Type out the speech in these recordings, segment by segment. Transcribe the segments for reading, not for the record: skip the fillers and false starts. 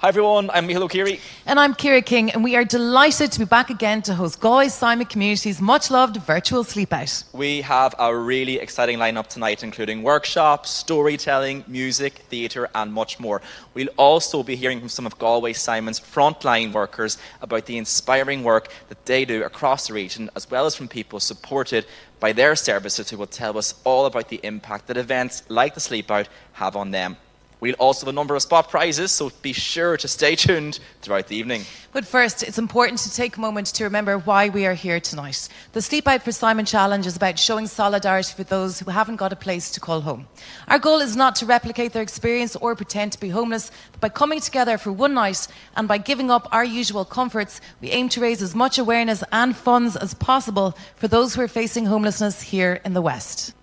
Hi everyone, I'm Michael O'Keery. And I'm Ciara King, and we are delighted to be back again to host Galway Community's much-loved virtual sleep out. We have a really exciting lineup tonight, including workshops, storytelling, music, theatre and much more. We'll also be hearing from some of Galway Simon's frontline workers about the inspiring work that they do across the region, as well as from people supported by their services who will tell us all about the impact that events like the Sleep Out have on them. We'll also have a number of spot prizes, so be sure to stay tuned throughout the evening. But first, it's important to take a moment to remember why we are here tonight. The Sleep Out for Simon Challenge is about showing solidarity for those who haven't got a place to call home. Our goal is not to replicate their experience or pretend to be homeless, but by coming together for one night and by giving up our usual comforts, we aim to raise as much awareness and funds as possible for those who are facing homelessness here in the West.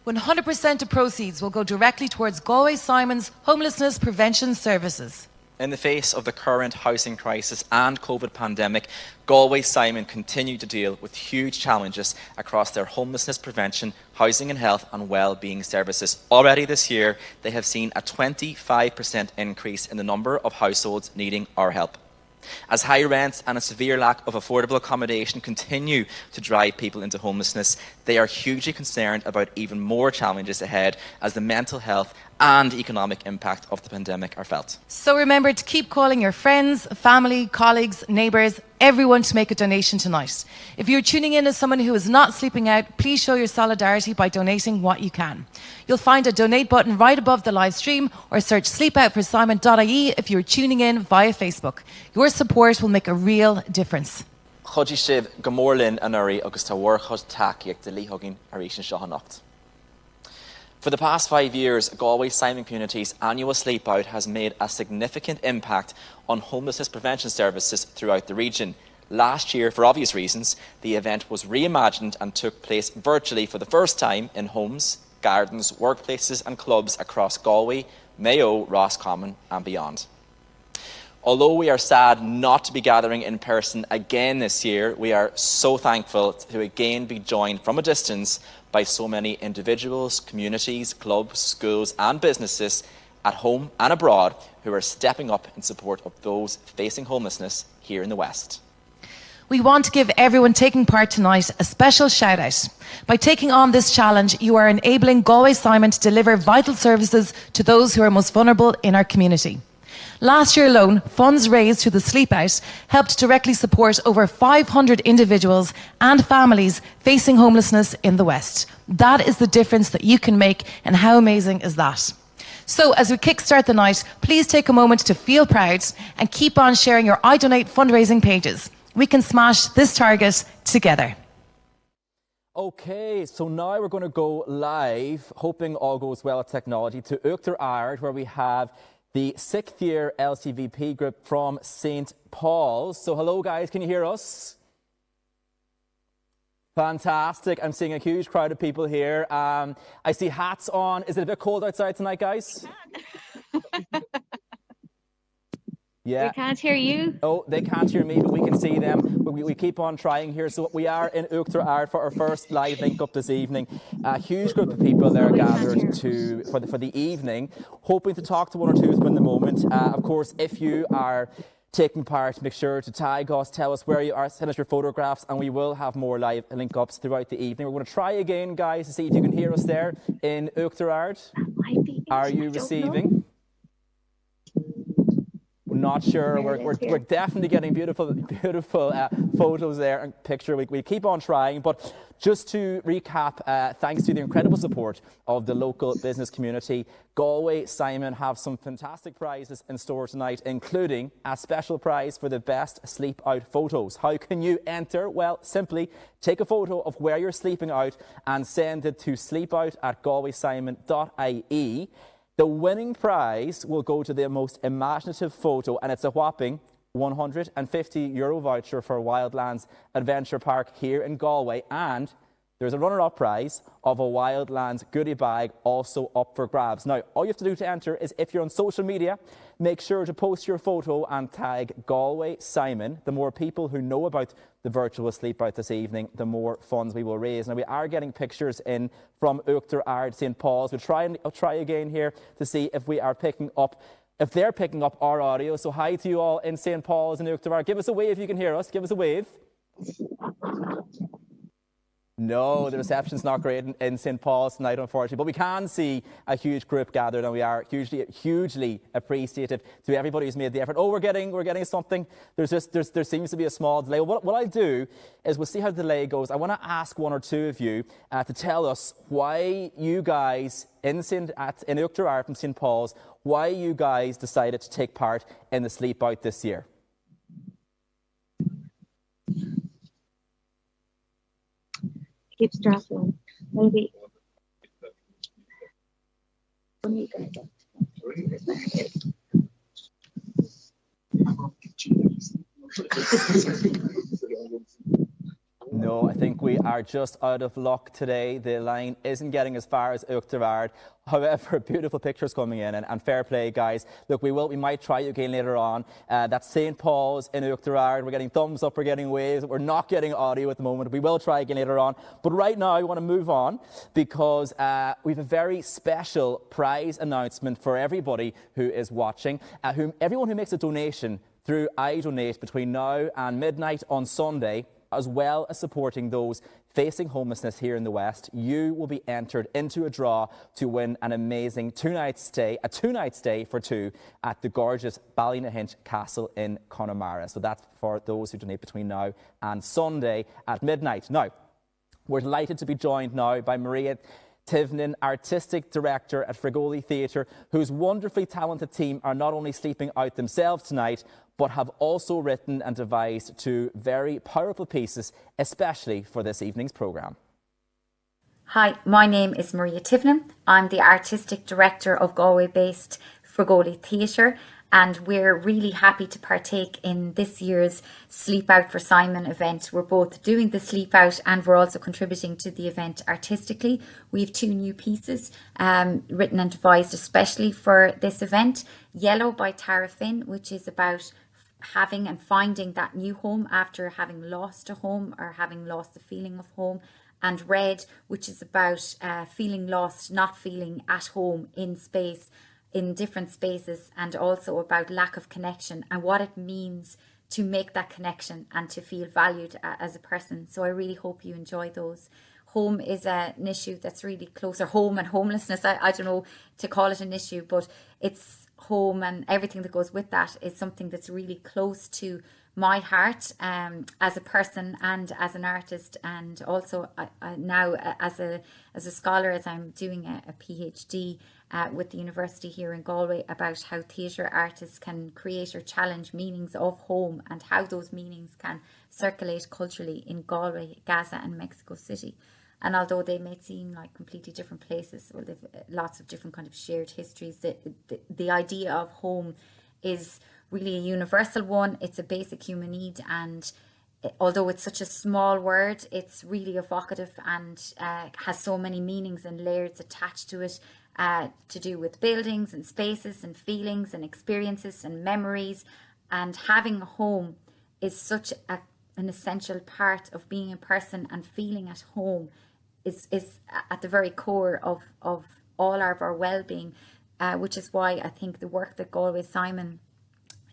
100% of proceeds will go directly towards Galway Simon's homelessness prevention services. In the face of the current housing crisis and COVID pandemic, Galway Simon continue to deal with huge challenges across their homelessness prevention, housing and health and well-being services. Already this year, they have seen a 25% increase in the number of households needing our help. As high rents and a severe lack of affordable accommodation continue to drive people into homelessness, they are hugely concerned about even more challenges ahead as the mental health and economic impact of the pandemic are felt. So remember to keep calling your friends, family, colleagues, neighbours, everyone to make a donation tonight. If you're tuning in as someone who is not sleeping out, please show your solidarity by donating what you can. You'll find a donate button right above the live stream, or search sleepoutforsimon.ie if you're tuning in via Facebook. Your support will make a real difference. Chodí sibh go mór linn an uirí agus tá mhórchad tacaíocht de líthuginn arís an seo an nacht. For the past 5 years, Galway Simon Community's annual Sleep Out has made a significant impact on homelessness prevention services throughout the region. Last year, for obvious reasons, the event was reimagined and took place virtually for the first time in homes, gardens, workplaces and clubs across Galway, Mayo, Roscommon and beyond. Although we are sad not to be gathering in person again this year, we are so thankful to again be joined from a distance by so many individuals, communities, clubs, schools and businesses at home and abroad who are stepping up in support of those facing homelessness here in the West. We want to give everyone taking part tonight a special shout out. By taking on this challenge, you are enabling Galway Simon to deliver vital services to those who are most vulnerable in our community. Last year alone, funds raised through the Sleep Out helped directly support over 500 individuals and families facing homelessness in the West. That is the difference that you can make, and how amazing is that? So as we kickstart the night, please take a moment to feel proud and keep on sharing your I Donate fundraising pages. We can smash this target together. Okay, so now we're going to go live, hoping all goes well with technology, to Uachtar Ard, where we have the 6th year LCVP group from St. Paul's. So hello guys, can you hear us? Fantastic. I'm seeing a huge crowd of people here. I see hats on. Is it a bit cold outside tonight, guys? Yeah. They can't hear you. Oh, they can't hear me, but we can see them. We keep on trying here. So we are in Uachtar Ard for our first live link up this evening. A huge group of people there gathered for the evening, hoping to talk to one or two of them in the moment. Of course, if you are taking part, make sure to tag us, tell us where you are, send us your photographs, and we will have more live link-ups throughout the evening. We're going to try again, guys, to see if you can hear us there in Uachtar Ard. Are you receiving? Not sure. We're definitely getting beautiful photos there and picture. We keep on trying, but just to recap, thanks to the incredible support of the local business community, Galway Simon have some fantastic prizes in store tonight, including a special prize for the best sleep out photos. How can you enter? Well, simply take a photo of where you're sleeping out and send it to sleepout@galwaysimon.ie. The winning prize will go to the most imaginative photo, and it's a whopping €150 voucher for Wildlands Adventure Park here in Galway. And there's a runner-up prize of a Wildlands goodie bag also up for grabs. Now, all you have to do to enter is, if you're on social media, make sure to post your photo and tag Galway Simon. The more people who know about the virtual sleep out this evening, the more funds we will raise. Now, we are getting pictures in from Uachtar Ard, St. Paul's. I'll try again here to see if we are picking up if they're picking up our audio. So hi to you all in St. Paul's and Uachtar. Give us a wave if you can hear us. Give us a wave. No, the reception's not great in St. Paul's tonight, unfortunately, but we can see a huge group gathered, and we are hugely appreciative to everybody who's made the effort. Oh, we're getting something. There seems to be a small delay. What I'll do is we'll see how the delay goes. I want to ask one or two of you to tell us why you guys in Uachtar from St. Paul's, why you guys decided to take part in the Sleep Out this year. Keep stressing. Maybe. No, I think we are just out of luck today. The line isn't getting as far as Uachtar. However, beautiful pictures coming in, and fair play, guys. Look, we might try again later on. That's St. Paul's in Uachtar. We're getting thumbs up, we're getting waves. We're not getting audio at the moment. We will try again later on. But right now, I want to move on because we have a very special prize announcement for everybody who is watching. Everyone who makes a donation through iDonate between now and midnight on Sunday, as well as supporting those facing homelessness here in the West, you will be entered into a draw to win an amazing two-night stay for two at the gorgeous Ballynahinch Castle in Connemara. So that's for those who donate between now and Sunday at midnight. Now, we're delighted to be joined now by Maria Tivnan, Artistic Director at Fregoli Theatre, whose wonderfully talented team are not only sleeping out themselves tonight, but have also written and devised two very powerful pieces, especially for this evening's programme. Hi, my name is Maria Tivnan. I'm the Artistic Director of Galway-based Fregoli Theatre, and we're really happy to partake in this year's Sleep Out for Simon event. We're both doing the Sleep Out and we're also contributing to the event artistically. We have two new pieces written and devised especially for this event. Yellow by Tara Finn, which is about having and finding that new home after having lost a home or having lost the feeling of home. And Red, which is about feeling lost, not feeling at home in different spaces, and also about lack of connection and what it means to make that connection and to feel valued as a person. So I really hope you enjoy those. Home is an issue that's really close, or home and homelessness, I don't know to call it an issue, but it's home and everything that goes with that is something that's really close to my heart as a person and as an artist, and also now as a scholar, as I'm doing a PhD with the university here in Galway about how theatre artists can create or challenge meanings of home and how those meanings can circulate culturally in Galway, Gaza and Mexico City. And although they may seem like completely different places, or they've lots of different kind of shared histories, the idea of home is really a universal one. It's a basic human need, and although it's such a small word, it's really evocative and has so many meanings and layers attached to it, to do with buildings and spaces and feelings and experiences and memories. And having a home is such an essential part of being a person, and feeling at home is at the very core of all of our well-being, which is why I think the work that Galway Simon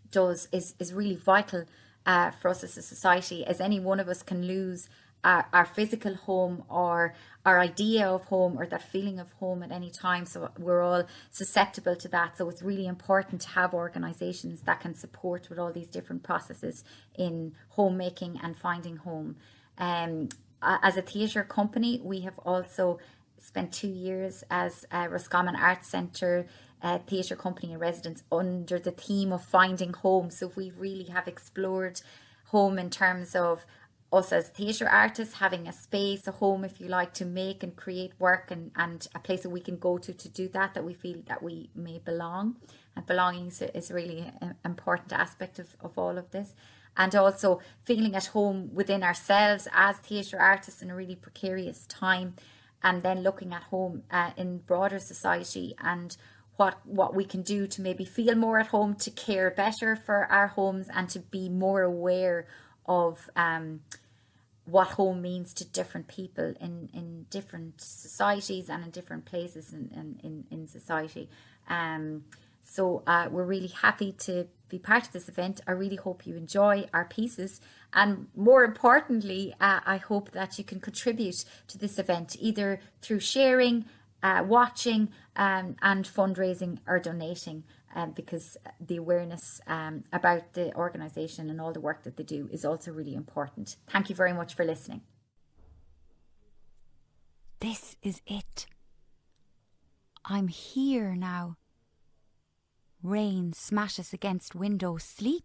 does is really vital for us as a society, as any one of us can lose our physical home or our idea of home or that feeling of home at any time. So we're all susceptible to that. So it's really important to have organisations that can support with all these different processes in homemaking and finding home. As a theatre company, we have also spent 2 years as a Roscommon Arts Centre theatre company in residence under the theme of finding home. So we really have explored home in terms of us as theatre artists having a space, a home if you like, to make and create work, and a place that we can go to do that we feel that we may belong. And belonging is really an important aspect of all of this. And also feeling at home within ourselves as theatre artists in a really precarious time, and then looking at home in broader society and what we can do to maybe feel more at home, to care better for our homes, and to be more aware of what home means to different people in different societies and in different places in society. So we're really happy to be part of this event. I really hope you enjoy our pieces, and more importantly, I hope that you can contribute to this event either through sharing, watching, and fundraising or donating, because the awareness about the organisation and all the work that they do is also really important. Thank you very much for listening. This is it. I'm here now. Rain smashes against window. Sleep?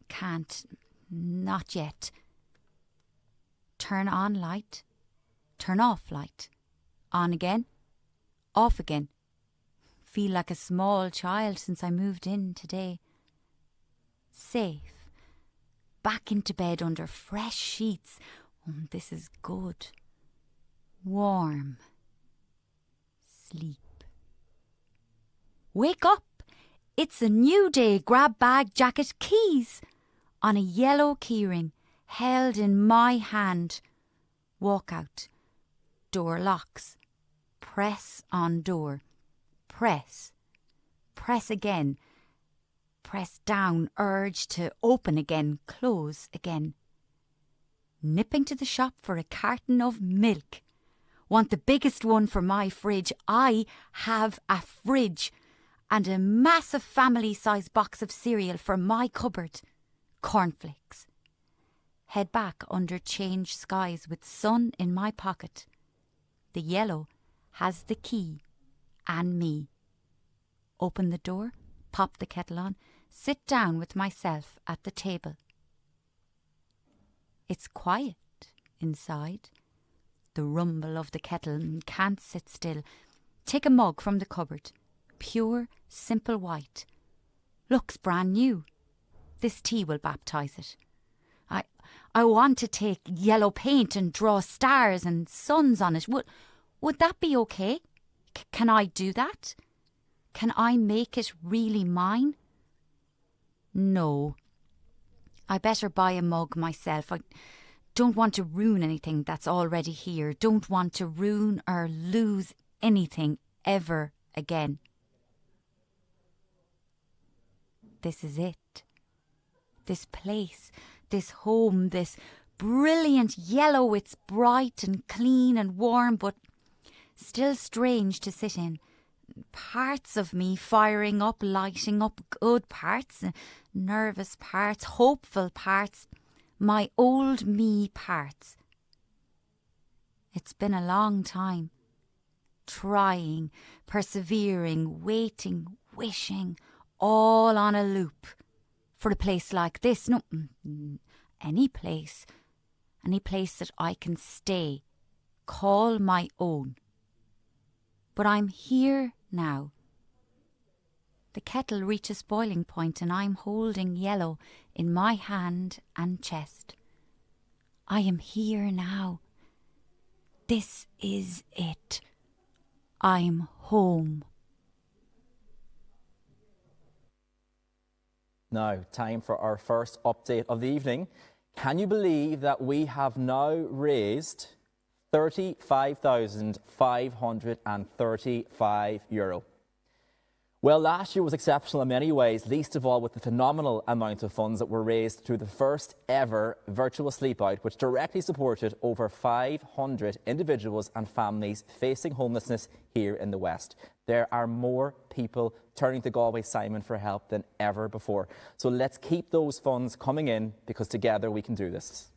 Can't. Not yet. Turn on light. Turn off light. On again. Off again. Feel like a small child since I moved in today. Safe. Back into bed under fresh sheets. This is good. Warm. Sleep. Wake up! It's a new day. Grab bag, jacket, keys. On a yellow keyring held in my hand. Walk out. Door locks. Press on door. Press. Press again. Press down. Urge to open again. Close again. Nipping to the shop for a carton of milk. Want the biggest one for my fridge. I have a fridge. And a massive family-size box of cereal for my cupboard. Cornflakes. Head back under changed skies with sun in my pocket. The yellow has the key and me. Open the door, pop the kettle on, sit down with myself at the table. It's quiet inside. The rumble of the kettle, can't sit still. Take a mug from the cupboard. Pure, simple white. Looks brand new. This tea will baptise it. I want to take yellow paint and draw stars and suns on it. Would that be okay? Can I do that? Can I make it really mine? No. I better buy a mug myself. I don't want to ruin anything that's already here. Don't want to ruin or lose anything ever again. This is it. This place, this home, this brilliant yellow. It's bright and clean and warm, but still strange to sit in. Parts of me firing up, lighting up, good parts, nervous parts, hopeful parts, my old me parts. It's been a long time. Trying, persevering, waiting, wishing, all on a loop. For a place like this, no, any place that I can stay, call my own. But I'm here now. The kettle reaches boiling point and I'm holding yellow in my hand and chest. I am here now. This is it. I'm home. Now, time for our first update of the evening. Can you believe that we have now raised €35,535? Well, last year was exceptional in many ways, least of all with the phenomenal amount of funds that were raised through the first ever virtual sleep out, which directly supported over 500 individuals and families facing homelessness here in the West. There are more people turning to Galway Simon for help than ever before. So let's keep those funds coming in, because together we can do this.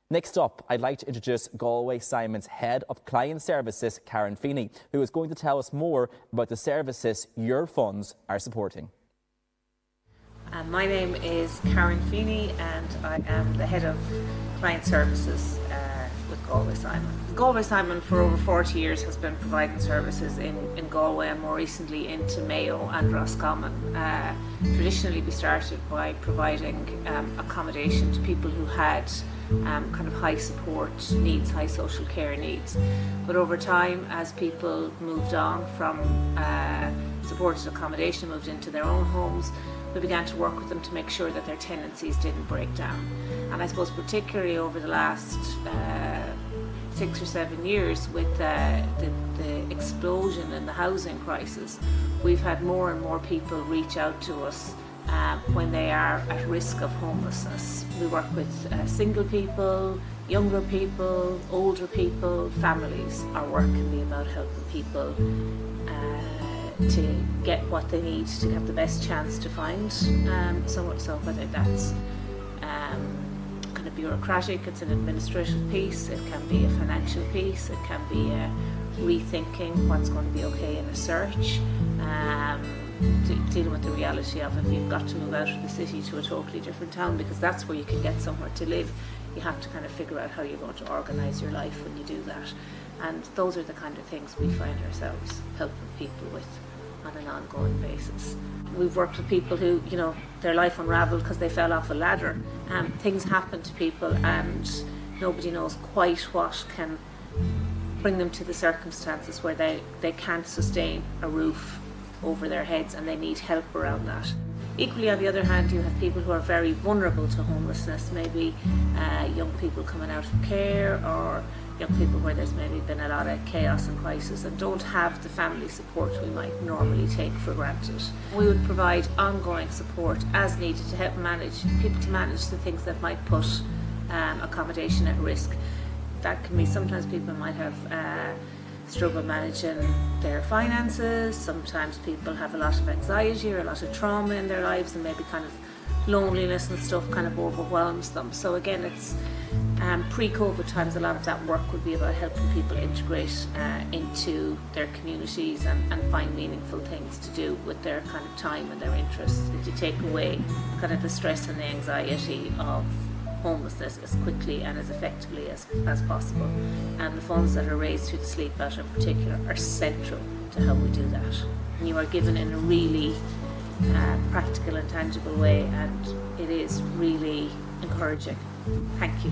Next up, I'd like to introduce Galway Simon's Head of Client Services, Karen Feeney, who is going to tell us more about the services your funds are supporting. My name is Karen Feeney and I am the Head of Client Services with Galway Simon. Galway Simon for over 40 years has been providing services in Galway and more recently into Mayo and Roscommon. Traditionally we started by providing accommodation to people who had kind of high support needs, high social care needs. But over time, as people moved on from supported accommodation, moved into their own homes, we began to work with them to make sure that their tenancies didn't break down. And I suppose particularly over the last 6 or 7 years with the explosion in the housing crisis, we've had more and more people reach out to us when they are at risk of homelessness. We work with single people, younger people, older people, families. Our work can be about helping people to get what they need to have the best chance to find somewhere. So whether that's kind of bureaucratic, it's an administrative piece, it can be a financial piece, it can be rethinking what's going to be okay in a search, dealing with the reality of if you've got to move out of the city to a totally different town, because that's where you can get somewhere to live. You have to kind of figure out how you're going to organise your life when you do that. And those are the kind of things we find ourselves helping people with on an ongoing basis. We've worked with people who, you know, their life unravelled because they fell off a ladder. Things happen to people and nobody knows quite what can bring them to the circumstances where they can't sustain a roof over their heads and they need help around that. Equally, on the other hand, you have people who are very vulnerable to homelessness, maybe young people coming out of care, or young people where there's maybe been a lot of chaos and crisis and don't have the family support we might normally take for granted. We would provide ongoing support as needed to help people to manage the things that might put accommodation at risk. That can be, sometimes people might have struggle managing their finances, sometimes people have a lot of anxiety or a lot of trauma in their lives, and maybe kind of loneliness and stuff kind of overwhelms them. So again, it's pre-COVID times, a lot of that work would be about helping people integrate into their communities and find meaningful things to do with their kind of time and their interests, to take away kind of the stress and the anxiety of homelessness as quickly and as effectively as possible. And the funds that are raised through the Sleep Out in particular are central to how we do that. And you are given in a really practical and tangible way, and it is really encouraging. Thank you.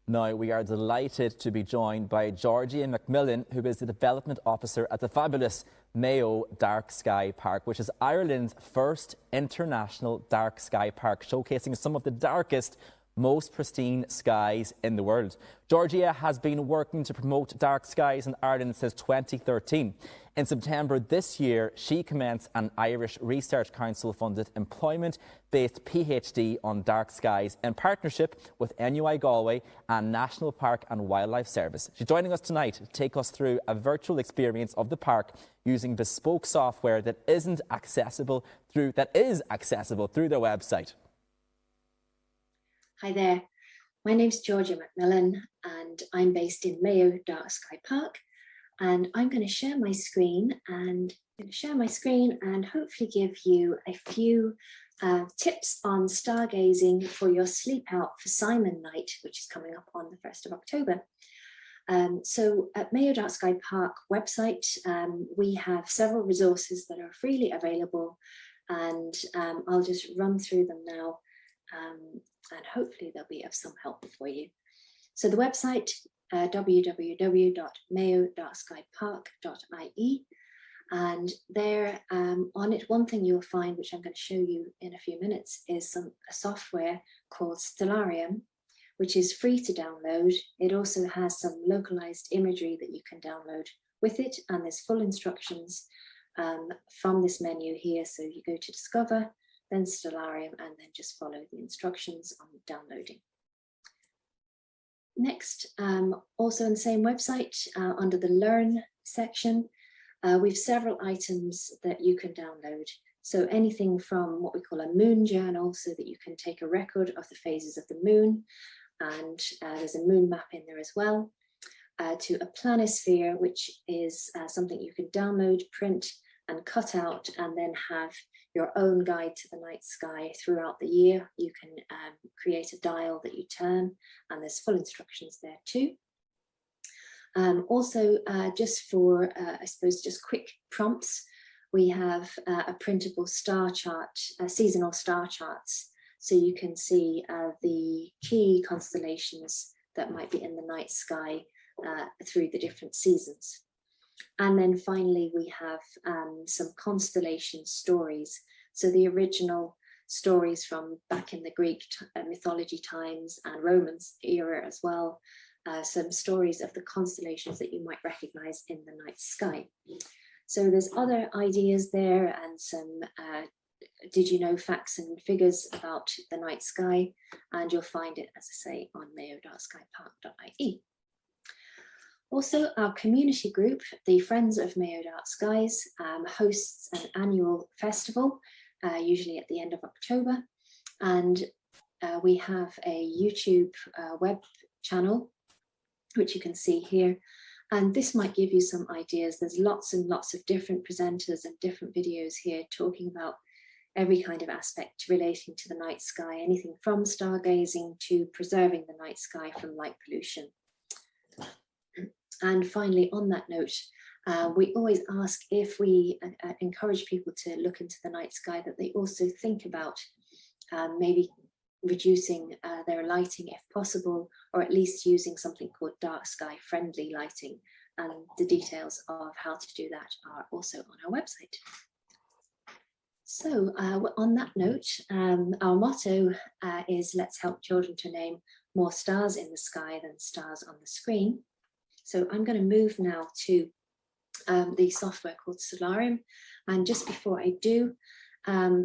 Now, we are delighted to be joined by Georgia McMillan, who is the Development Officer at the fabulous Mayo Dark Sky Park, which is Ireland's first international dark sky park, showcasing some of the darkest, most pristine skies in the world. Georgia has been working to promote dark skies in Ireland since 2013. In September this year, she commenced an Irish Research Council-funded employment-based PhD on dark skies in partnership with NUI Galway and National Park and Wildlife Service. She's joining us tonight to take us through a virtual experience of the park using bespoke software that is accessible through their website. Hi there, my name's Georgia McMillan and I'm based in Mayo Dark Sky Park, and I'm going to share my screen and hopefully give you a few tips on stargazing for your Sleep Out for Simon night, which is coming up on the 1st of October. So at Mayo Dark Sky Park website, we have several resources that are freely available, and I'll just run through them now. And hopefully they'll be of some help for you. So the website, www.mayo.skypark.ie, and there on it, one thing you'll find, which I'm going to show you in a few minutes, is a software called Stellarium, which is free to download. It also has some localized imagery that you can download with it, and there's full instructions from this menu here. So you go to Discover, then Stellarium, and then just follow the instructions on downloading. Next, also on the same website, under the Learn section, we have several items that you can download. So anything from what we call a moon journal, so that you can take a record of the phases of the moon, and there's a moon map in there as well, to a planisphere, which is something you can download, print, and cut out, and then have your own guide to the night sky throughout the year. You can create a dial that you turn, and there's full instructions there too. Also, just for, I suppose, just quick prompts, we have a printable star chart, seasonal star charts, so you can see the key constellations that might be in the night sky through the different seasons. And then finally, we have some constellation stories. So the original stories from back in the Greek mythology times and Romans era as well. Some stories of the constellations that you might recognize in the night sky. So there's other ideas there and some did you know facts and figures about the night sky, and you'll find it, as I say, on mayo.skypark.ie. Also, our community group, the Friends of Mayo Dark Skies, hosts an annual festival, usually at the end of October, and we have a YouTube web channel, which you can see here. And this might give you some ideas. There's lots and lots of different presenters and different videos here talking about every kind of aspect relating to the night sky, anything from stargazing to preserving the night sky from light pollution. And finally, on that note, we always ask, if we encourage people to look into the night sky, that they also think about maybe reducing their lighting if possible, or at least using something called dark sky friendly lighting. And the details of how to do that are also on our website. So on that note, our motto is let's help children to name more stars in the sky than stars on the screen. So I'm going to move now to the software called Solarium. And just before I do,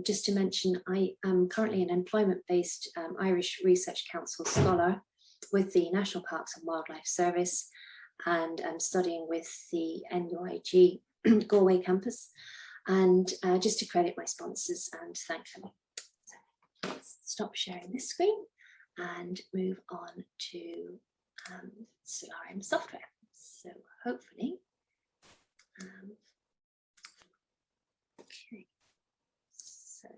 just to mention, I am currently an employment-based Irish Research Council scholar with the National Parks and Wildlife Service, and I'm studying with the NUIG Galway campus. And just to credit my sponsors and thank them. So let's stop sharing this screen and move on to Solarium software. So hopefully, okay. So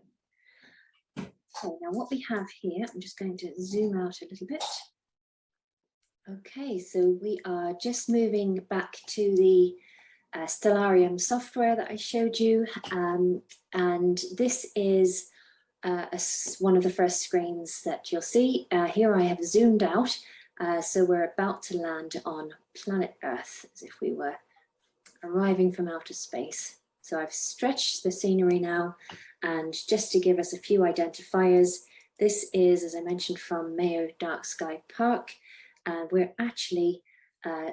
now what we have here, I'm just going to zoom out a little bit. Okay, so we are just moving back to the Stellarium software that I showed you, and this is one of the first screens that you'll see. Here I have zoomed out, so we're about to land on planet Earth, as if we were arriving from outer space. So I've stretched the scenery now, and just to give us a few identifiers, this is, as I mentioned, from Mayo Dark Sky Park, and we're actually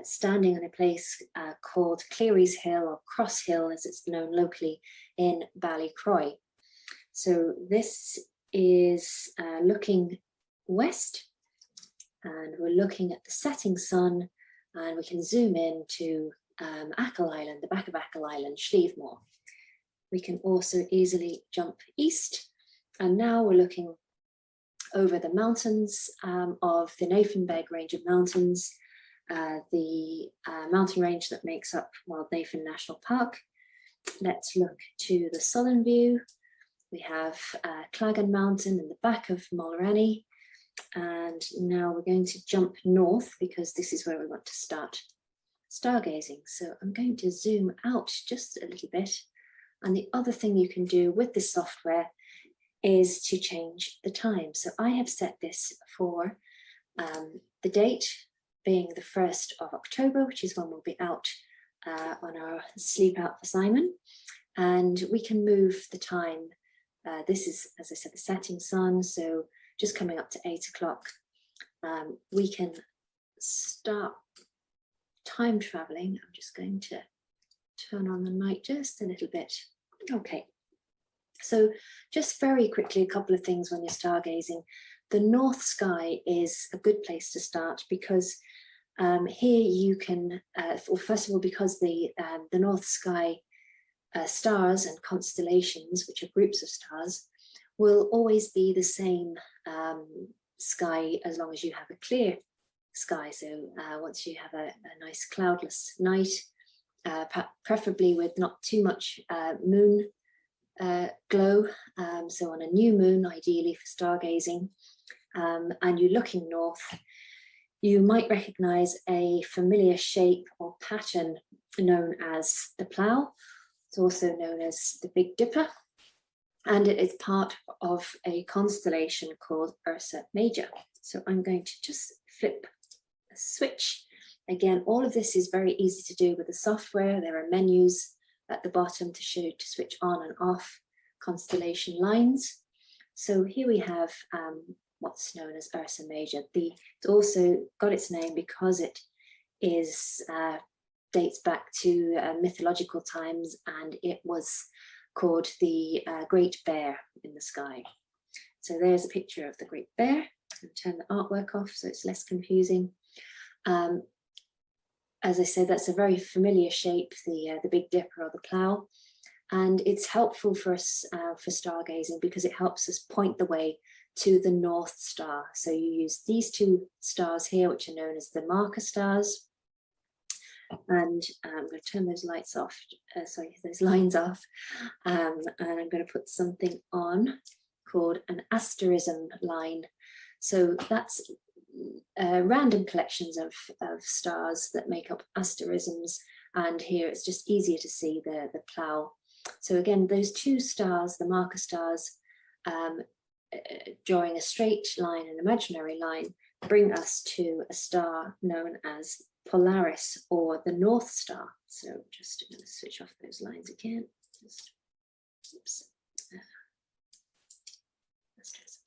standing on a place called Cleary's Hill, or Cross Hill as it's known locally, in Ballycroy. So this is looking west, and we're looking at the setting sun, and we can zoom in to Achill Island, the back of Achill Island, Schlievemore. We can also easily jump east, and now we're looking over the mountains of the Nafanbeg range of mountains, the mountain range that makes up Wild Navan National Park. Let's look to the southern view. We have Clagan Mountain in the back of Mulrenny, and now we're going to jump north because this is where we want to start stargazing. So I'm going to zoom out just a little bit, and the other thing you can do with this software is to change the time. So I have set this for the date being the 1st of October, which is when we'll be out on our sleep out for Simon. And we can move the time. This is, as I said, the setting sun, so just coming up to 8 o'clock. We can start time traveling. I'm just going to turn on the night just a little bit. Okay. So just very quickly, a couple of things when you're stargazing. The north sky is a good place to start because here you can, well, first of all, because the north sky stars and constellations, which are groups of stars, will always be the same sky as long as you have a clear sky. So once you have a nice cloudless night, preferably with not too much moon glow, so on a new moon ideally for stargazing, and you're looking north, you might recognize a familiar shape or pattern known as the plough. It's also known as the Big Dipper, and it is part of a constellation called Ursa Major. So I'm going to just flip a switch Again, all of this is very easy to do with the software. There are menus at the bottom to show to switch on and off constellation lines. So here we have what's known as Ursa Major. It's also got its name because it is dates back to mythological times, and it was called the Great Bear in the sky. So there's a picture of the Great Bear. I'll turn the artwork off so it's less confusing. As I said, that's a very familiar shape, the Big Dipper or the plough, and it's helpful for us for stargazing because it helps us point the way to the North Star. So you use these two stars here, which are known as the marker stars, and I'm going to turn those lights off, those lines off, and I'm going to put something on called an asterism line. So that's random collections of stars that make up asterisms, and here it's just easier to see the plough. So again, those two stars, the marker stars, drawing a straight line, an imaginary line, bring us to a star known as Polaris, or the North Star. So just going to switch off those lines again. Oops.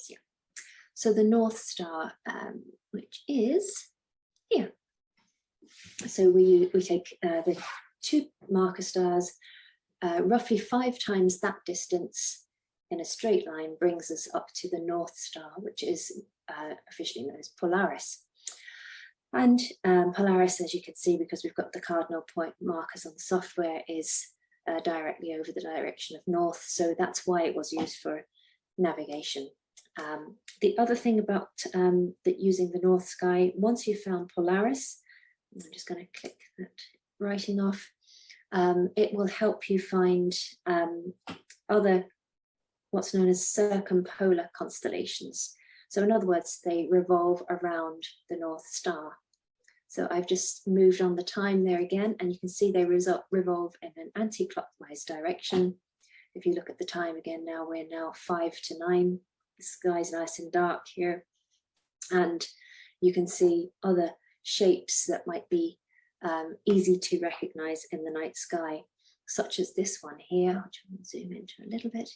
Yeah. So the North Star, which is here. So we take the two marker stars, roughly 5 times that distance in a straight line brings us up to the North Star, which is officially known as Polaris. And Polaris, as you can see, because we've got the cardinal point markers on the software, is directly over the direction of north. So that's why it was used for navigation. The other thing about using the North Sky, once you've found Polaris, I'm just going to click that writing off, it will help you find other what's known as circumpolar constellations. So in other words, they revolve around the North Star. So I've just moved on the time there again, and you can see they revolve in an anti-clockwise direction. If you look at the time again now, we're now 5 to 9. The sky's nice and dark here. And you can see other shapes that might be easy to recognize in the night sky, such as this one here, which I'm going to zoom into a little bit.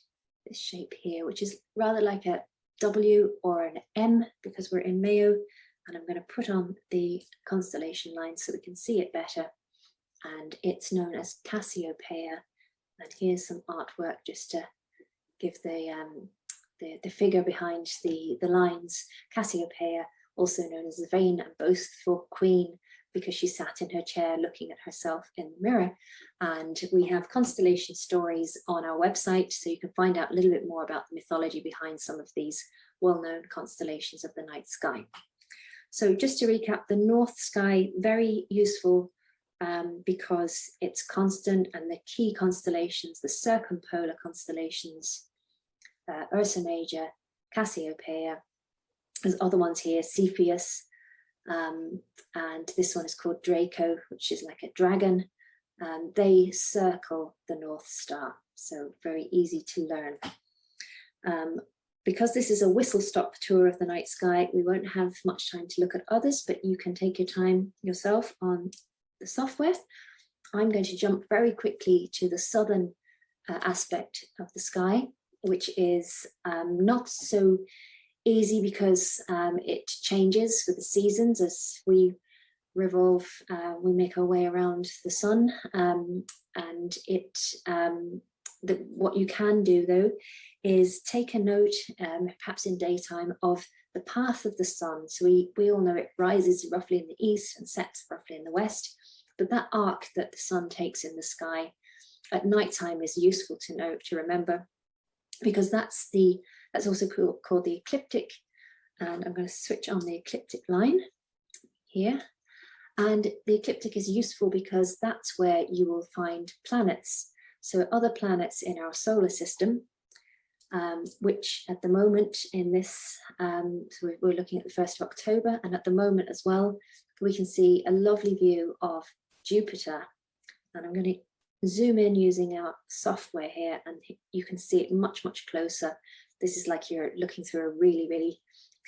This shape here, which is rather like a W or an M because we're in Mayo, and I'm going to put on the constellation line so we can see it better, and it's known as Cassiopeia. And here's some artwork just to give the figure behind the lines. Cassiopeia, also known as the vain and boastful queen, because she sat in her chair looking at herself in the mirror. And we have constellation stories on our website, so you can find out a little bit more about the mythology behind some of these well-known constellations of the night sky. So just to recap, the North Sky, very useful because it's constant, and the key constellations, the circumpolar constellations, Ursa Major, Cassiopeia, there's other ones here, Cepheus, and this one is called Draco, which is like a dragon. They circle the North Star, so very easy to learn. Because this is a whistle-stop tour of the night sky, we won't have much time to look at others, but you can take your time yourself on the software. I'm going to jump very quickly to the southern aspect of the sky, which is not so easy because it changes with the seasons as we revolve, we make our way around the sun, and what you can do though is take a note, perhaps in daytime, of the path of the sun. So we all know it rises roughly in the east and sets roughly in the west, but that arc that the sun takes in the sky at nighttime is useful to know, to remember, because that's also called the ecliptic. And I'm going to switch on the ecliptic line here. And the ecliptic is useful because that's where you will find planets. So other planets in our solar system, which at the moment in this, so we're looking at the 1st of October, and at the moment as well, we can see a lovely view of Jupiter. And I'm going to zoom in using our software here, and you can see it much, much closer. This is like you're looking through a really, really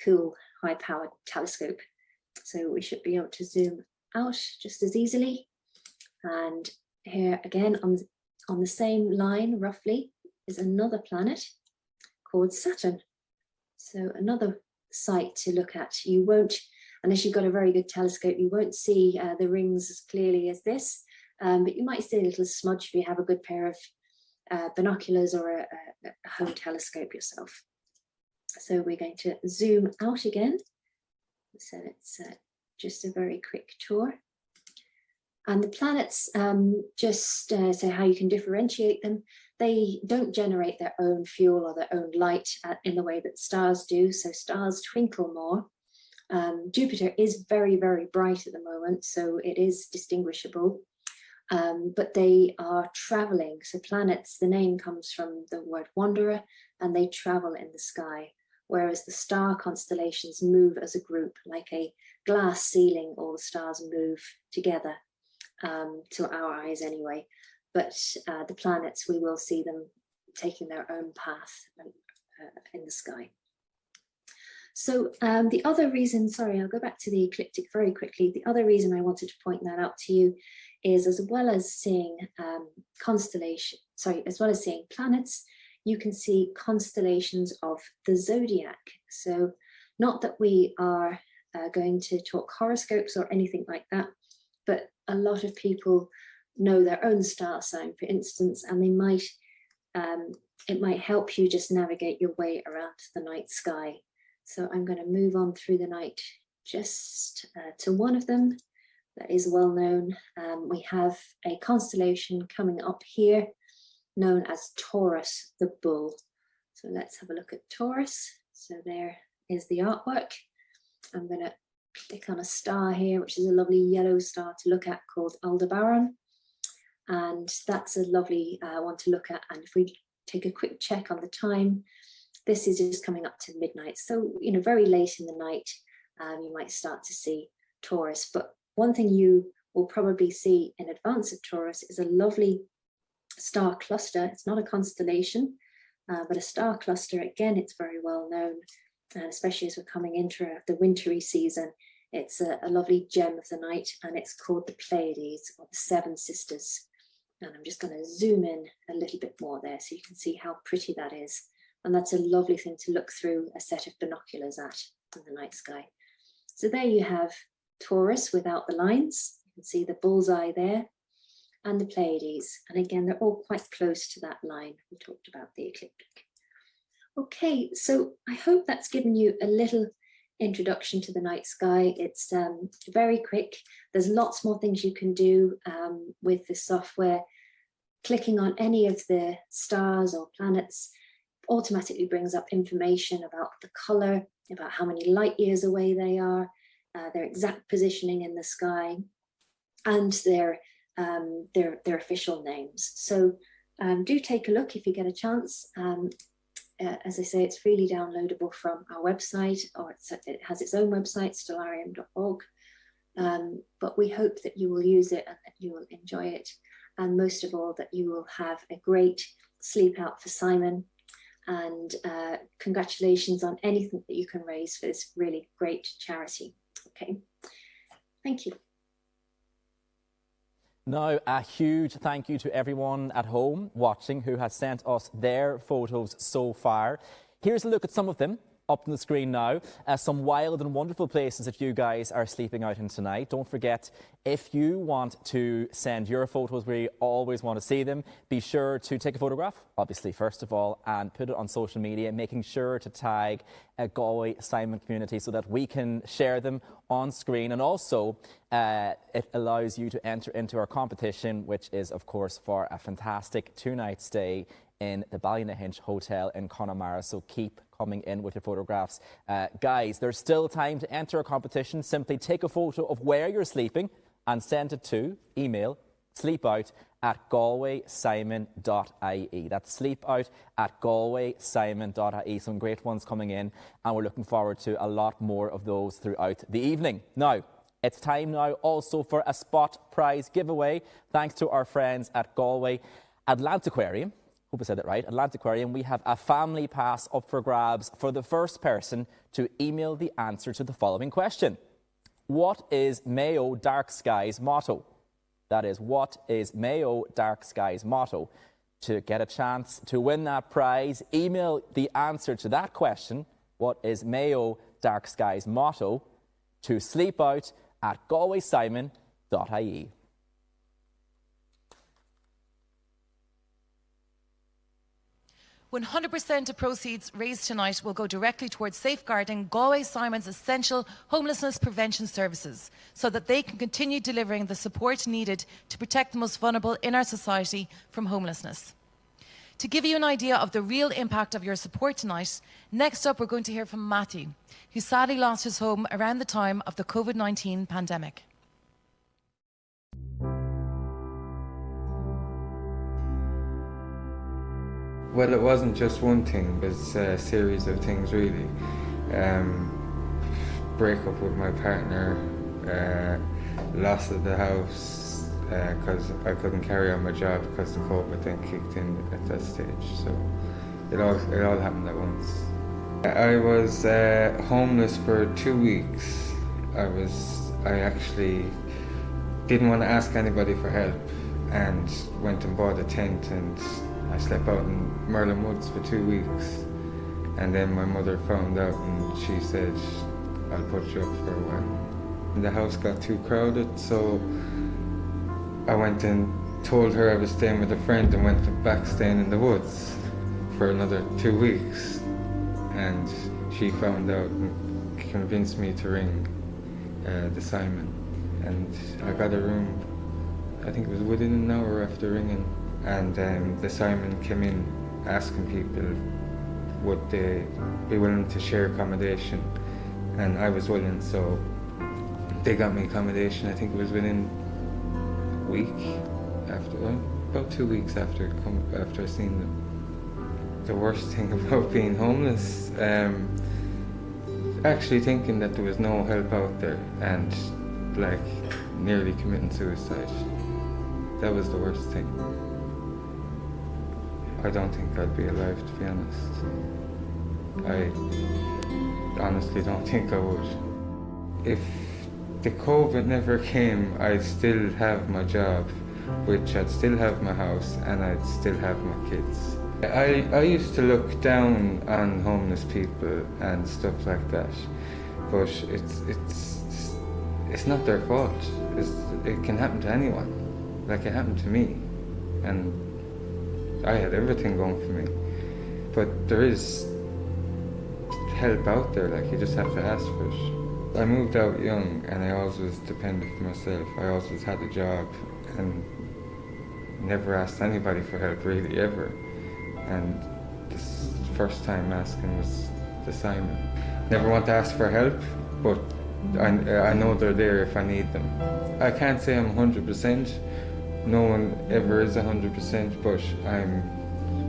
cool high-powered telescope. So we should be able to zoom out just as easily. And here again on the same line roughly is another planet called Saturn. So another site to look at. You won't, unless you've got a very good telescope, you won't see the rings as clearly as this, but you might see a little smudge if you have a good pair of binoculars or a home telescope yourself. So we're going to zoom out again. So it's just a very quick tour. And the planets, just so how you can differentiate them, they don't generate their own fuel or their own light in the way that stars do. So stars twinkle more. Jupiter is very, very bright at the moment, so it is distinguishable. But they are traveling. So planets, the name comes from the word wanderer, and they travel in the sky. Whereas the star constellations move as a group, like a glass ceiling, all the stars move together, to our eyes anyway. But the planets, we will see them taking their own path in the sky. So the other reason, sorry, I'll go back to the ecliptic very quickly. The other reason I wanted to point that out to you is, as well as seeing as well as seeing planets, you can see constellations of the zodiac. So not that we are going to talk horoscopes or anything like that, but a lot of people know their own star sign, for instance, and they might, it might help you just navigate your way around the night sky. So I'm going to move on through the night just to one of them that is well known. We have a constellation coming up here known as Taurus, the bull. So let's have a look at Taurus. So there is the artwork. I'm going to click on a star here, which is a lovely yellow star to look at called Aldebaran. And that's a lovely one to look at. And if we take a quick check on the time, this is just coming up to midnight. So, you know, very late in the night, you might start to see Taurus. But one thing you will probably see in advance of Taurus is a lovely star cluster. It's not a constellation, but a star cluster. Again, it's very well known, especially as we're coming into the wintry season. It's a lovely gem of the night, and it's called the Pleiades, or the Seven Sisters. And I'm just going to zoom in a little bit more there so you can see how pretty that is. And that's a lovely thing to look through a set of binoculars at in the night sky. So there you have Taurus without the lines. You can see the bullseye there, and the Pleiades. And again, they're all quite close to that line. We talked about the ecliptic. Okay, so I hope that's given you a little introduction to the night sky. It's very quick. There's lots more things you can do with the software. Clicking on any of the stars or planets automatically brings up information about the color, about how many light years away they are, their exact positioning in the sky, and their official names. So do take a look if you get a chance. As I say, it's freely downloadable from our website, or it has its own website, stellarium.org. But we hope that you will use it and that you will enjoy it. And most of all, that you will have a great sleep out for Simon. And congratulations on anything that you can raise for this really great charity. Okay, thank you. Now, a huge thank you to everyone at home watching who has sent us their photos so far. Here's a look at some of them up on the screen now. Some wild and wonderful places that you guys are sleeping out in tonight. Don't forget, if you want to send your photos, we always want to see them. Be sure to take a photograph, obviously, first of all, and put it on social media, making sure to tag a Galway Simon community so that we can share them on screen. And also, it allows you to enter into our competition, which is, of course, for a fantastic 2-night stay in the Ballynahinch Hotel in Connemara. So keep coming in with your photographs. Guys, there's still time to enter a competition. Simply take a photo of where you're sleeping and send it to email sleepout@galwaysimon.ie. That's sleepout@galwaysimon.ie. Some great ones coming in, and we're looking forward to a lot more of those throughout the evening. Now, it's time now also for a spot prize giveaway, thanks to our friends at Galway Atlantiquarium. Hope I said that right, Atlantiquarium. We have a family pass up for grabs for the first person to email the answer to the following question. What is Mayo Dark Skies' motto? That is, what is Mayo Dark Skies' motto? To get a chance to win that prize, email the answer to that question, what is Mayo Dark Skies' motto, to sleepout@galwaysimon.ie. 100% of proceeds raised tonight will go directly towards safeguarding Galway Simon's essential homelessness prevention services so that they can continue delivering the support needed to protect the most vulnerable in our society from homelessness. To give you an idea of the real impact of your support tonight, next up we're going to hear from Matthew, who sadly lost his home around the time of the COVID-19 pandemic. Well, it wasn't just one thing, it was a series of things really. Break up with my partner, loss of the house, because I couldn't carry on my job because the COVID then kicked in at that stage. So it all happened at once. I was homeless for 2 weeks. I actually didn't want to ask anybody for help and went and bought a tent, and I slept out in Merlin Woods for 2 weeks. And then my mother found out and she said, I'll put you up for a while. And the house got too crowded, so I went and told her I was staying with a friend and went back staying in the woods for another 2 weeks. And she found out and convinced me to ring the Simon. And I got a room, I think it was within an hour after ringing. And the Simon came in asking people would they be willing to share accommodation, and I was willing, so they got me accommodation. I think it was within a week after, about 2 weeks after I seen them. The worst thing about being homeless, actually thinking that there was no help out there and like nearly committing suicide. That was the worst thing. I don't think I'd be alive, to be honest. I honestly don't think I would. If the COVID never came, I'd still have my job, which I'd still have my house, and I'd still have my kids. I used to look down on homeless people and stuff like that, but it's not their fault. It can happen to anyone, like it happened to me, and I had everything going for me. But there is help out there, like you just have to ask for it. I moved out young and I always was dependent for myself. I always had a job and never asked anybody for help really ever. And this first time asking was the Simon. Never want to ask for help, but I know they're there if I need them. I can't say I'm 100%. No one ever is 100%, but I'm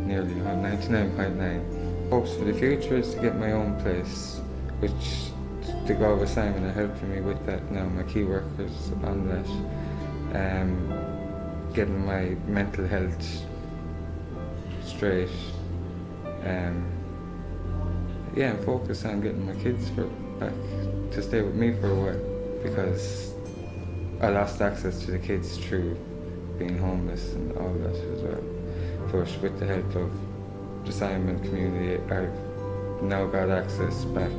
nearly 99.9. Hopes for the future is to get my own place, which the Galway Simon are helping me with that now, my key workers on that. Getting my mental health straight. And focus on getting my kids back to stay with me for a while, because I lost access to the kids through being homeless and all that as well. But with the help of the Simon community, I've now got access back.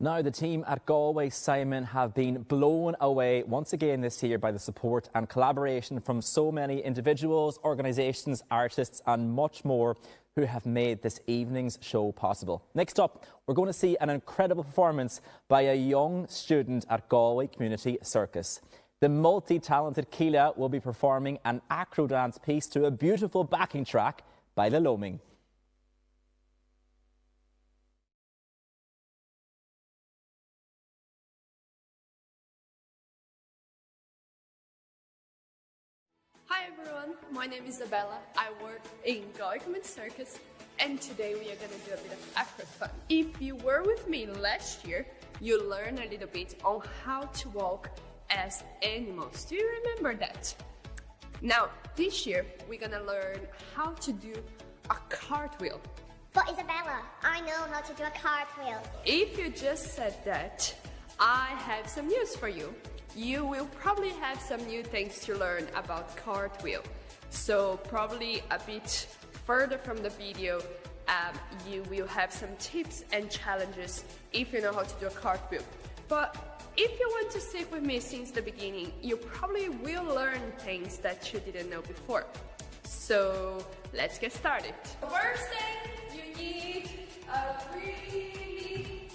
Now, the team at Galway Simon have been blown away once again this year by the support and collaboration from so many individuals, organisations, artists and much more who have made this evening's show possible. Next up, we're going to see an incredible performance by a young student at Galway Community Circus. The multi-talented Keela will be performing an acro dance piece to a beautiful backing track by the Loaming. Hi everyone, my name is Isabella. I work in Galway Community Circus, and today we are going to do a bit of acro fun. If you were with me last year, you learned a little bit on how to walk as animals. Do you remember that? Now, this year, we're going to learn how to do a cartwheel. But Isabella, I know how to do a cartwheel. If you just said that, I have some news for you. You will probably have some new things to learn about cartwheel. So probably a bit further from the video, you will have some tips and challenges if you know how to do a cartwheel. But if you want to stick with me since the beginning, you probably will learn things that you didn't know before. So let's get started. First thing, you need a really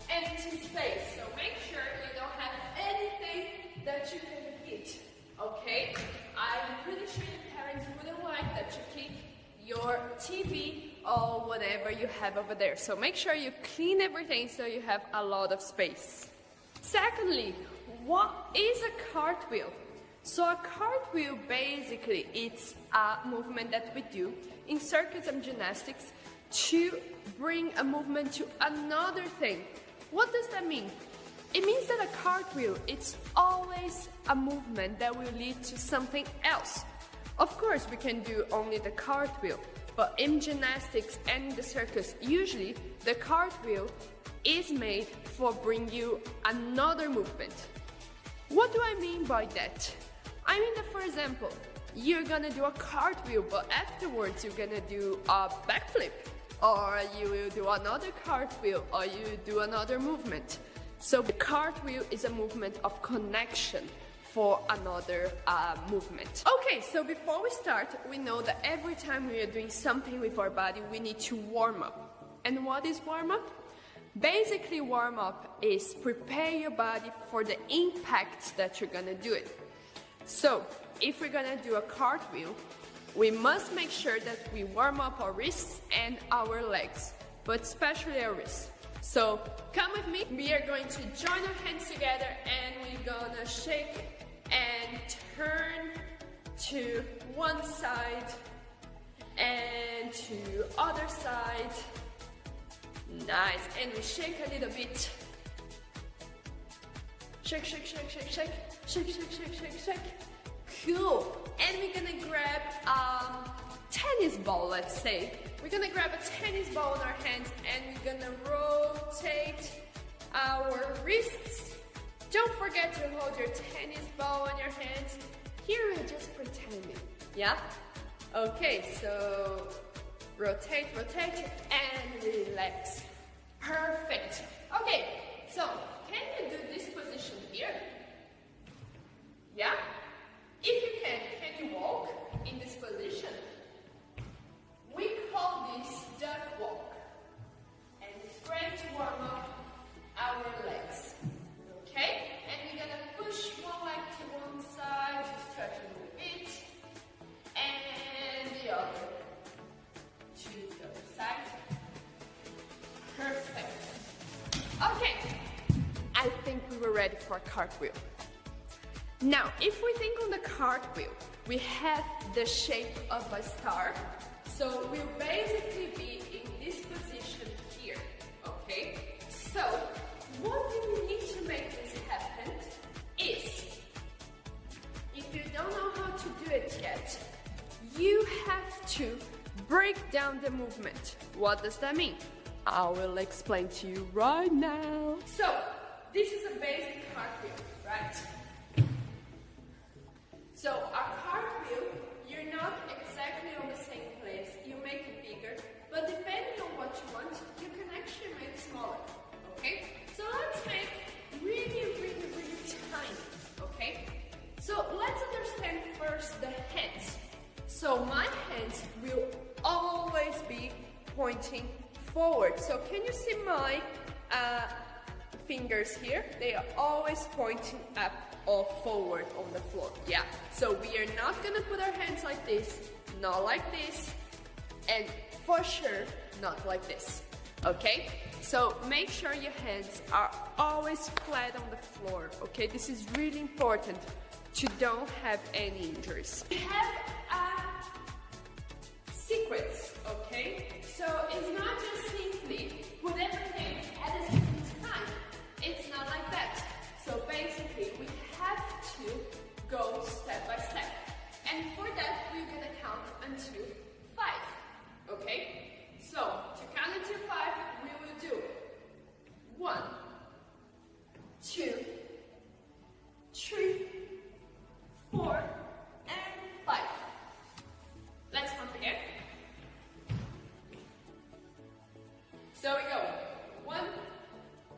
empty space. So make sure you don't have anything that you can hit, okay? I'm pretty sure your parents wouldn't like that you keep your TV or whatever you have over there. So make sure you clean everything so you have a lot of space. Secondly, what is a cartwheel? So a cartwheel basically it's a movement that we do in circus and gymnastics to bring a movement to another thing. What does that mean? It means that a cartwheel it's always a movement that will lead to something else. Of course we can do only the cartwheel, but in gymnastics and in the circus usually the cartwheel is made for bring you another movement. What do I mean by that? I mean that, for example, you're gonna do a cartwheel, but afterwards you're gonna do a backflip, or you will do another cartwheel, or you do another movement. So the cartwheel is a movement of connection for another movement. Okay, so before we start, we know that every time we are doing something with our body, we need to warm up. And what is warm up? Basically, warm up is prepare your body for the impact that you're gonna do it. So, if we're gonna do a cartwheel, we must make sure that we warm up our wrists and our legs, but especially our wrists. So, come with me. We are going to join our hands together and we're gonna shake and turn to one side and to other side. Nice, and we shake a little bit. Shake, shake, shake, shake, shake, shake, shake, shake, shake, shake. Cool. And we're gonna grab a tennis ball, let's say. We're gonna grab a tennis ball in our hands and we're gonna rotate our wrists. Don't forget to hold your tennis ball in your hands. Here we're just pretending, yeah? Okay, so rotate, rotate, and relax. Perfect. Okay, so can you do this position here? Yeah? If you can you walk in this position? We call this duck walk. And it's great to warm up our legs. Okay? And we're gonna push one leg to one side, to stretch a little bit. And the other. To the other side. Perfect. Okay. I think we were ready for a cartwheel. Now, if we think on the cartwheel, we have the shape of a star. So we'll basically be in this position here, okay? So, what we need to make this happen is, if you don't know how to do it yet, you have to break down the movement. What does that mean? I will explain to you right now. So, this is a basic cartwheel, right? So a cartwheel, you're not exactly on the same place, you make it bigger, but depending on what you want, you can actually make it smaller, okay? So let's make really, really, really tiny, okay? So let's understand first the hands. So my hands will always be pointing forward. So can you see my fingers here? They are always pointing up or forward on the floor. Yeah, so we are not gonna put our hands like this, not like this, and for sure not like this, okay? So make sure your hands are always flat on the floor, okay? This is really important. to don't have any injuries. We have a sequence, okay? So it's not just simply put everything at the same time. It's not like that. So basically, we have to go step by step. And for that, we're gonna count until 5, okay? So, to count until 5, we will do 1, 2, 3, 4, and 5. Let's count again. So we go 1,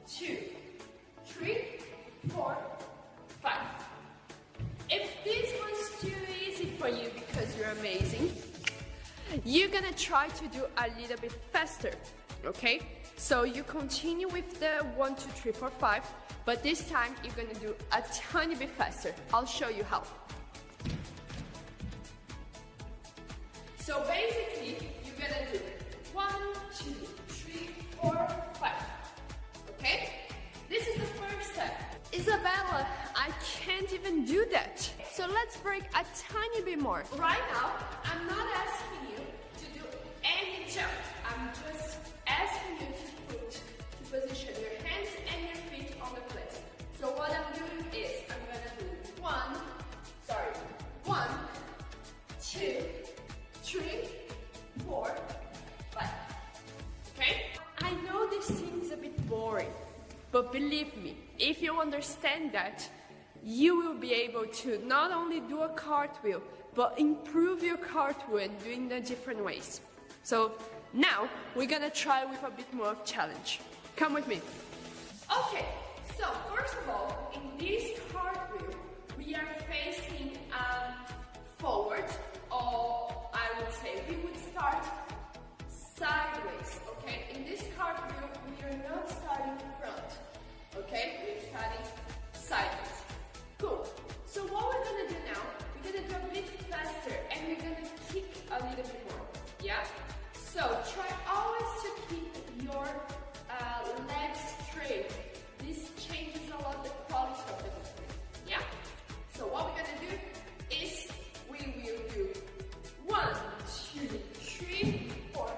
2, 3, 4, 5. If this was too easy for you because you're amazing, you're gonna try to do a little bit faster, okay? So you continue with the 1, 2, 3, 4, 5, but this time you're gonna do a tiny bit faster. I'll show you how. So basically, you're gonna do 1, 2, 3, 4, 5, okay? This is the first step. Isabella, I can't even do that. So let's break a tiny bit more. Right now, I'm not asking you to do any jump. I'm just asking you to position your hands and your feet on the place. So what I'm doing is I'm gonna do 1, 2, 3, 4, 5. Okay? I know this seems a bit boring, but believe me, if you understand that, you will be able to not only do a cartwheel, but improve your cartwheel and doing the different ways. So now we're gonna try with a bit more of challenge. Come with me. Okay, so first of all, in this cartwheel, we are facing forward, or I would say we would start sideways, okay? In this cartwheel, we are not starting front, okay? We're starting sideways. Cool. So what we're gonna do now, we're gonna do a bit faster and we're gonna kick a little bit more, yeah? So try always to keep your legs straight. This changes a lot the quality of the movement, yeah? So what we're gonna do is we will do 1, 2, 3, 4,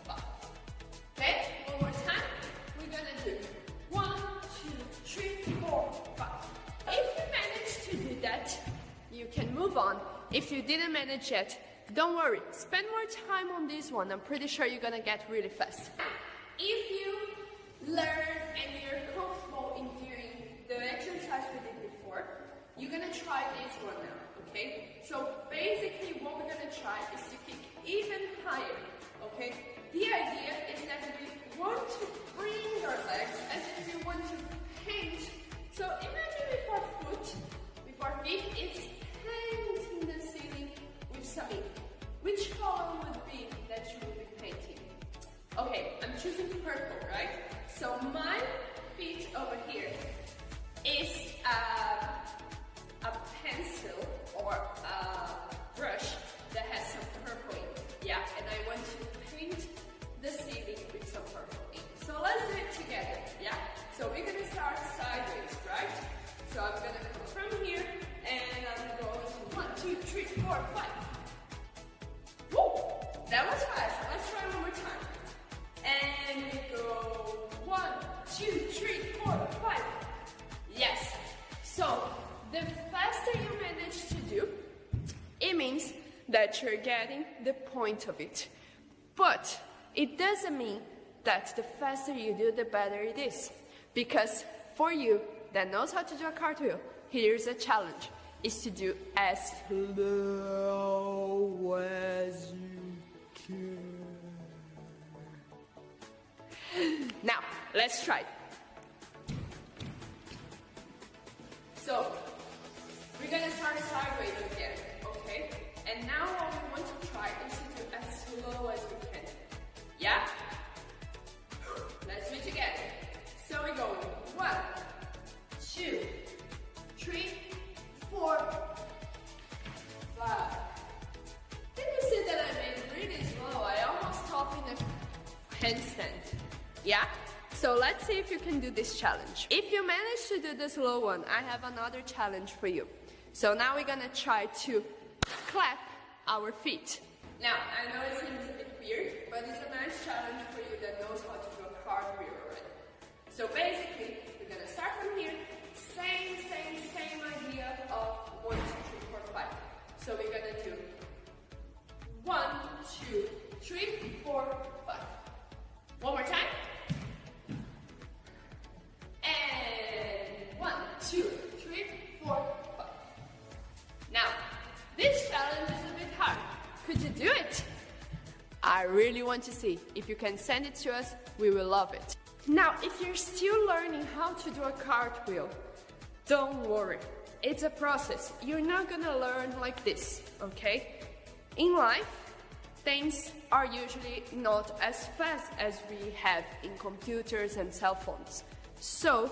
5. Okay? One more time. We're gonna do 1, 2, 3, 4, 5. If you manage to do that, you can move on. If you didn't manage yet, don't worry. Spend more time on this one. I'm pretty sure you're gonna get really fast. If you learn and you're comfortable in doing the exercise we did before, you're gonna try this one now, okay? So basically what we're gonna try is to kick even higher, okay? The idea is that we want to bring our legs as if we want to paint. So imagine with our feet, it's painting the ceiling with some ink. Which color would be that you would be painting? Okay, I'm choosing purple, right? So my feet over here is a pencil or a brush that has some purple ink, yeah? And I want to paint the ceiling with some purple ink. So let's do it together, yeah? So we're gonna start sideways, right? So I'm gonna come from here and I'm going to 1, 2, 3, 4, 5. Woo! That was fast. Let's try one more time. And we go 1, 2, 3, 4, 5. Yes. So the faster you manage to do, it means that you're getting the point of it. But it doesn't mean that the faster you do, the better it is. Because for you that knows how to do a cartwheel, here's a challenge, is to do as slow as you can. Now, let's try. So, we're gonna start sideways again, okay? And now what we want to try is to do as slow as we can. Yeah? Let's do it together. So we go 1, 2, 3, 4, 5. Did you see that I made really slow? I almost stopped in a handstand. Yeah? So let's see if you can do this challenge. If you manage to do the slow one, I have another challenge for you. So now we're gonna try to clap our feet. Now, I know it seems a bit weird, but it's a nice challenge for you that knows how to do a cartwheel already. So basically, we're gonna start from here, same idea of 1, 2, 3, 4, 5. So we're gonna do 1, 2, 3, 4, 5. One more time. And 1, 2, 3, 4, 5. Now, this challenge is a bit hard. Could you do it? I really want to see. If you can send it to us, we will love it. Now, if you're still learning how to do a cartwheel, don't worry. It's a process. You're not gonna learn like this, okay? In life, things are usually not as fast as we have in computers and cell phones. So,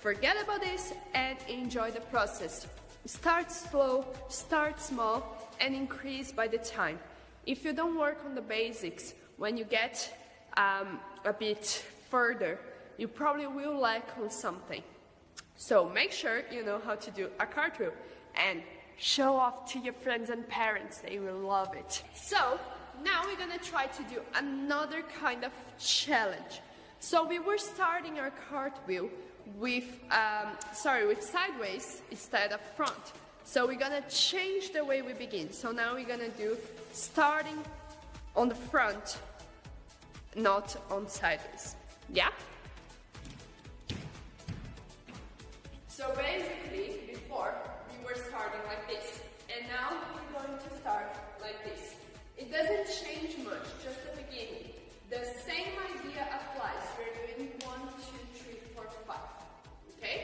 forget about this and enjoy the process. Start slow, start small, and increase by the time. If you don't work on the basics, when you get a bit further, you probably will lack on something. So make sure you know how to do a cartwheel and show off to your friends and parents. They will love it. So now we're gonna try to do another kind of challenge. So we were starting our cartwheel with sideways instead of front. So we're gonna change the way we begin. So now we're gonna do starting on the front, not on sideways. Yeah? So basically, before we were starting like this, and now we're going to start like this. It doesn't change much, just the beginning. The same idea applies. We're doing 1, 2, 3, 4, 5. Okay?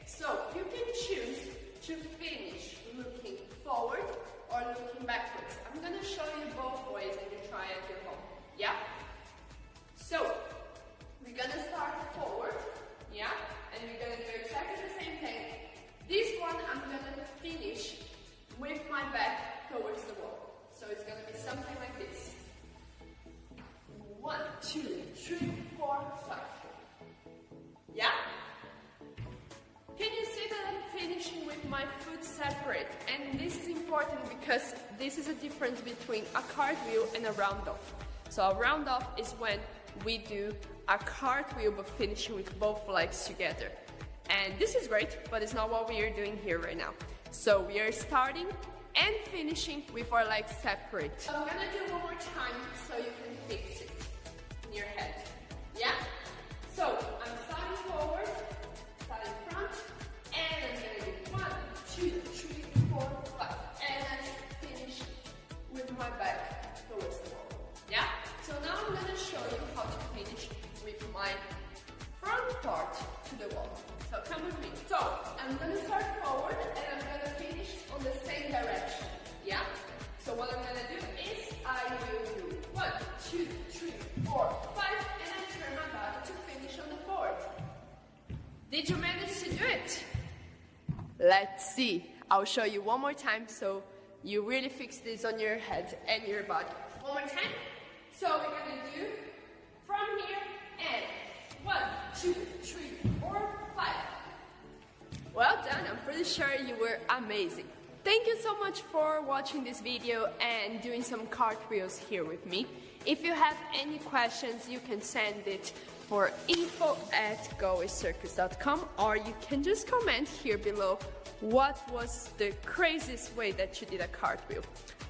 So you can choose to finish looking forward or looking backwards. I'm gonna show you both ways and you try at your home. Yeah? So we're gonna start forward, yeah? And we're gonna do exactly the same thing. This one I'm gonna finish with my back towards the wall. So it's gonna be something like this. 1, 2, 3, 4, 5. Yeah? Can you see that I'm finishing with my foot separate? And this is important because this is a difference between a cartwheel and a round-off. So a round-off is when we do a cartwheel but finishing with both legs together. And this is great, but it's not what we are doing here right now. So we are starting and finishing with our legs separate. So I'm gonna do one more time so you can fix it in your head. Yeah? So I'm starting forward, starting front, and I'm gonna do 1, 2, 3, 4, 5. And I finish with my back towards the wall. Yeah? So now I'm gonna show you how to finish with my front part to the wall. So come with me. So I'm gonna start forward and I'm gonna finish on the same direction. Yeah? So what I'm gonna do is I will do 1, 2, 3, 4, 5, and I turn my body to finish on the forward. Did you manage to do it? Let's see. I'll show you one more time so you really fix this on your head and your body. One more time. So we're gonna do from here and 1, 2, 3, 4, 5. Well done, I'm pretty sure you were amazing. Thank you so much for watching this video and doing some cartwheels here with me. If you have any questions, you can send it for info@galwaycircus.com or you can just comment here below what was the craziest way that you did a cartwheel.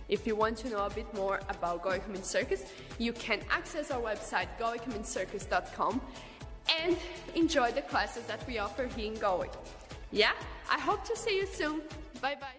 If you want to know a bit more about Galway Community Circus, you can access our website galwaycommunitycircus.com and enjoy the classes that we offer here in Galway. Yeah, I hope to see you soon. Bye bye.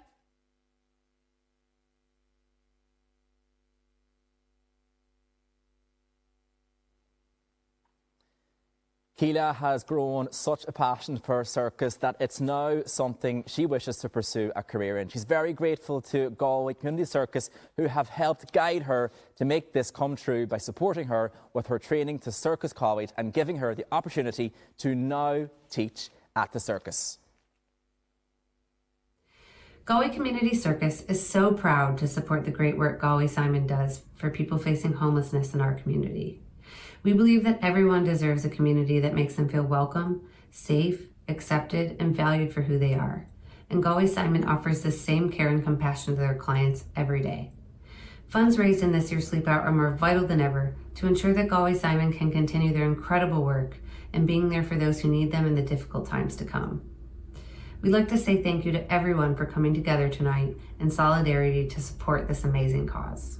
Keela has grown such a passion for circus that it's now something she wishes to pursue a career in. She's very grateful to Galway Community Circus, who have helped guide her to make this come true by supporting her with her training to circus college and giving her the opportunity to now teach at the circus. Galway Community Circus is so proud to support the great work Galway Simon does for people facing homelessness in our community. We believe that everyone deserves a community that makes them feel welcome, safe, accepted, and valued for who they are. and Galway Simon offers the same care and compassion to their clients every day. Funds raised in this year's Sleep Out are more vital than ever to ensure that Galway Simon can continue their incredible work and being there for those who need them in the difficult times to come. We'd like to say thank you to everyone for coming together tonight in solidarity to support this amazing cause.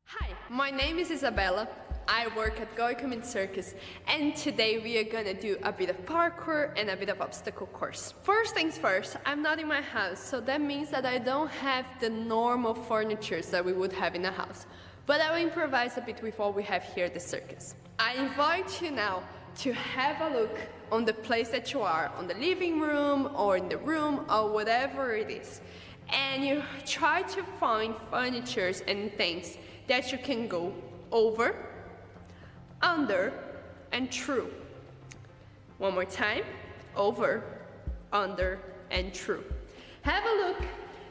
Hi, my name is Isabella. I work at Galway Community Circus, and today we are gonna do a bit of parkour and a bit of obstacle course. First things first, I'm not in my house, so that means that I don't have the normal furniture that we would have in a house. But I will improvise a bit with what we have here at the circus. I invite you now to have a look on the place that you are, on the living room or in the room or whatever it is. And you try to find furnitures and things that you can go over, under, and through. One more time, over, under, and through. Have a look,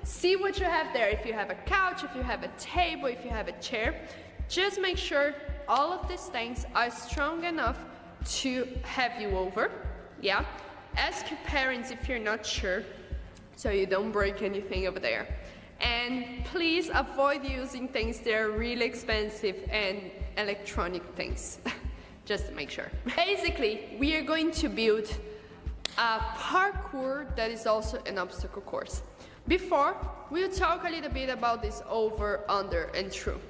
see what you have there. If you have a couch, if you have a table, if you have a chair, just make sure all of these things are strong enough to have you over, yeah? Ask your parents if you're not sure, so you don't break anything over there. And please avoid using things that are really expensive and electronic things, just to make sure. Basically, we are going to build a parkour that is also an obstacle course. Before, we'll talk a little bit about this over, under, and through.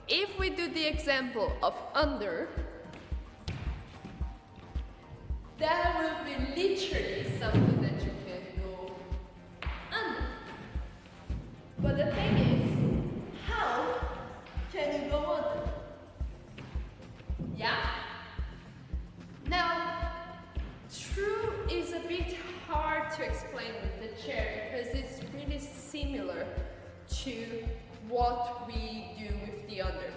If we do the example of under, that will be literally something that you can go under. But the thing is, how can you go under? Yeah? Now, through is a bit hard to explain with the chair because it's really similar to what we do with the under.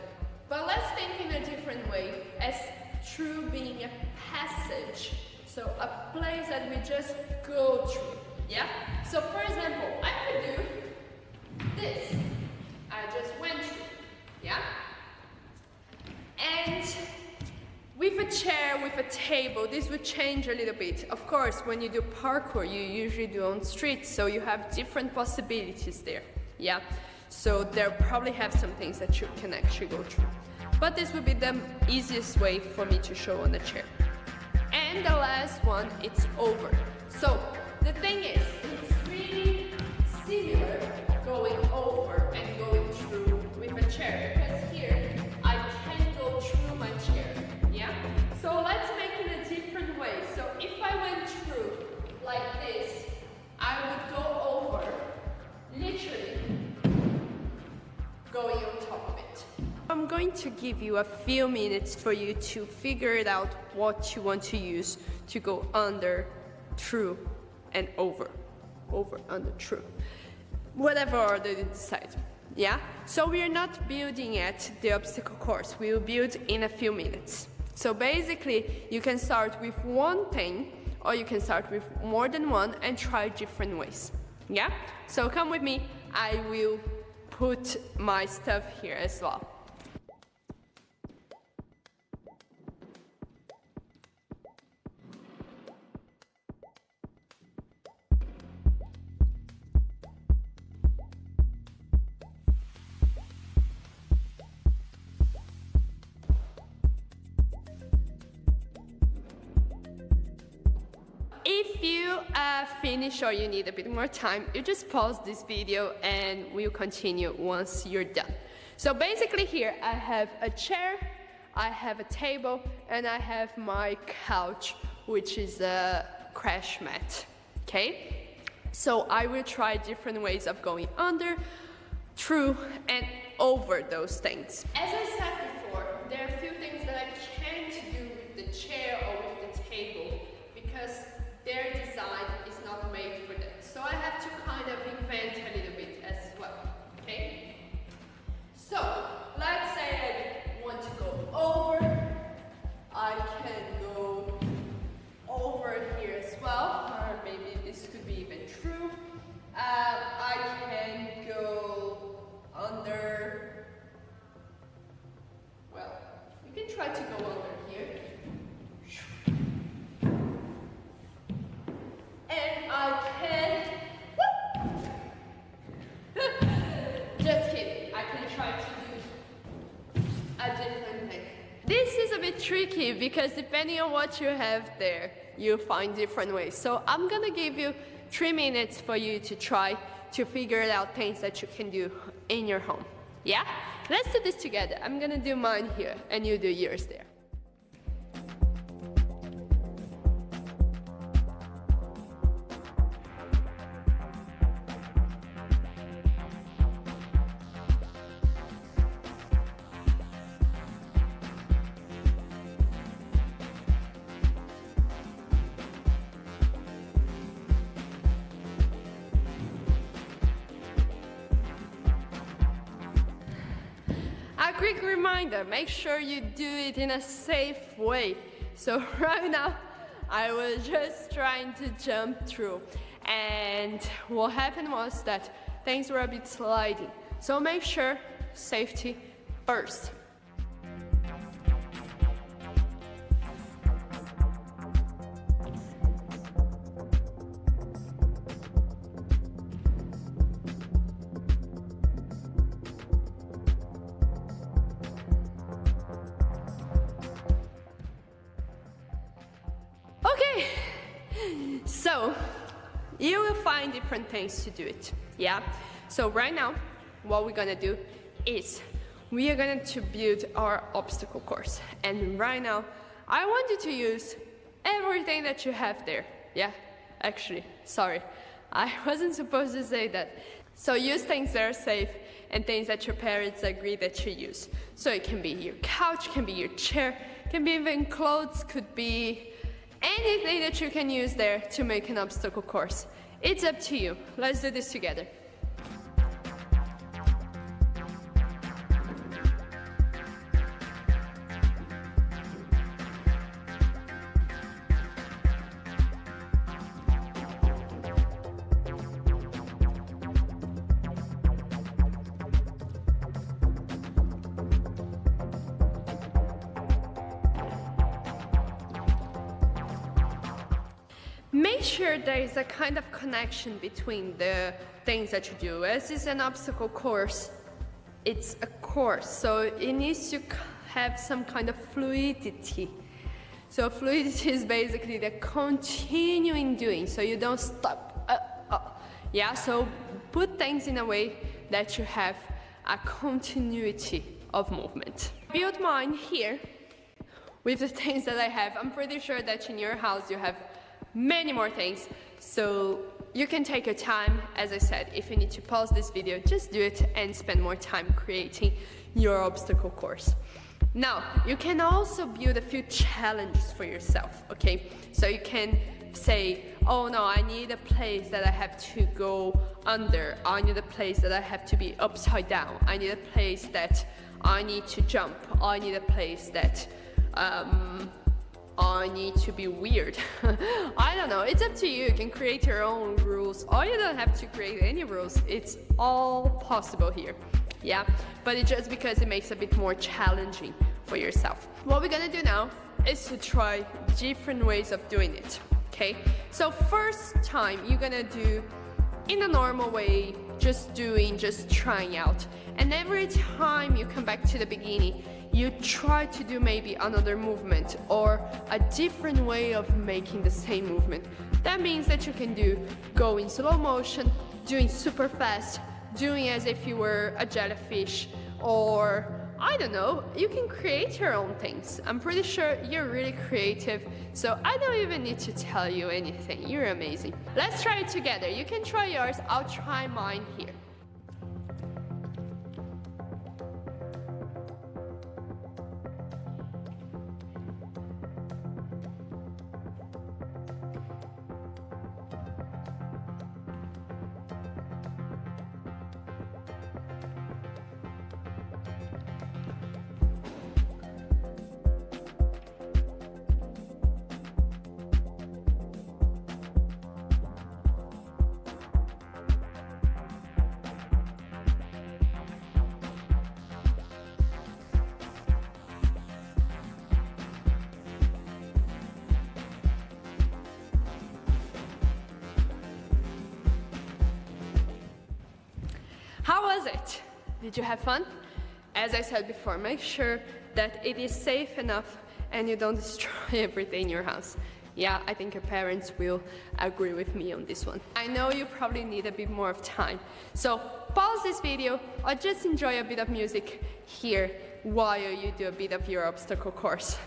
But let's think in a different way, as through being a passage, so a place that we just go through, yeah? So for example, I could do this. I just went through, yeah? And with a chair, with a table, this would change a little bit. Of course, when you do parkour, you usually do on streets, so you have different possibilities there, yeah? So there probably have some things that you can actually go through. But this would be the easiest way for me to show on the chair. And the last one, it's over. So the thing is, it's really similar going over and going through with a chair, because here I can go through my chair, yeah? So let's make it a different way. So if I went through like this, I would go over, literally going on top of it. I'm going to give you a few minutes for you to figure it out what you want to use to go under, through, and over. Over, under, through. Whatever order you decide, yeah? So we are not building at the obstacle course, we will build in a few minutes. So basically, you can start with one thing, or you can start with more than one and try different ways, yeah? So come with me, I will put my stuff here as well. If you finish or you need a bit more time, you just pause this video and we'll continue once you're done. So basically here I have a chair, I have a table, and I have my couch, which is a crash mat, okay? So I will try different ways of going under, through, and over those things. As I said before, there are a few things that I can't do with the chair or with the table because their design is not made for that. So I have to kind of invent a little bit as well, okay? So, let's say I want to go over. I can go over here as well, or maybe this could be even true. I can go under, try to go under here. And I can, just kidding, I can try to do a different thing. This is a bit tricky because depending on what you have there, you find different ways. So I'm gonna give you 3 minutes for you to try to figure out things that you can do in your home. Yeah? Let's do this together. I'm gonna do mine here and you do yours there. A quick reminder, make sure you do it in a safe way. So right now, I was just trying to jump through. And what happened was that things were a bit sliding. So make sure safety first. Okay, so you will find different things to do it, yeah? So right now, what we're gonna do is we are going to build our obstacle course. And right now, I want you to use everything that you have there, yeah? Actually, sorry, I wasn't supposed to say that. So use things that are safe and things that your parents agree that you use. So it can be your couch, can be your chair, can be even clothes, could be anything that you can use there to make an obstacle course. It's up to you. Let's do this together. Make sure there is a kind of connection between the things that you do. As is an obstacle course, it's a course, so it needs to have some kind of fluidity. So fluidity is basically the continuing doing, so you don't stop. Yeah, so put things in a way that you have a continuity of movement. Build mine here with the things that I have. I'm pretty sure that in your house you have many more things, so you can take your time. As I said, if you need to pause this video, just do it and spend more time creating your obstacle course. Now, you can also build a few challenges for yourself, okay? So you can say, oh no, I need a place that I have to go under, I need a place that I have to be upside down, I need a place that I need to jump, I need a place that I need to be weird. I don't know, it's up to you. You can create your own rules, or you don't have to create any rules. It's all possible here, yeah? But it's just because it makes it a bit more challenging for yourself. What we're gonna do now is to try different ways of doing it, okay? So first time, you're gonna do in a normal way, just trying out. And every time you come back to the beginning, you try to do maybe another movement or a different way of making the same movement. That means that you can do go in slow motion, doing super fast, doing as if you were a jellyfish, or I don't know, you can create your own things. I'm pretty sure you're really creative, so I don't even need to tell you anything. You're amazing. Let's try it together. You can try yours, I'll try mine here. was it? Did you have fun? As I said before, make sure that it is safe enough and you don't destroy everything in your house. Yeah, I think your parents will agree with me on this one. I know you probably need a bit more of time. So pause this video or just enjoy a bit of music here while you do a bit of your obstacle course.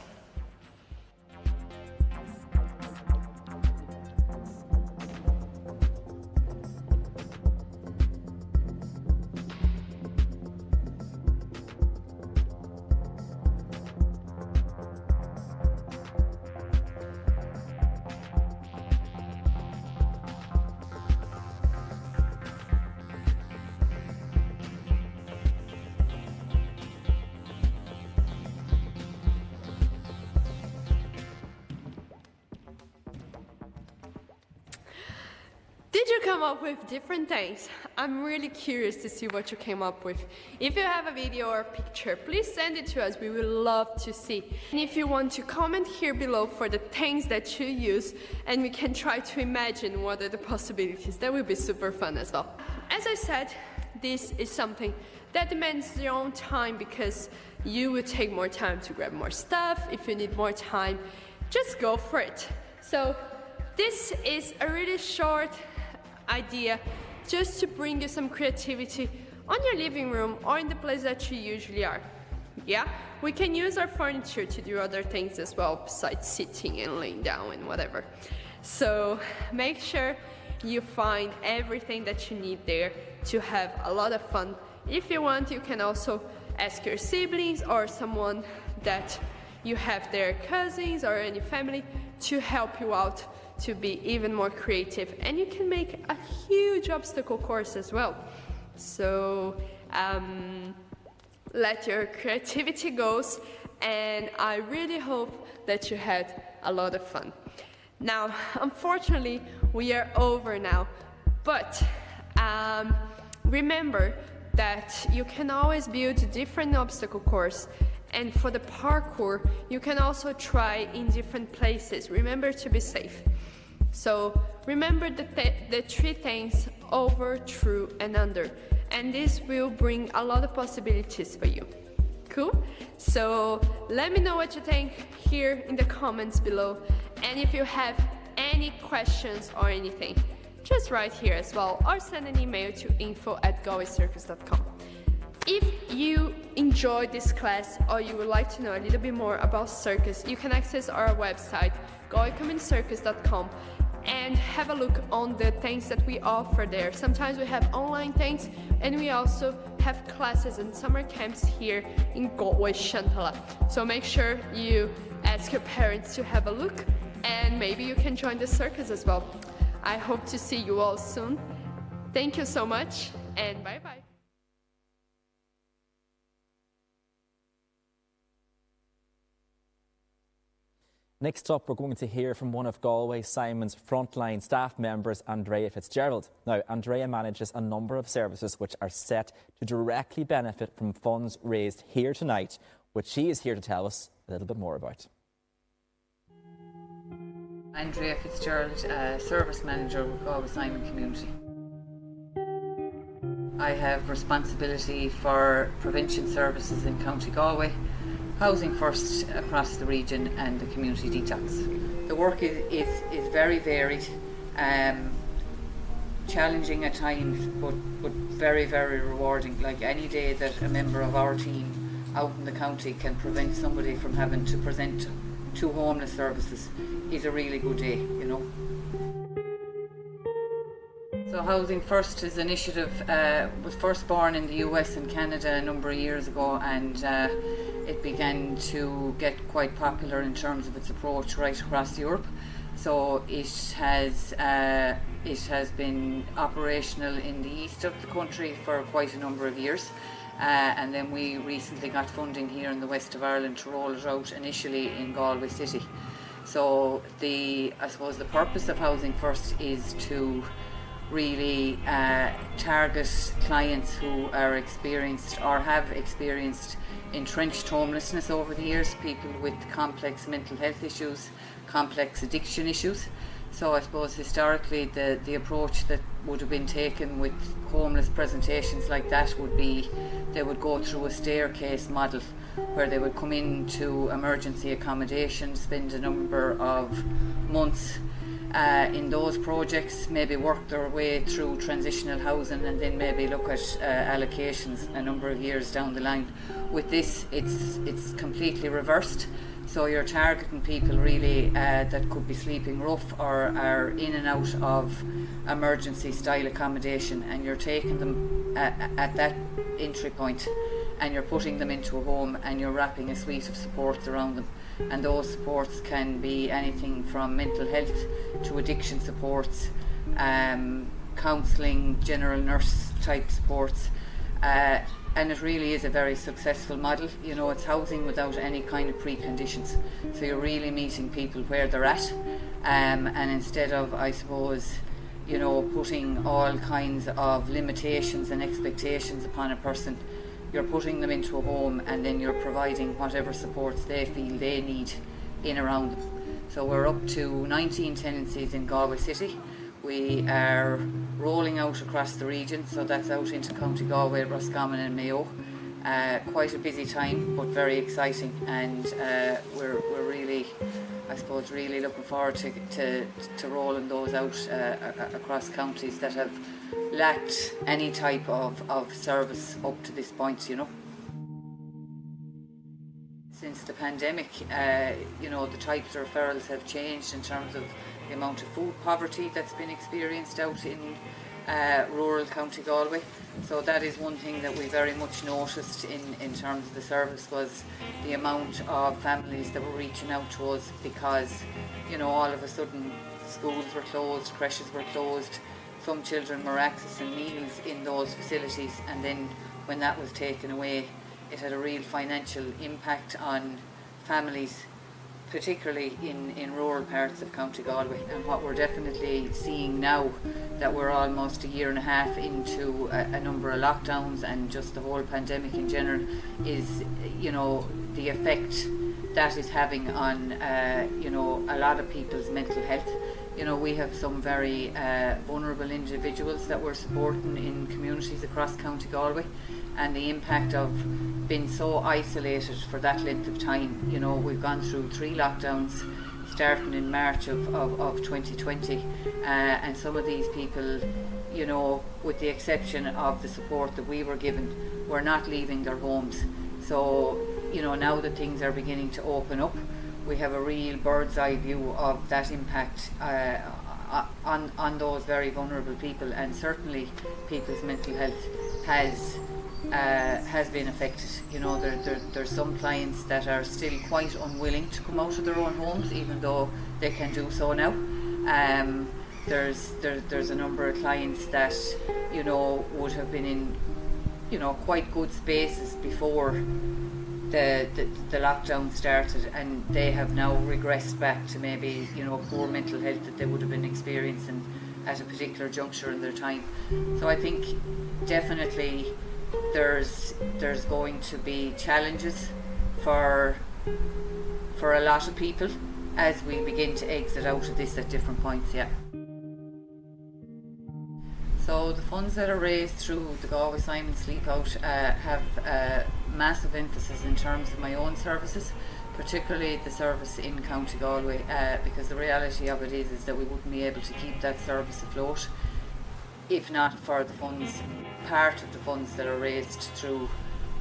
Did you come up with different things? I'm really curious to see what you came up with. If you have a video or a picture, please send it to us. We would love to see. And if you want to comment here below for the things that you use, and we can try to imagine what are the possibilities. That will be super fun as well. As I said, this is something that demands your own time because you will take more time to grab more stuff. If you need more time, just go for it. So this is a really short idea just to bring you some creativity on your living room or in the place that you usually are. Yeah, we can use our furniture to do other things as well besides sitting and laying down and whatever. So make sure you find everything that you need there to have a lot of fun. If you want, you can also ask your siblings or someone that you have, their cousins or any family, to help you out to be even more creative, and you can make a huge obstacle course as well. So let your creativity go, and I really hope that you had a lot of fun. Now, unfortunately, we are over now, but remember that you can always build a different obstacle course. And for the parkour, you can also try in different places. Remember to be safe. So remember the three things: over, through, and under. And this will bring a lot of possibilities for you. Cool? So let me know what you think here in the comments below. And if you have any questions or anything, just write here as well, or send an email to info@galwaycircus.com. If you enjoyed this class or you would like to know a little bit more about circus, you can access our website, galwaycommunitycircus.com, and have a look on the things that we offer there. Sometimes we have online things, and we also have classes and summer camps here in Galway, Shantala. So make sure you ask your parents to have a look, and maybe you can join the circus as well. I hope to see you all soon. Thank you so much, and bye-bye. Next up, we're going to hear from one of Galway Simon's frontline staff members, Andrea Fitzgerald. Now, Andrea manages a number of services which are set to directly benefit from funds raised here tonight, which she is here to tell us a little bit more about. Andrea Fitzgerald, Service Manager with Galway Simon Community. I have responsibility for prevention services in County Galway, Housing First across the region, and the community detox. The work is very varied, challenging at times, but very, very rewarding. Like any day that a member of our team out in the county can prevent somebody from having to present to homeless services is a really good day, you know. So Housing First is an initiative, was first born in the US and Canada a number of years ago, and it began to get quite popular in terms of its approach right across Europe. So it has been operational in the east of the country for quite a number of years, and then we recently got funding here in the west of Ireland to roll it out initially in Galway City. So I suppose the purpose of Housing First is to really target clients who are experienced or have experienced entrenched homelessness over the years, people with complex mental health issues, complex addiction issues. So I suppose historically the approach that would have been taken with homeless presentations like that would be they would go through a staircase model where they would come into emergency accommodation, spend a number of months in those projects, maybe work their way through transitional housing, and then maybe look at allocations a number of years down the line. With this, it's completely reversed. So you're targeting people really that could be sleeping rough or are in and out of emergency style accommodation, and you're taking them at that entry point and you're putting them into a home and you're wrapping a suite of supports around them. And those supports can be anything from mental health to addiction supports, counselling, general nurse type supports. And it really is a very successful model. You know, it's housing without any kind of preconditions. So you're really meeting people where they're at. And instead of, I suppose, you know, putting all kinds of limitations and expectations upon a person, you're putting them into a home and then you're providing whatever supports they feel they need in around them. So we're up to 19 tenancies in Galway City. We are rolling out across the region, so that's out into County Galway, Roscommon and Mayo. Quite a busy time, but very exciting, and we're really, I suppose, really looking forward to rolling those out across counties that have lacked any type of service up to this point, you know. Since the pandemic, you know, the types of referrals have changed in terms of the amount of food poverty that's been experienced out in rural County Galway. So that is one thing that we very much noticed in terms of the service, was the amount of families that were reaching out to us because, you know, all of a sudden schools were closed, creches were closed, some children were accessing meals in those facilities, and then when that was taken away, it had a real financial impact on families, particularly in rural parts of County Galway. And what we're definitely seeing now, that we're almost a year and a half into a number of lockdowns and just the whole pandemic in general, is, you know, the effect that is having on, you know, a lot of people's mental health. You know, we have some very vulnerable individuals that we're supporting in communities across County Galway, and the impact of being so isolated for that length of time. You know, we've gone through 3 lockdowns starting in March of 2020, and some of these people, you know, with the exception of the support that we were given, were not leaving their homes. So, you know, now that things are beginning to open up, we have a real bird's eye view of that impact on those very vulnerable people, and certainly people's mental health has been affected. You know, there's some clients that are still quite unwilling to come out of their own homes, even though they can do so now. There's a number of clients that, you know, would have been in, you know, quite good spaces before the lockdown started, and they have now regressed back to maybe, you know, poor mental health that they would have been experiencing at a particular juncture in their time. So I think definitely there's going to be challenges for a lot of people as we begin to exit out of this at different points, yeah. So the funds that are raised through the Galway Simon Sleep Out have a massive emphasis in terms of my own services, particularly the service in County Galway, because the reality of it is that we wouldn't be able to keep that service afloat if not for the funds, part of the funds that are raised through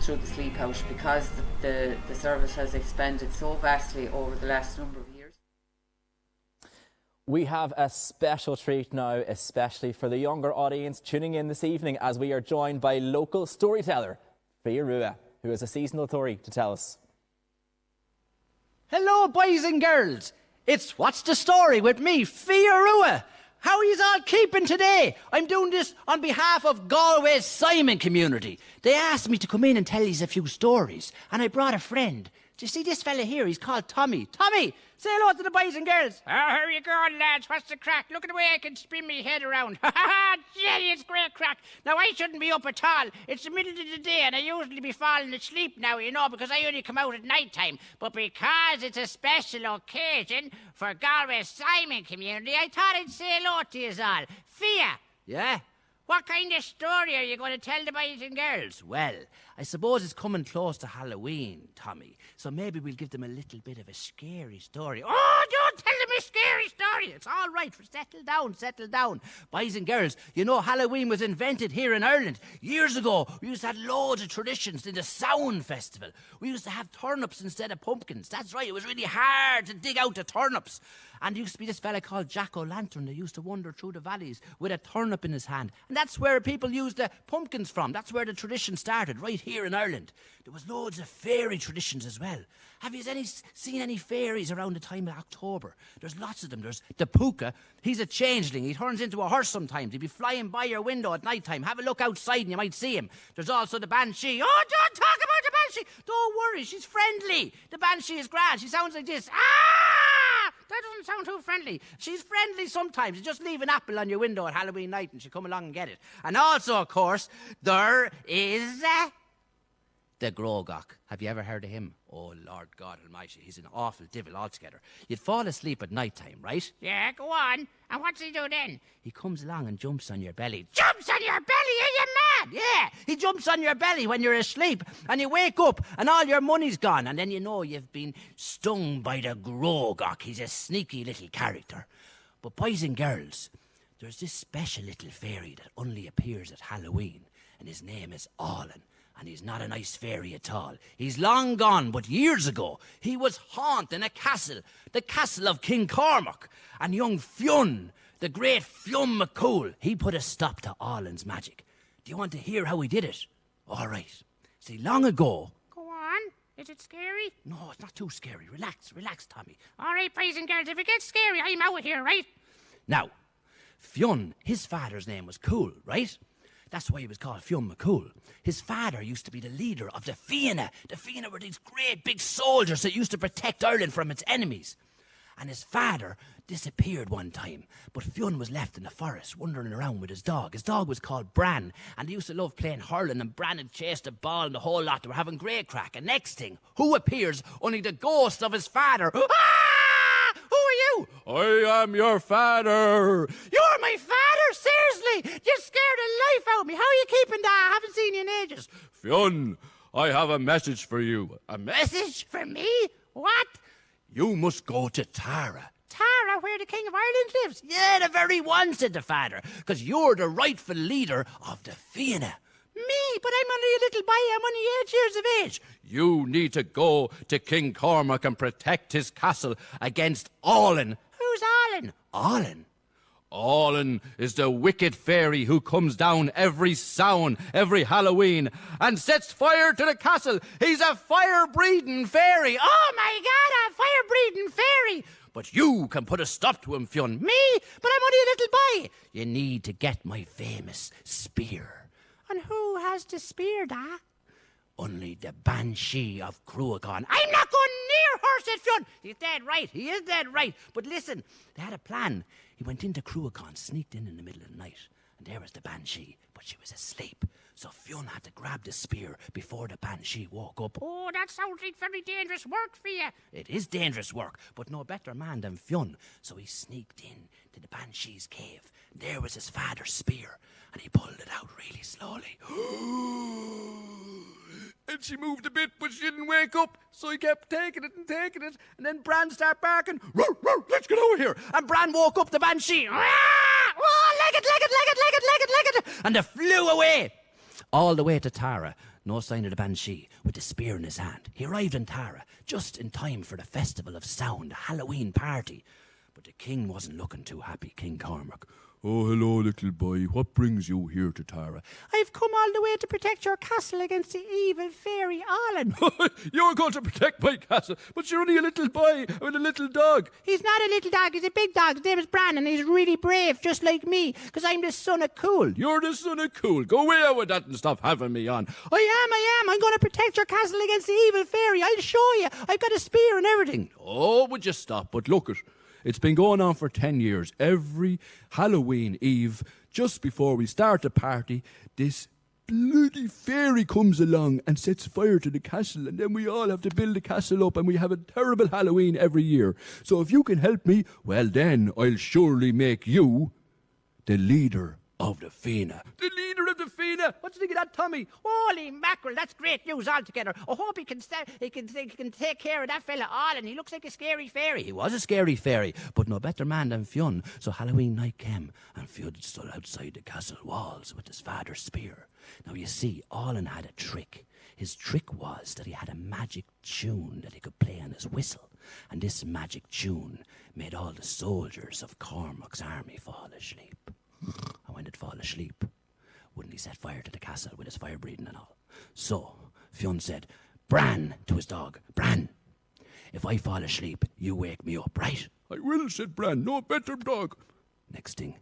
the Sleep Out, because the service has expanded so vastly over the last number of years. We have a special treat now, especially for the younger audience tuning in this evening, as we are joined by local storyteller Fia Rua, who has a seasonal story to tell us. Hello, boys and girls. It's What's the Story with me, Fia Rua. How are you all keeping today? I'm doing this on behalf of Galway's Simon community. They asked me to come in and tell you a few stories, and I brought a friend. Do you see this fella here? He's called Tommy. Tommy, say hello to the boys and girls. Oh, how are you going, lads? What's the crack? Look at the way I can spin my head around. Ha ha ha! Jelly, it's great crack. Now, I shouldn't be up at all. It's the middle of the day, and I usually be falling asleep now, you know, because I only come out at night time. But because it's a special occasion for Galway Simon community, I thought I'd say hello to you all. Fia. Yeah? What kind of story are you going to tell the boys and girls? Well, I suppose it's coming close to Halloween, Tommy. So maybe we'll give them a little bit of a scary story. Oh, don't tell them a scary story. It's all right. Settle down. Boys and girls, you know Halloween was invented here in Ireland. Years ago, we used to have loads of traditions in the Sound Festival. We used to have turnips instead of pumpkins. That's right, it was really hard to dig out the turnips. And there used to be this fella called Jack O'Lantern that used to wander through the valleys with a turnip in his hand. And that's where people used the pumpkins from. That's where the tradition started, right here in Ireland. There was loads of fairy traditions as well. Have you seen any fairies around the time of October? There's lots of them. There's the Puka. He's a changeling. He turns into a horse sometimes. He'll be flying by your window at night time. Have a look outside and you might see him. There's also the Banshee. Oh, don't talk about the Banshee. Don't worry, she's friendly. The Banshee is grand. She sounds like this. Ah! That doesn't sound too friendly. She's friendly sometimes. You just leave an apple on your window at Halloween night and she'll come along and get it. And also, of course, there is the Grogach. Have you ever heard of him? Oh, Lord God Almighty, he's an awful devil altogether. You'd fall asleep at night time, right? Yeah, go on. And what's he do then? He comes along and jumps on your belly. Jumps on your belly? Are you mad? Yeah, he jumps on your belly when you're asleep and you wake up and all your money's gone and then you know you've been stung by the Grogach. He's a sneaky little character. But boys and girls, there's this special little fairy that only appears at Halloween and his name is Allen. And he's not a nice fairy at all. He's long gone, but years ago, he was haunting a castle, the castle of King Cormac. And young Fionn, the great Fionn McCool, he put a stop to Allen's magic. Do you want to hear how he did it? All right. See, long ago... Go on. Is it scary? No, it's not too scary. Relax, Tommy. All right, boys and girls, if it gets scary, I'm out of here, right? Now, Fionn, his father's name was Cool, right? That's why he was called Fionn McCool. His father used to be the leader of the Fianna. The Fianna were these great big soldiers that used to protect Ireland from its enemies. And his father disappeared one time, but Fionn was left in the forest wandering around with his dog. His dog was called Bran, and they used to love playing hurling, and Bran had chased the ball and the whole lot. They were having great crack. And next thing, who appears? Only the ghost of his father. Ah! Who are you? I am your father. You're my father? Seriously? You scared the life out of me. How are you keeping that? I haven't seen you in ages. Fionn, I have a message for you. A message for me? What? You must go to Tara. Tara, where the King of Ireland lives? Yeah, the very one, said the father, because you're the rightful leader of the Fianna. Me? But I'm only a little boy. I'm only 8 years of age. You need to go to King Cormac and protect his castle against Allen. Who's Allen? Allen? Allen is the wicked fairy who comes down every Samhain, every Halloween, and sets fire to the castle. He's a fire-breathing fairy. Oh, my God, a fire-breathing fairy. But you can put a stop to him, Fionn. Me? But I'm only a little boy. You need to get my famous spear. And who has the spear, da? Only the Banshee of Cruachan. I'm not going near her, said Fionn. He's dead right. He is dead right. But listen, they had a plan. He went into Cruachan, sneaked in the middle of the night, and there was the Banshee, but she was asleep. So Fionn had to grab the spear before the Banshee woke up. Oh, that sounds like very dangerous work for you. It is dangerous work, but no better man than Fionn. So he sneaked in to the Banshee's cave. There was his father's spear, and he pulled it out really slowly. And she moved a bit, but she didn't wake up. So he kept taking it. And then Bran started barking. Roar, roar, let's get over here. And Bran woke up the Banshee. Oh, leg it. And they flew away. All the way to Tara. No sign of the Banshee, with the spear in his hand. He arrived in Tara just in time for the Festival of Sound, the Halloween party. But the king wasn't looking too happy, King Cormac. Oh, hello, little boy. What brings you here to Tara? I've come all the way to protect your castle against the evil fairy Alan. You're going to protect my castle, but you're only a little boy with a little dog. He's not a little dog, he's a big dog. His name is Bran, and he's really brave, just like me, because I'm the son of Cool. You're the son of Cool. Go away with that and stop having me on. I am. I'm going to protect your castle against the evil fairy. I'll show you. I've got a spear and everything. Oh, would you stop? But look it. It's been going on for 10 years. Every Halloween Eve, just before we start the party, this bloody fairy comes along and sets fire to the castle, and then we all have to build the castle up, and we have a terrible Halloween every year. So if you can help me, well then I'll surely make you the leader of the Fina. The leader of the Fina? What do you think of that, Tommy? Holy mackerel, that's great news altogether. I hope he can take care of that fella Alan. He looks like a scary fairy. He was a scary fairy, but no better man than Fionn. So Halloween night came, and Fionn stood outside the castle walls with his father's spear. Now you see, Alan had a trick. His trick was that he had a magic tune that he could play on his whistle. And this magic tune made all the soldiers of Cormac's army fall asleep. And when they'd fall asleep, wouldn't he set fire to the castle with his fire breathing and all? So Fionn said, Bran, to his dog, Bran, if I fall asleep, you wake me up, right? I will, said Bran, no better dog. Next thing,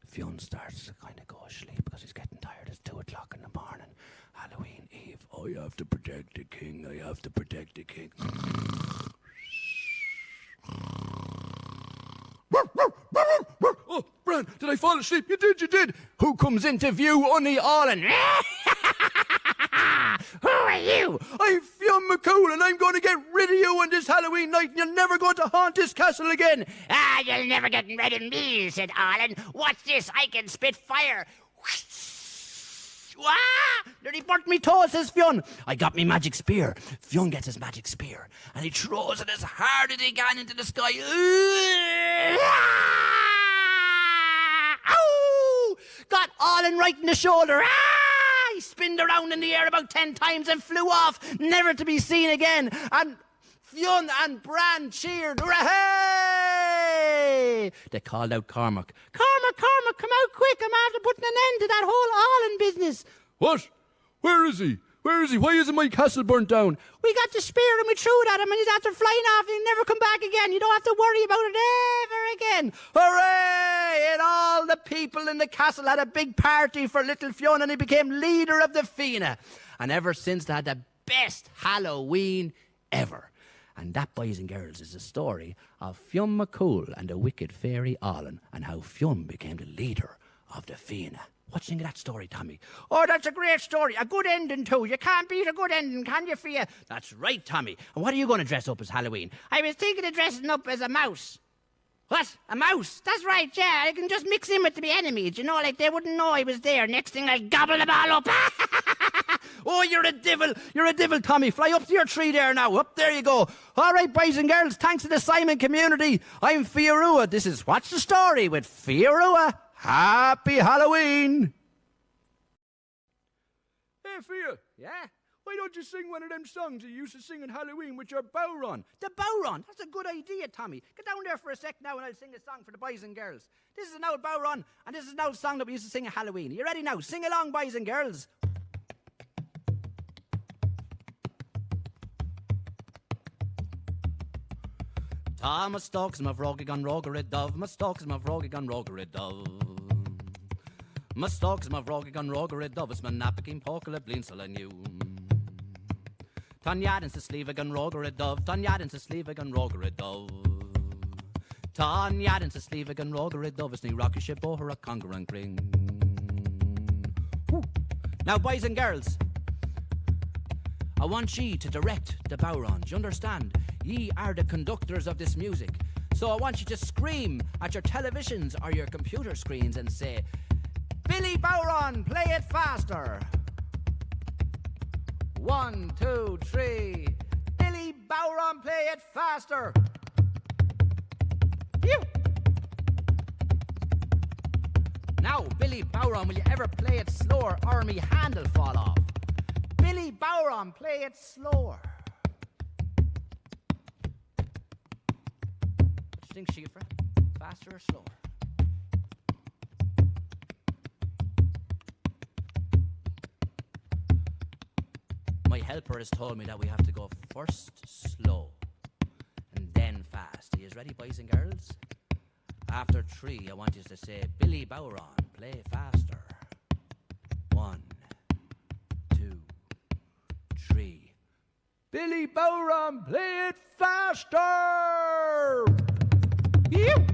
Fionn starts to kind of go asleep because he's getting tired. It's 2 o'clock in the morning. Halloween Eve. I have to protect the king. I have to protect the king. Oh, Bran, did I fall asleep? You did. Who comes into view? Only Alan. Who are you? I'm Fionn McCool, and I'm going to get rid of you on this Halloween night, and you're never going to haunt this castle again. You'll never get rid of me, said Alan. Watch this, I can spit fire. Nearly burnt me toe, says Fionn. I got me magic spear. Fionn gets his magic spear, and he throws it as hard as he can into the sky. Ow! Got Alan right in the shoulder. He spinned around in the air about 10 times and flew off, never to be seen again. And Fionn and Bran cheered. Hooray! They called out Cormac. Cormac, come out quick. I'm after putting an end to that whole Alan business. What? Where is he? Why isn't my castle burnt down? We got the spear and we threw it at him, and he's after flying off, and he'll never come back again. You don't have to worry about it ever again. Hooray! And all the people in the castle had a big party for little Fionn, and he became leader of the Fina. And ever since, they had the best Halloween ever. And that, boys and girls, is the story of Fionn McCool and the wicked fairy Alan, and how Fionn became the leader of the Fina. What do you think of that story, Tommy? Oh, that's a great story. A good ending, too. You can't beat a good ending, can you, Fia? That's right, Tommy. And what are you going to dress up as Halloween? I was thinking of dressing up as a mouse. What? A mouse? That's right, yeah. I can just mix in with the enemies, you know, like they wouldn't know I was there. Next thing, I'll gobble them all up. Oh, you're a devil. You're a devil, Tommy. Fly up to your tree there now. Up there you go. All right, boys and girls, thanks to the Simon community. I'm Fia Rua. This is What's the Story with Fia Rua. Happy Halloween. Hey, Fia. Yeah? Why don't you sing one of them songs you used to sing on Halloween with your bow run? The bow run? That's a good idea, Tommy. Get down there for a sec now and I'll sing a song for the boys and girls. This is an old bow run, and this is an old song that we used to sing at Halloween. Are you ready now? Sing along, boys and girls. Thomas stalks my froggy gun roger a dove. My stalks my froggy gun roger a dove. My stalks my froggy gun roger a dove. It's my napping porkle blin so new. Tanyadins the sleeve gun roger a dove. Tanyadins the sleeve gun roger a dove. Tanyadins the sleeve gun roger a dove. It's new rocky ship over a conger and cring. Now, boys and girls, I want ye to direct the bow run. Do you understand? Ye are the conductors of this music. So I want you to scream at your televisions or your computer screens and say, Billy Bowron, play it faster. 1, 2, 3. Billy Bowron, play it faster. Phew. Now, Billy Bowron, will you ever play it slower or me hand will fall off? Billy Bowron, play it slower. What do you think, Shielfra? Faster or slower? helper has told me that we have to go first slow and then fast. Are you ready, boys and girls? After 3, I want you to say, Billy Bowron, play faster. 1, 2, 3. Billy Bowron, play it faster! Pew!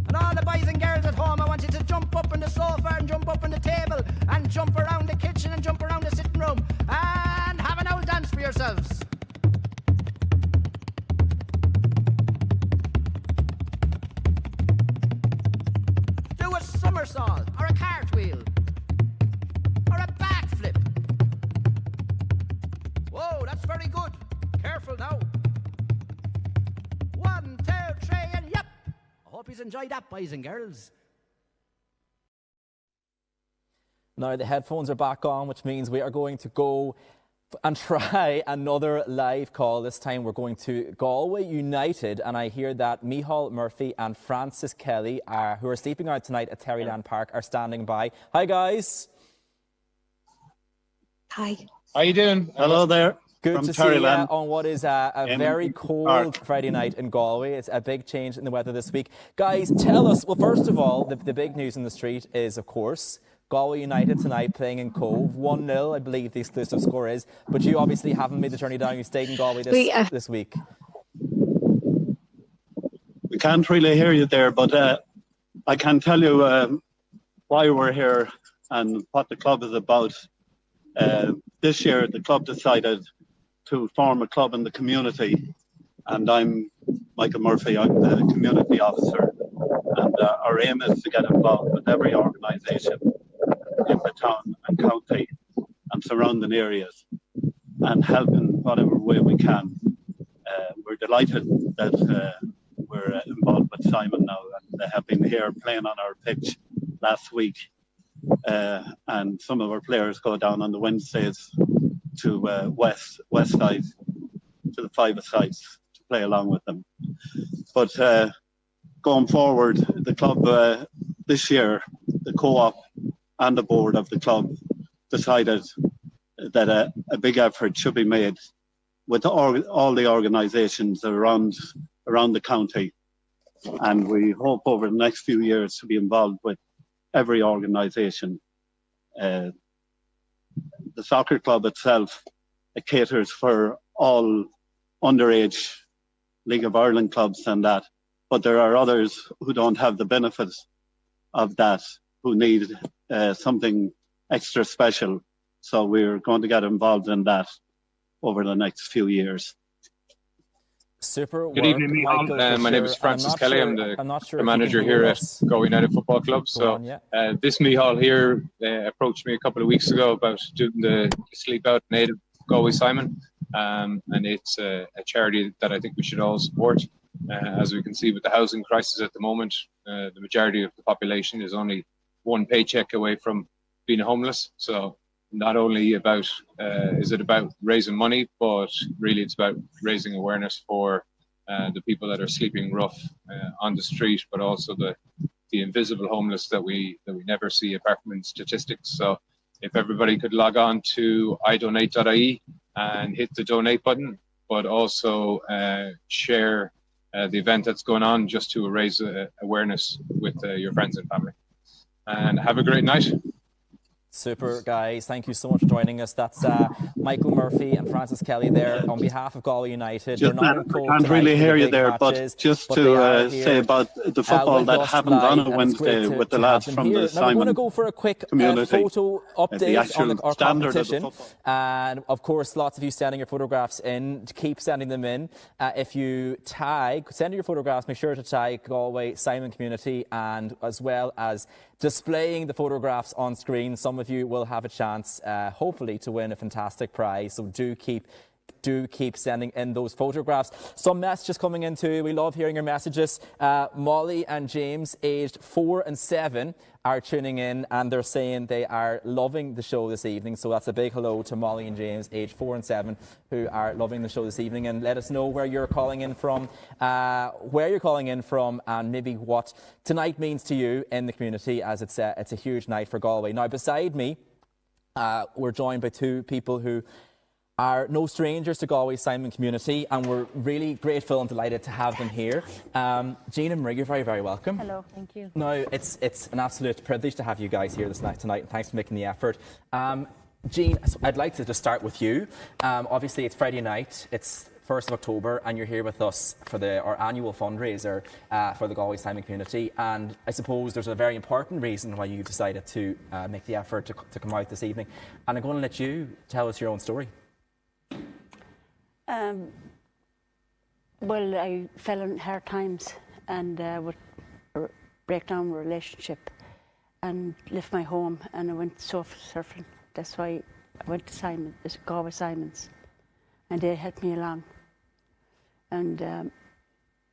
And all the boys and girls at home, I want you to jump up on the sofa and jump up on the table and jump around the kitchen and jump around the sitting room and have an old dance for yourselves. Do a somersault or a cartwheel or a backflip. Whoa, that's very good. Careful now. 1, 2, 3, and yep. I hope you've enjoyed that, boys and girls. Now the headphones are back on, which means we are going to go and try another live call. This time we're going to Galway United, and I hear that Micheál Murphy and Francis Kelly, who are sleeping out tonight at Terryland Park, are standing by. Hi, guys. Hi. How you doing? Hello there. Good to see you on what is a very cold Friday night in Galway. It's a big change in the weather this week. Guys, tell us, well, first of all, the big news in the street is, of course, Galway United tonight playing in Cove. 1-0, I believe the exclusive score is. But you obviously haven't made the journey down. You stayed in Galway this week. We can't really hear you there, but I can tell you why we're here and what the club is about. This year, the club decided to form a club in the community, and I'm Michael Murphy. I'm the community officer, and our aim is to get involved with every organisation in the town and county and surrounding areas and help in whatever way we can. We're delighted that we're involved with Simon now, and they have been here playing on our pitch last week, and some of our players go down on the Wednesdays to west side, to the 5 sides to play along with them. But going forward, the club this year, the co-op and the board of the club decided that a big effort should be made with all the organisations around the county, and we hope over the next few years to be involved with every organisation. The soccer club itself, it caters for all underage League of Ireland clubs and that, but there are others who don't have the benefits of that, who need something extra special. So we're going to get involved in that over the next few years. Super. Good evening, Micheál. My name is Francis Kelly. I'm the manager here at Galway United Football Club. So this Micheál here approached me a couple of weeks ago about doing the Sleep Out Native Galway Simon, and it's a charity that I think we should all support. As we can see with the housing crisis at the moment, the majority of the population is only one paycheck away from being homeless. So not only is it about raising money, but really it's about raising awareness for the people that are sleeping rough on the street, but also the invisible homeless that we never see apart from in statistics. So if everybody could log on to idonate.ie and hit the donate button, but also share the event that's going on just to raise awareness with your friends and family. And have a great night. Super, guys. Thank you so much for joining us. That's Michael Murphy and Francis Kelly there on behalf of Galway United. I can't really hear you there, but just to say about the football that happened on a Wednesday with the lads from the Simon community. I want to go for a quick photo update on our competition. And of course, lots of you sending your photographs in. Keep sending them in. If you send your photographs, make sure to tag Galway Simon Community, and as well as displaying the photographs on screen. Some of you will have a chance, hopefully, to win a fantastic prize. So do keep do keep sending in those photographs. Some messages coming in too. We love hearing your messages. Molly and James, aged 4 and 7, are tuning in, and they're saying they are loving the show this evening. So that's a big hello to Molly and James, aged 4 and 7, who are loving the show this evening. And let us know where you're calling in from, and maybe what tonight means to you in the community, as it's a huge night for Galway. Now, beside me, we're joined by two people who are no strangers to Galway Simon community, and we're really grateful and delighted to have them here. Jean and Marie, you're very, very welcome. Hello, thank you. No, it's an absolute privilege to have you guys here tonight, and thanks for making the effort. Jean, I'd like to just start with you. Obviously, it's Friday night. It's 1st of October, and you're here with us for our annual fundraiser for the Galway Simon community. And I suppose there's a very important reason why you decided to make the effort to come out this evening. And I'm going to let you tell us your own story. Well, I fell in hard times and would break down a relationship and left my home, and I went surfing. That's why I went to Galway Simons, and they helped me along. And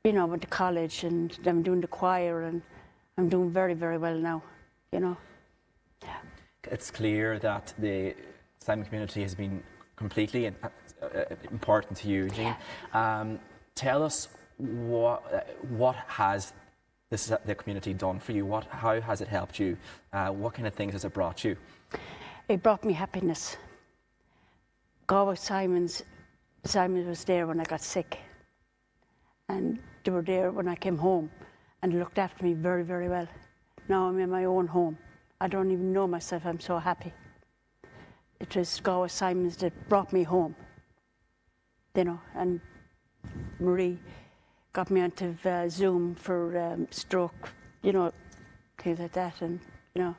you know, I went to college, and I'm doing the choir, and I'm doing very, very well now. You know. Yeah. It's clear that the Simon community has been completely important to you, Jean. Yeah. Tell us what has the community done for you? How has it helped you? What kind of things has it brought you? It brought me happiness. Galway Simon was there when I got sick, and they were there when I came home, and looked after me very, very well. Now I'm in my own home. I don't even know myself. I'm so happy. It was Galway Simons that brought me home, you know, and Marie got me onto Zoom for stroke, you know, things like that, and, you know.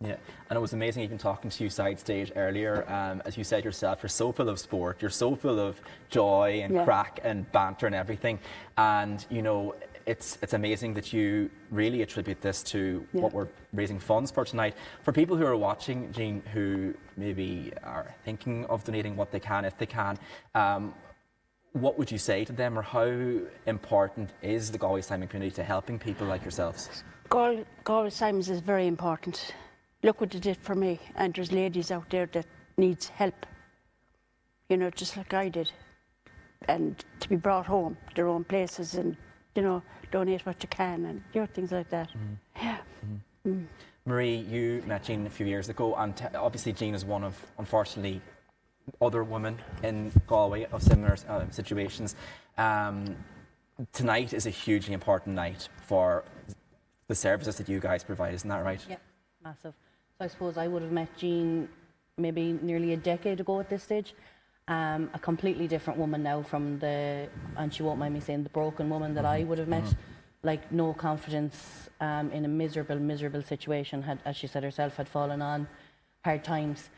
Yeah, and it was amazing even talking to you side stage earlier. As you said yourself, you're so full of sport, you're so full of joy and crack and banter and everything. And, you know, it's amazing that you really attribute this to what we're raising funds for tonight. For people who are watching, Jean, who maybe are thinking of donating what they can, if they can, what would you say to them, or how important is the Galway Simon community to helping people like yourselves? Galway Simons is very important. Look what they did for me, and there's ladies out there that needs help, you know, just like I did. And to be brought home to their own places, and, you know, donate what you can, and, you know, things like that. Yeah. Marie, you met Jean a few years ago, and obviously Jean is one of, unfortunately, other women in Galway of similar situations. Tonight is a hugely important night for the services that you guys provide, isn't that right? Yeah, massive. So I suppose I would have met Jean maybe nearly a decade ago at this stage. A completely different woman now from and she won't mind me saying, the broken woman that I would have met. Like, no confidence, in a miserable situation, as she said herself, had fallen on hard times.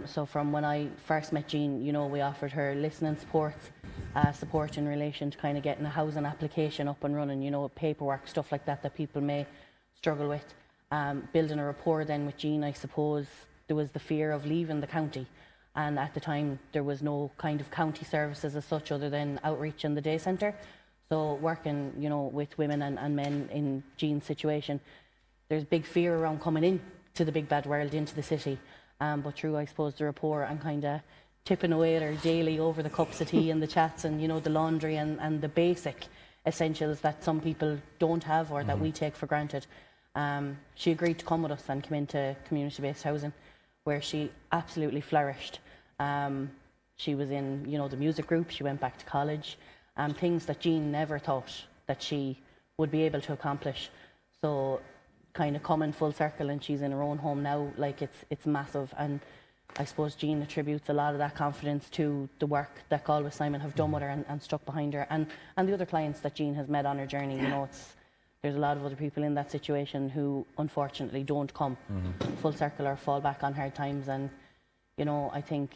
So from when I first met Jean, you know, we offered her listening support in relation to kind of getting a housing application up and running, you know, paperwork, stuff like that people may struggle with. Building a rapport then with Jean, I suppose there was the fear of leaving the county. And at the time, there was no kind of county services as such other than outreach in the day centre. So working, you know, with women and men in Jean's situation, there's big fear around coming in to the big bad world, into the city. But through, I suppose, the rapport and kind of tipping away at her daily over the cups of tea and the chats and, you know, the laundry and the basic essentials that some people don't have or that we take for granted. She agreed to come with us and come into community-based housing, where she absolutely flourished. She was in, you know, the music group. She went back to college. Things that Jean never thought that she would be able to accomplish. So kind of coming full circle, and she's in her own home now, like it's massive. And I suppose Jean attributes a lot of that confidence to the work that Galway Simon have done with her and stuck behind her, and the other clients that Jean has met on her journey. You know, there's a lot of other people in that situation who unfortunately don't come full circle or fall back on hard times. And, you know, I think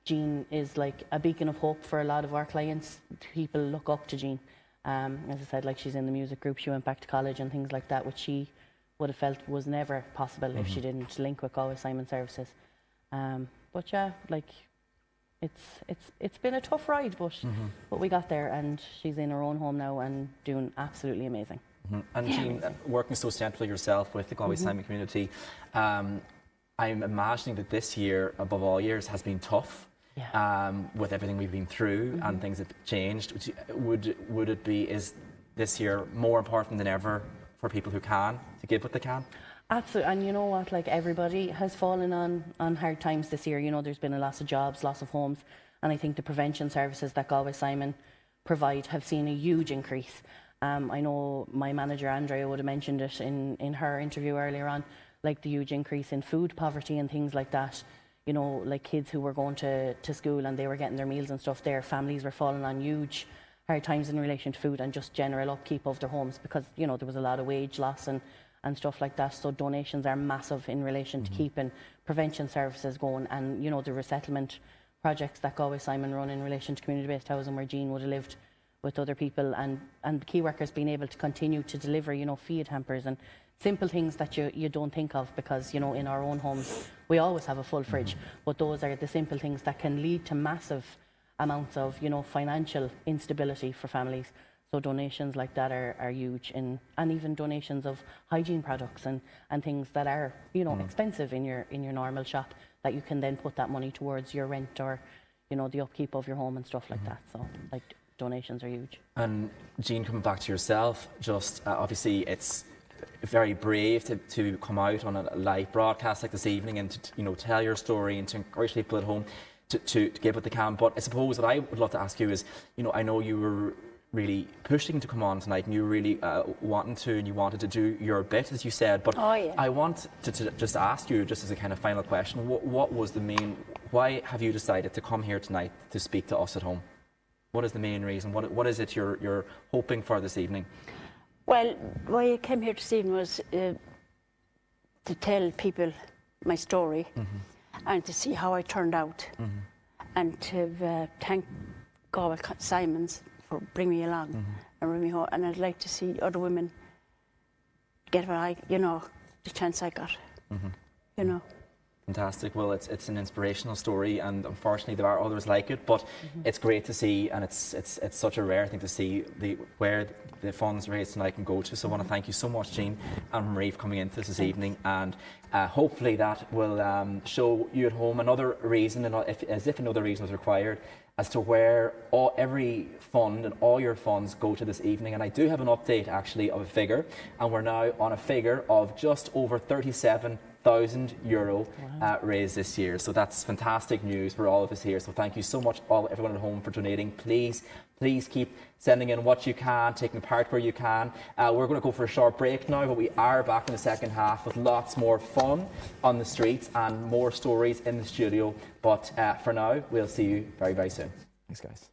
Jean is like a beacon of hope for a lot of our clients. People look up to Jean. As I said, like, she's in the music group, she went back to college and things like that, which she would have felt was never possible if she didn't link with Galway Simon Services. But yeah, like, it's been a tough ride, but we got there, and she's in her own home now and doing absolutely amazing. And Jean, working so centrally yourself with the Galway Simon community, I'm imagining that this year, above all years, has been tough. With everything we've been through and things have changed. Would it be, is this year more important than ever for people who can to give what they can? Absolutely, and you know what, like everybody has fallen on hard times this year. You know, there's been a loss of jobs, loss of homes, and I think the prevention services that Galway Simon provide have seen a huge increase. I know my manager Andrea would have mentioned it in her interview earlier on, like the huge increase in food poverty and things like that. You know, like kids who were going to school and they were getting their meals and stuff, their families were falling on huge hard times in relation to food and just general upkeep of their homes, because, you know, there was a lot of wage loss and stuff like that. So donations are massive in relation to keeping prevention services going, and, you know, the resettlement projects that Galway Simon run in relation to community-based housing, where Jean would have lived with other people, and the key workers being able to continue to deliver, you know, feed hampers and simple things that you don't think of, because, you know, in our own homes we always have a full fridge, but those are the simple things that can lead to massive amounts of, you know, financial instability for families. So donations like that are huge, and even donations of hygiene products and things that are, you know, expensive in your normal shop, that you can then put that money towards your rent or, you know, the upkeep of your home and stuff like that. So, like, donations are huge. And Jean, coming back to yourself, just obviously it's very brave to come out on a live broadcast like this evening and to, you know, tell your story and to encourage people at home to give what they can. But I suppose what I would love to ask you is, you know, I know you were really pushing to come on tonight, and you were really wanting to, and you wanted to do your bit, as you said. But I want to just ask you, just as a kind of final question, what was the main, why have you decided to come here tonight to speak to us at home? What is the main reason? What is it you're hoping for this evening? Well, why I came here this evening was to tell people my story and to see how I turned out, and to thank Galway Simons for bringing me along and bringing me home. And I'd like to see other women get what I, you know, the chance I got, you know. Fantastic. Well, it's an inspirational story, and unfortunately there are others like it, but it's great to see, and it's such a rare thing to see where the funds raised tonight can go to. So I want to thank you so much, Jean and Marie, for coming into this evening, and hopefully that will show you at home another reason, and as if another reason was required, as to where every fund and all your funds go to this evening. And I do have an update actually of a figure, and we're now on a figure of just over €37,000 raised this year. So that's fantastic news for all of us here. So thank you so much, everyone at home, for donating. Please keep sending in what you can, taking part where you can. We're going to go for a short break now, but we are back in the second half with lots more fun on the streets and more stories in the studio. But for now, we'll see you very, very soon. Thanks, guys.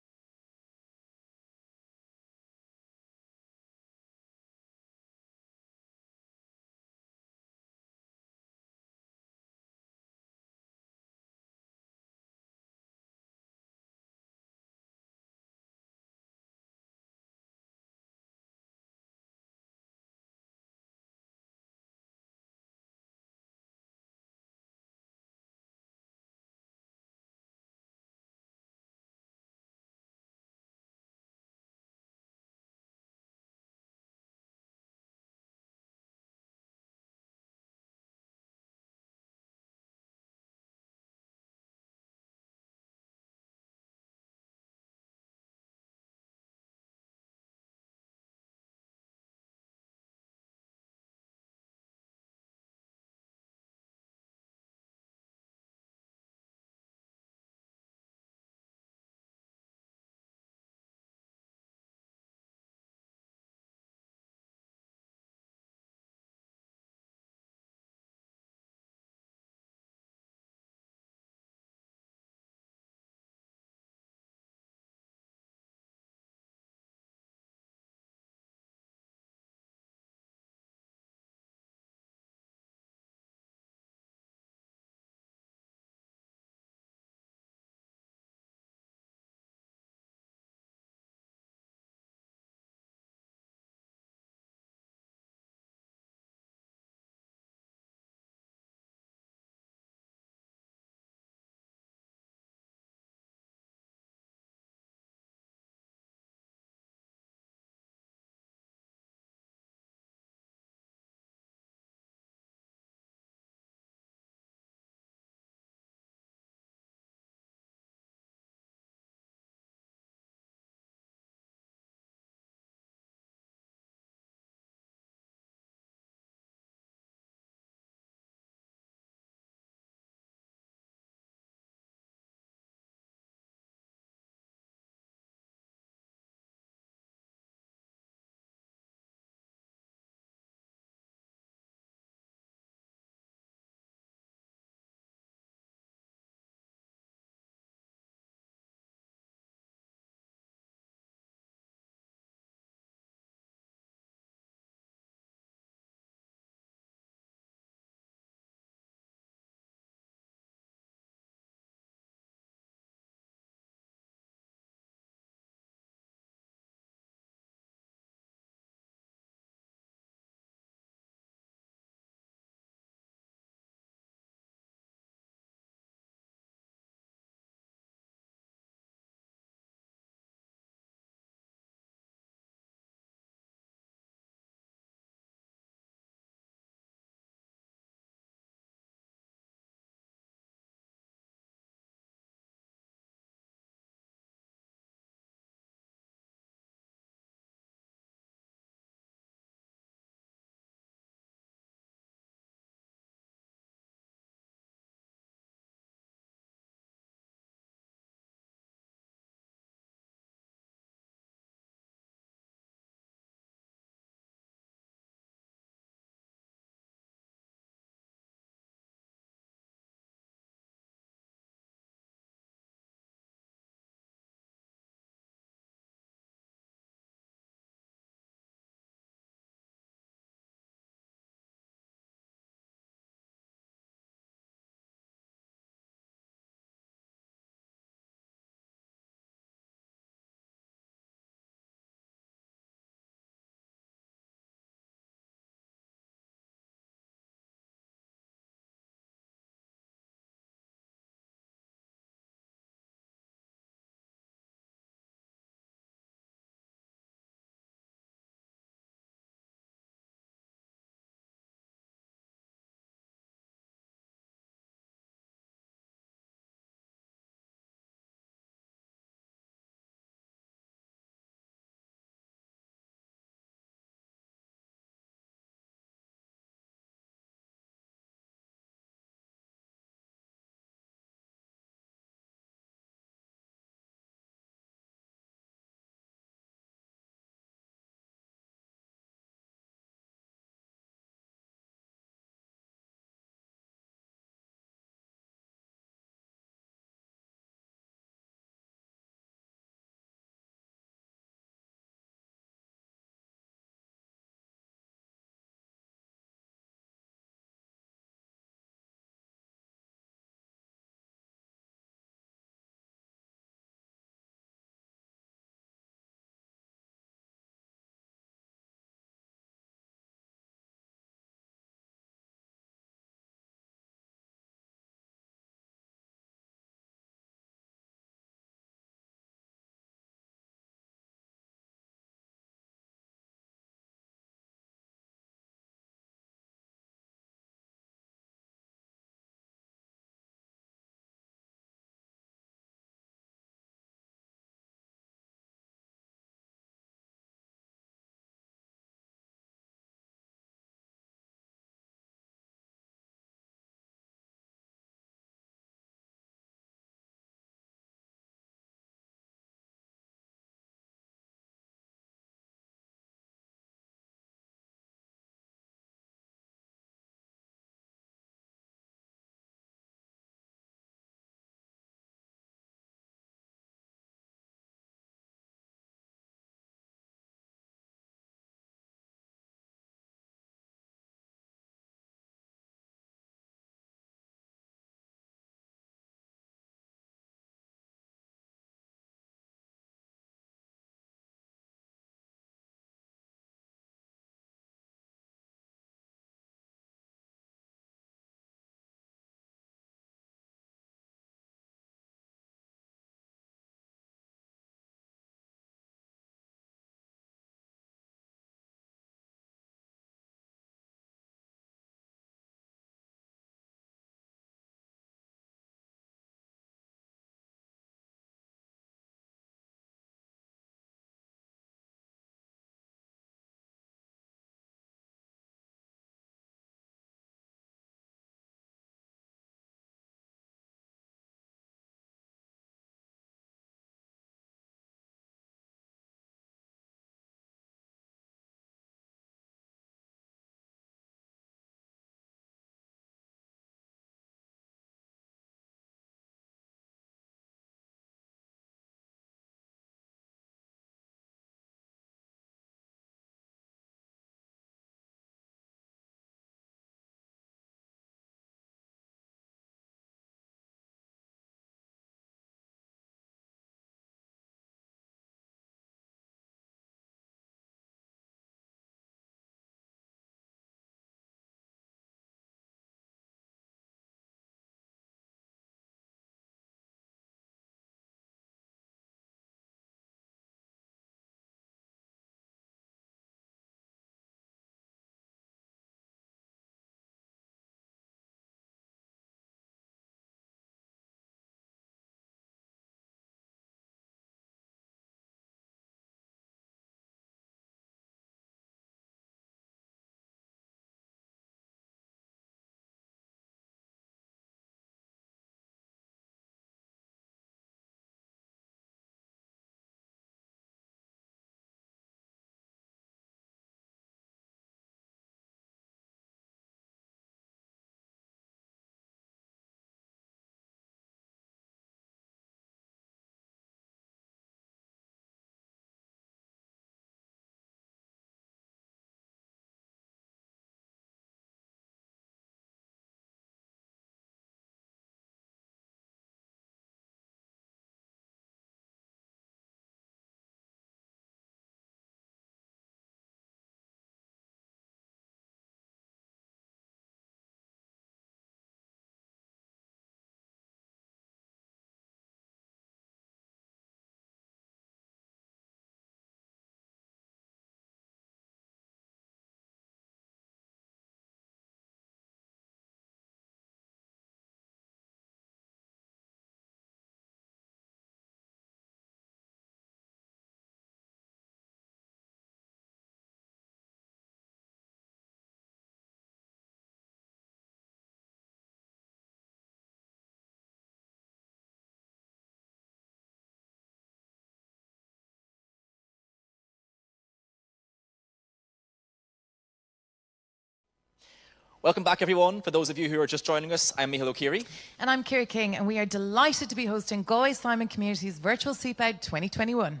Welcome back, everyone. For those of you who are just joining us, I'm Michael O'Keery. And I'm Ciara King, and we are delighted to be hosting Galway Simon Community's Virtual Sleep Out 2021.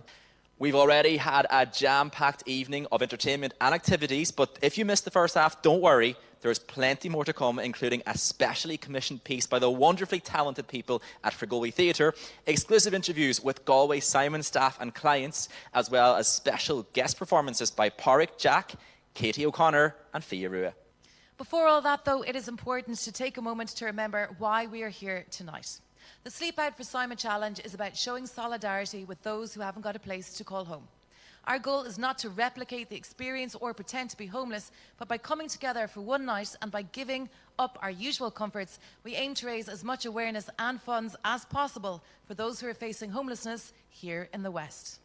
We've already had a jam-packed evening of entertainment and activities, but if you missed the first half, don't worry. There's plenty more to come, including a specially commissioned piece by the wonderfully talented people at Fregoli Theatre, exclusive interviews with Galway Simon staff and clients, as well as special guest performances by Padraig Jack, Katie O'Connor and Fia Rua. Before all that, though, it is important to take a moment to remember why we are here tonight. The Sleep Out for Simon Challenge is about showing solidarity with those who haven't got a place to call home. Our goal is not to replicate the experience or pretend to be homeless, but by coming together for one night and by giving up our usual comforts, we aim to raise as much awareness and funds as possible for those who are facing homelessness here in the West.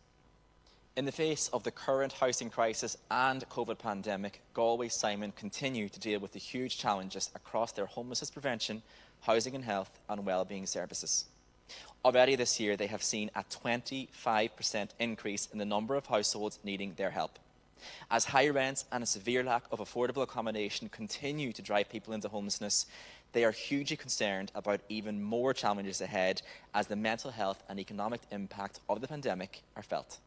In the face of the current housing crisis and COVID pandemic, Galway Simon continue to deal with the huge challenges across their homelessness prevention, housing and health and wellbeing services. Already this year, they have seen a 25% increase in the number of households needing their help. As high rents and a severe lack of affordable accommodation continue to drive people into homelessness, they are hugely concerned about even more challenges ahead as the mental health and economic impact of the pandemic are felt.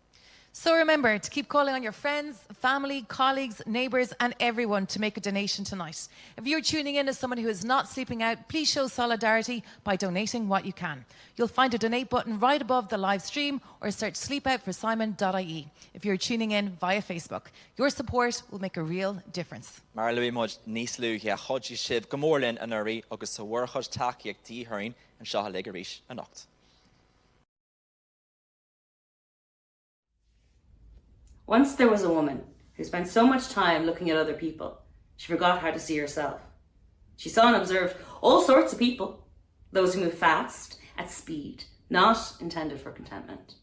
So remember to keep calling on your friends, family, colleagues, neighbours and everyone to make a donation tonight. If you're tuning in as someone who is not sleeping out, please show solidarity by donating what you can. You'll find a donate button right above the live stream or search sleepoutforsimon.ie if you're tuning in via Facebook. Your support will make a real difference. Mar luí muid níos luúthe chodí sibh go mórlinn an uirí agus sa bhuarchas tacaíocht díthrainn an seo le go rís an nocht. Once there was a woman who spent so much time looking at other people, she forgot how to see herself. She saw and observed all sorts of people. Those who move fast, at speed, not intended for contentment.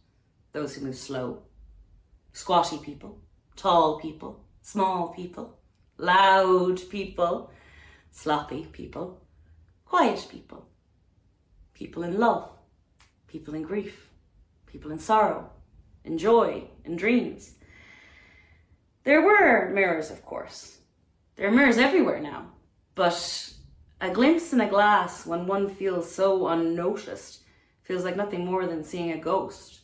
Those who move slow. Squatty people, tall people, small people, loud people, sloppy people, quiet people. People in love, people in grief, people in sorrow, in joy, in dreams. There were mirrors, of course. There are mirrors everywhere now. But a glimpse in a glass when one feels so unnoticed feels like nothing more than seeing a ghost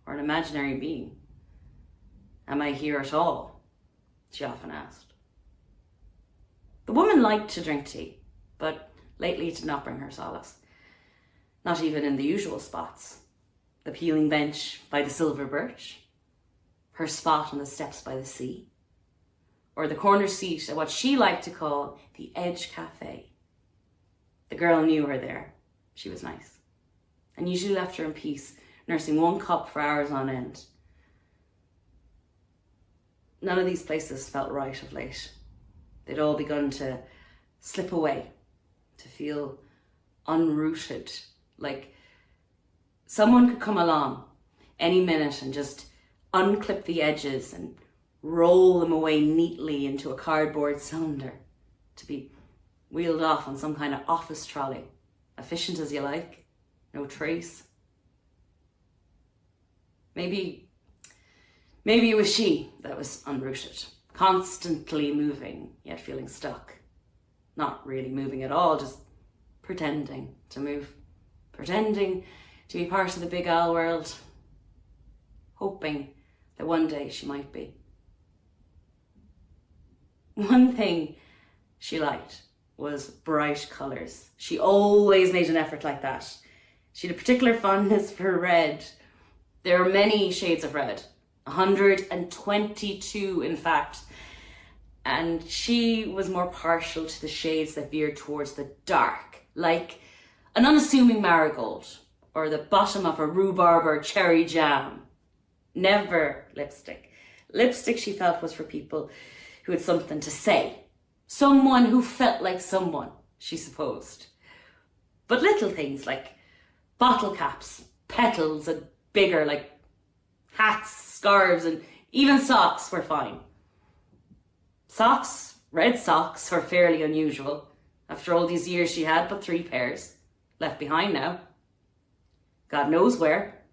or an imaginary being. Am I here at all? She often asked. The woman liked to drink tea, but lately it did not bring her solace. Not even in the usual spots. The peeling bench by the silver birch, her spot on the steps by the sea, or the corner seat at what she liked to call the Edge Cafe. The girl knew her there. She was nice, and usually left her in peace, nursing one cup for hours on end. None of these places felt right of late. They'd all begun to slip away, to feel unrooted, like someone could come along any minute and just unclip the edges and roll them away neatly into a cardboard cylinder to be wheeled off on some kind of office trolley, efficient as you like, no trace. Maybe it was she that was unrooted, constantly moving, yet feeling stuck. Not really moving at all, just pretending to move, pretending to be part of the big owl world, hoping that one day she might be. One thing she liked was bright colours. She always made an effort like that. She had a particular fondness for red. There are many shades of red, 122 in fact, and she was more partial to the shades that veered towards the dark, like an unassuming marigold or the bottom of a rhubarb or cherry jam. Never lipstick. Lipstick, she felt, was for people who had something to say. Someone who felt like someone, she supposed. But little things like bottle caps, petals, and bigger, like hats, scarves, and even socks were fine. Socks, red socks, were fairly unusual. After all these years, she had but 3 pairs, left behind now. God knows where.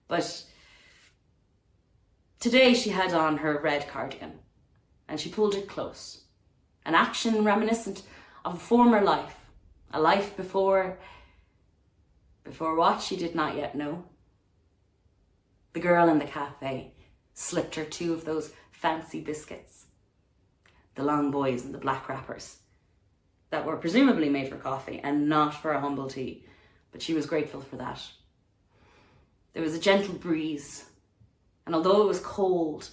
But today she had on her red cardigan, and she pulled it close. an action reminiscent of a former life, a life before what she did not yet know. The girl in the cafe slipped her 2 of those fancy biscuits, the long boys and the black wrappers, that were presumably made for coffee and not for a humble tea, but she was grateful for that. There was a gentle breeze, and although it was cold,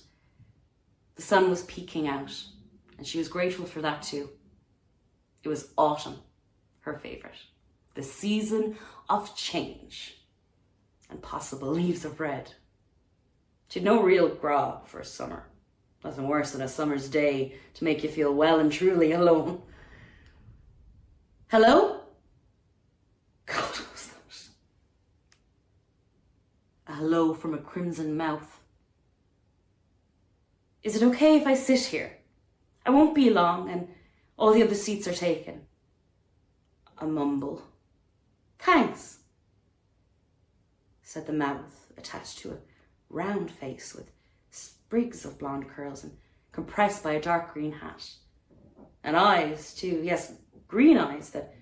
the sun was peeking out, and she was grateful for that too. It was autumn, her favourite, the season of change and possible leaves of red. She'd no real grog for a summer. Nothing worse than a summer's day to make you feel well and truly alone. Hello? God, what was that? A hello from a crimson mouth. Is it okay if I sit here? I won't be long and all the other seats are taken. A mumble. Thanks, said the mouth attached to a round face with sprigs of blonde curls and compressed by a dark green hat. And eyes too, yes, green eyes that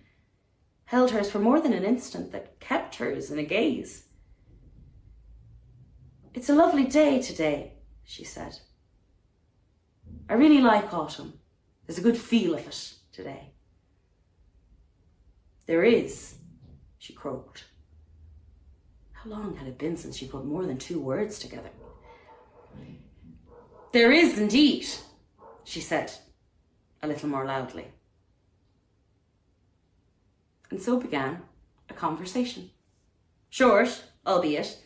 held hers for more than an instant, that kept hers in a gaze. It's a lovely day today, she said. I really like autumn. There's a good feel of it today. There is, she croaked. How long had it been since she put more than 2 words together? There is indeed, she said, a little more loudly. And so began a conversation. Short, albeit,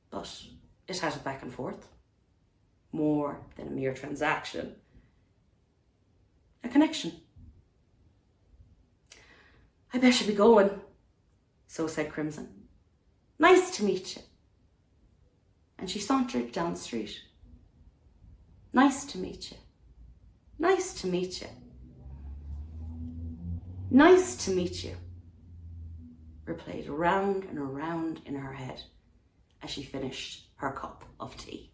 but it had it back and forth. More than a mere transaction. A connection. I better be going, so said Crimson. Nice to meet you. And she sauntered down the street. Nice to meet you. Nice to meet you. Nice to meet you, replayed around and around in her head as she finished her cup of tea.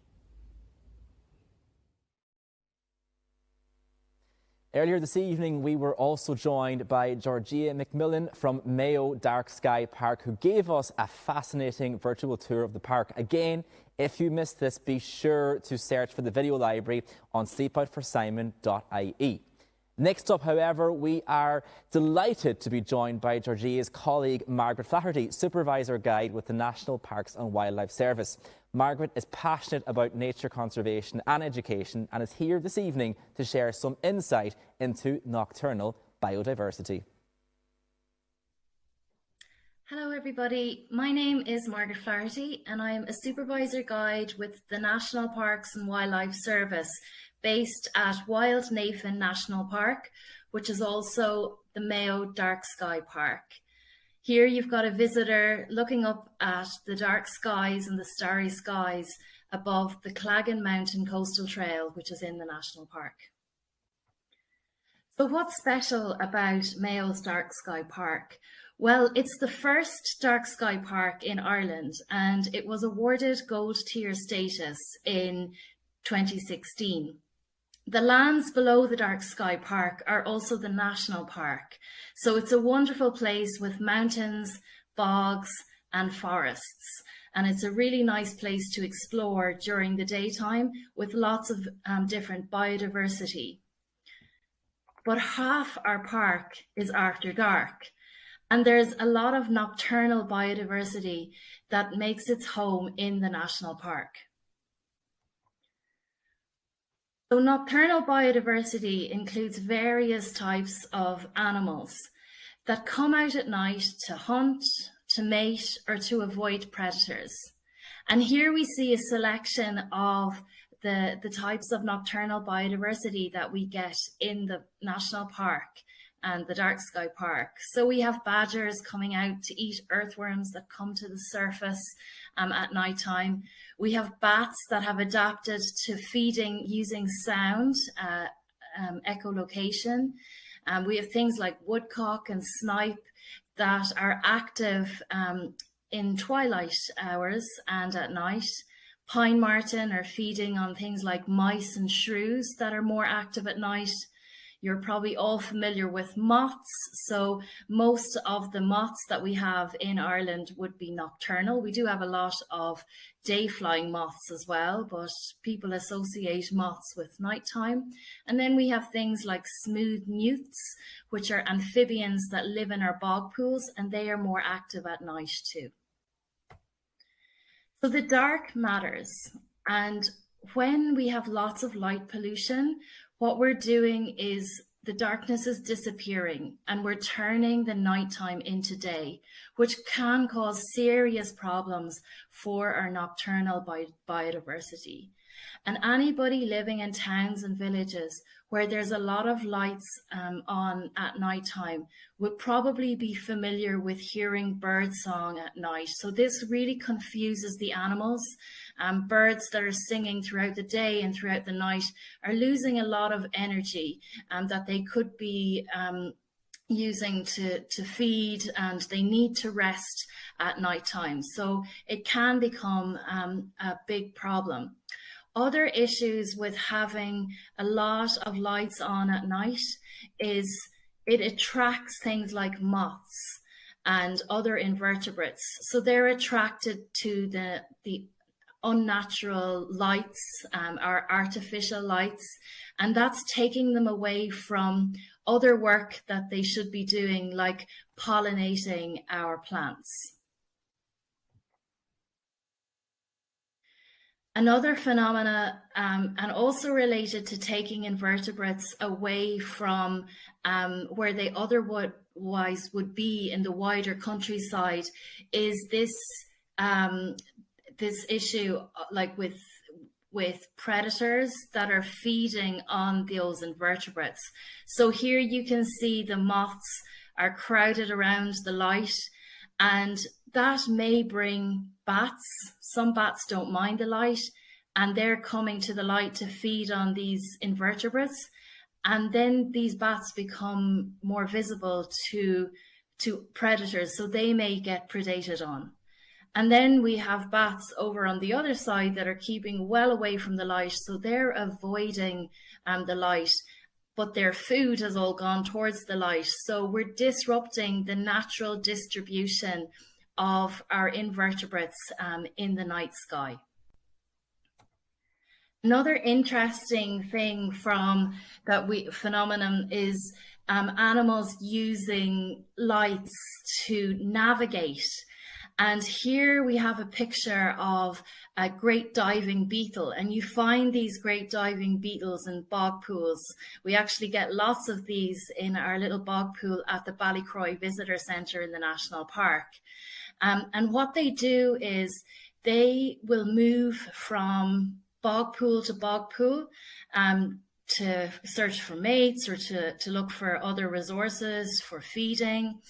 Earlier this evening, we were also joined by Georgia McMillan from Mayo Dark Sky Park, who gave us a fascinating virtual tour of the park. Again, if you missed this, be sure to search for the video library on sleepoutforsimon.ie. Next up, however, we are delighted to be joined by Georgia's colleague Margaret Flaherty, Supervisor Guide with the National Parks and Wildlife Service. Margaret is passionate about nature conservation and education and is here this evening to share some insight into nocturnal biodiversity. Hello everybody, my name is Margaret Flaherty and I am a Supervisor Guide with the National Parks and Wildlife Service based at Wild Nathan National Park, which is also the Mayo Dark Sky Park. Here you've got a visitor looking up at the dark skies and the starry skies above the Claggan Mountain Coastal Trail, which is in the National Park. So what's special about Mayo's Dark Sky Park? Well, it's the first dark sky park in Ireland and it was awarded gold tier status in 2016. The lands below the Dark Sky Park are also the National Park. So it's a wonderful place with mountains, bogs and forests. And it's a really nice place to explore during the daytime with lots of different biodiversity. But half our park is after dark. And there's a lot of nocturnal biodiversity that makes its home in the National Park. So nocturnal biodiversity includes various types of animals that come out at night to hunt, to mate, or to avoid predators. And here we see a selection of the types of nocturnal biodiversity that we get in the National Park and the Dark Sky Park. So we have badgers coming out to eat earthworms that come to the surface at night time. We have bats that have adapted to feeding using sound, echolocation. We have things like woodcock and snipe that are active in twilight hours and at night. Pine marten are feeding on things like mice and shrews that are more active at night. You're probably all familiar with moths. So most of the moths that we have in Ireland would be nocturnal. We do have a lot of day-flying moths as well, but people associate moths with nighttime. And then we have things like smooth newts, which are amphibians that live in our bog pools, and they are more active at night too. So the dark matters. And when we have lots of light pollution, what we're doing is the darkness is disappearing and we're turning the nighttime into day, which can cause serious problems for our nocturnal biodiversity. And anybody living in towns and villages where there's a lot of lights on at nighttime would probably be familiar with hearing bird song at night. So this really confuses the animals. Birds that are singing throughout the day and throughout the night are losing a lot of energy that they could be using to feed, and they need to rest at nighttime. So it can become a big problem. Other issues with having a lot of lights on at night is it attracts things like moths and other invertebrates. So they're attracted to the unnatural lights, our artificial lights, and that's taking them away from other work that they should be doing, like pollinating our plants. Another phenomena, and also related to taking invertebrates away from where they otherwise would be in the wider countryside, is this this issue, like with predators that are feeding on those invertebrates. So here you can see the moths are crowded around the light, and that may bring bats. Some bats don't mind the light, and they're coming to the light to feed on these invertebrates. And then these bats become more visible to predators, so they may get predated on. And then we have bats over on the other side that are keeping well away from the light, so they're avoiding the light, but their food has all gone towards the light. So we're disrupting the natural distribution of our invertebrates in the night sky. Another interesting thing from phenomenon is animals using lights to navigate. And here we have a picture of a great diving beetle, and you find these great diving beetles in bog pools. We actually get lots of these in our little bog pool at the Ballycroy Visitor Centre in the National Park. And what they do is they will move from bog pool to bog pool to search for mates or to look for other resources for feeding.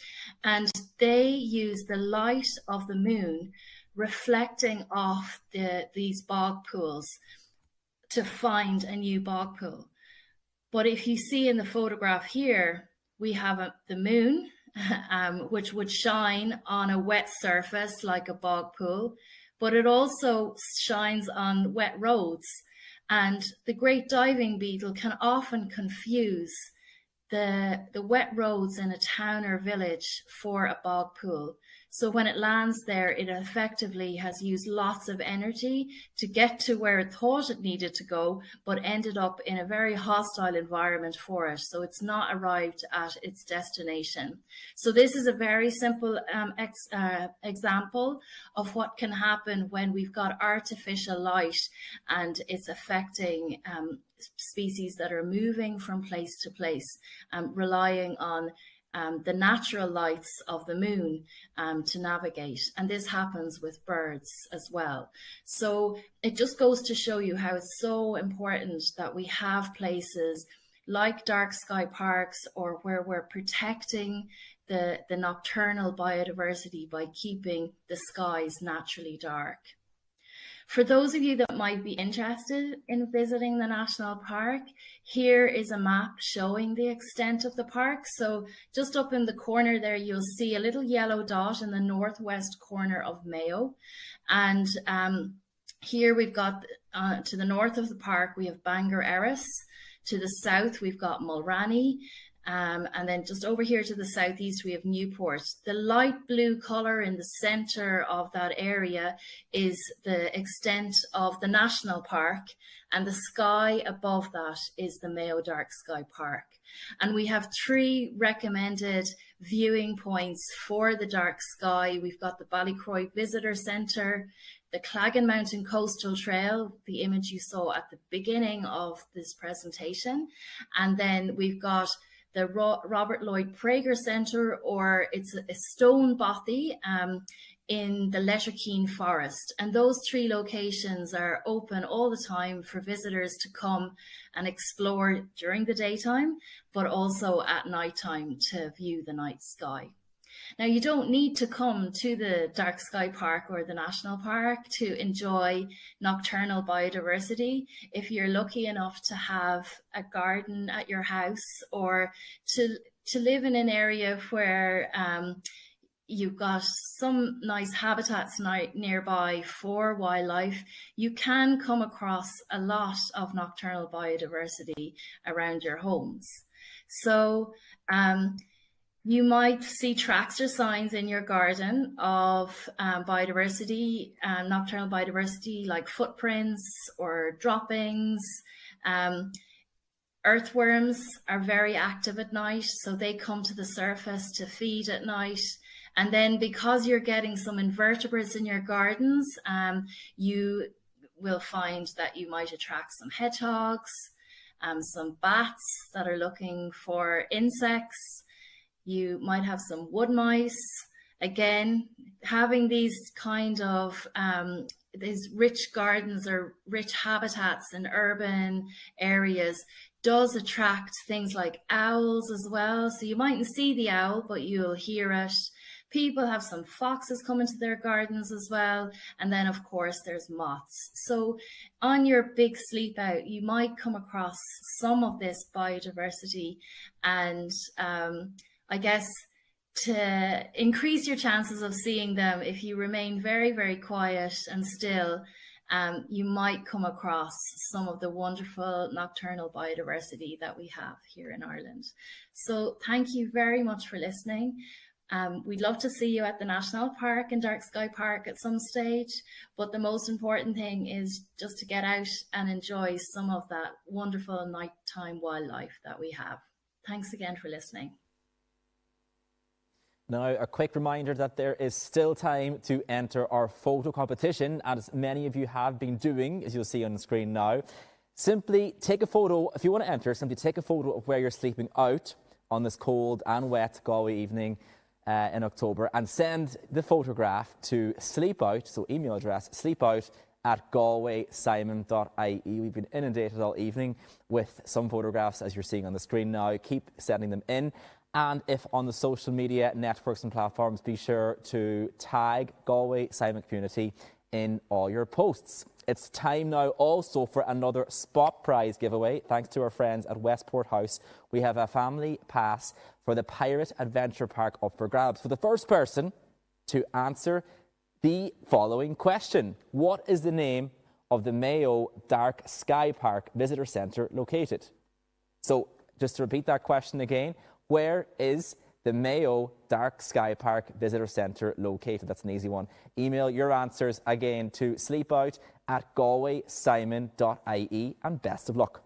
And they use the light of the moon reflecting off these bog pools to find a new bog pool. But if you see in the photograph here, we have the moon, which would shine on a wet surface like a bog pool, but it also shines on wet roads. And the great diving beetle can often confuse the wet roads in a town or village for a bog pool. So when it lands there, it effectively has used lots of energy to get to where it thought it needed to go, but ended up in a very hostile environment for it. So it's not arrived at its destination. So this is a very simple example of what can happen when we've got artificial light and it's affecting species that are moving from place to place, relying on the natural lights of the moon to navigate. And this happens with birds as well. So it just goes to show you how it's so important that we have places like dark sky parks, or where we're protecting the nocturnal biodiversity by keeping the skies naturally dark. For those of you that might be interested in visiting the national park, here is a map showing the extent of the park. So just up in the corner there, you'll see a little yellow dot in the northwest corner of Mayo. And here we've got, to the north of the park, we have Bangor Erris. To the south, we've got Mulranny. And then just over here to the southeast, we have Newport. The light blue colour in the centre of that area is the extent of the National Park, and the sky above that is the Mayo Dark Sky Park. And we have 3 recommended viewing points for the dark sky. We've got the Ballycroy Visitor Centre, the Claggan Mountain Coastal Trail, the image you saw at the beginning of this presentation. And then we've got the Robert Lloyd Prager Centre, or it's a stone bothy in the Letterkeene Forest. And those 3 locations are open all the time for visitors to come and explore during the daytime, but also at nighttime to view the night sky. Now, you don't need to come to the Dark Sky Park or the National Park to enjoy nocturnal biodiversity. If you're lucky enough to have a garden at your house, or to live in an area where you've got some nice habitats nearby for wildlife, you can come across a lot of nocturnal biodiversity around your homes. So, you might see tracks or signs in your garden of biodiversity, nocturnal biodiversity, like footprints or droppings. Earthworms are very active at night, so they come to the surface to feed at night. And then because you're getting some invertebrates in your gardens, you will find that you might attract some hedgehogs, some bats that are looking for insects. You might have some wood mice. Again, having these kind of these rich gardens or rich habitats in urban areas does attract things like owls as well. So you mightn't see the owl, but you'll hear it. People have some foxes come into their gardens as well. And then, of course, there's moths. So on your big sleep out, you might come across some of this biodiversity. And I guess to increase your chances of seeing them, if you remain very, very quiet and still, you might come across some of the wonderful nocturnal biodiversity that we have here in Ireland. So thank you very much for listening. We'd love to see you at the National Park and Dark Sky Park at some stage, but the most important thing is just to get out and enjoy some of that wonderful nighttime wildlife that we have. Thanks again for listening. Now, a quick reminder that there is still time to enter our photo competition, as many of you have been doing, as you'll see on the screen now. Simply take a photo, if you want to enter, simply take a photo of where you're sleeping out on this cold and wet Galway evening in October, and send the photograph to sleepout, so email address sleepout@galwaysimon.ie. We've been inundated all evening with some photographs, as you're seeing on the screen now. Keep sending them in. And if on the social media networks and platforms, be sure to tag Galway Simon Community in all your posts. It's time now also for another spot prize giveaway. Thanks to our friends at Westport House, we have a family pass for the Pirate Adventure Park up for grabs. For the first person to answer the following question: what is the name of the Mayo Dark Sky Park Visitor Centre located? So just to repeat that question again, where is the Mayo Dark Sky Park Visitor Centre located? That's an easy one. Email your answers again to sleepout@galwaysimon.ie, and best of luck.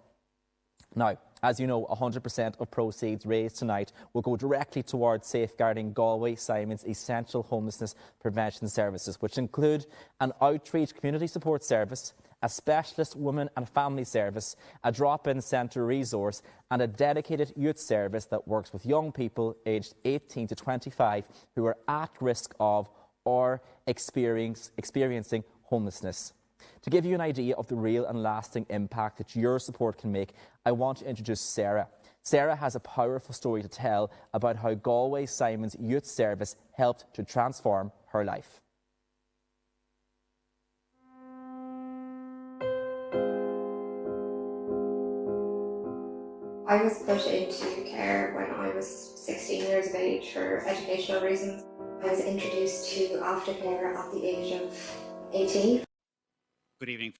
Now, as you know, 100% of proceeds raised tonight will go directly towards safeguarding Galway Simon's essential homelessness prevention services, which include an outreach community support service, a specialist women and family service, a drop-in centre resource, and a dedicated youth service that works with young people aged 18 to 25 who are at risk of or experiencing homelessness. To give you an idea of the real and lasting impact that your support can make, I want to introduce Sarah. Sarah has a powerful story to tell about how Galway Simon's youth service helped to transform her life. I was put into care when I was 16 years of age for educational reasons. I was introduced to aftercare at the age of 18. Good evening.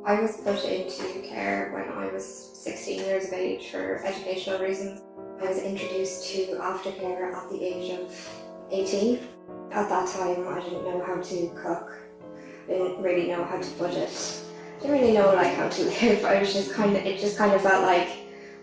I was put into care when I was 16 years of age for educational reasons. I was introduced to aftercare at the age of 18. At that time, I didn't know how to cook. I didn't really know how to budget. I didn't really know how to live. It just kind of felt like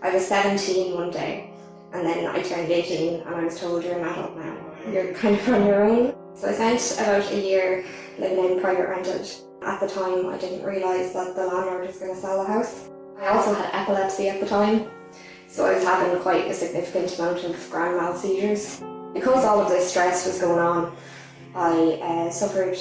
I was 17 one day, and then I turned 18 and I was told you're an adult now. You're kind of on your own. So I spent about a year living in private rented. At the time, I didn't realise that the landlord was going to sell the house. I also had epilepsy at the time, so I was having quite a significant amount of grand mal seizures. Because all of this stress was going on, I suffered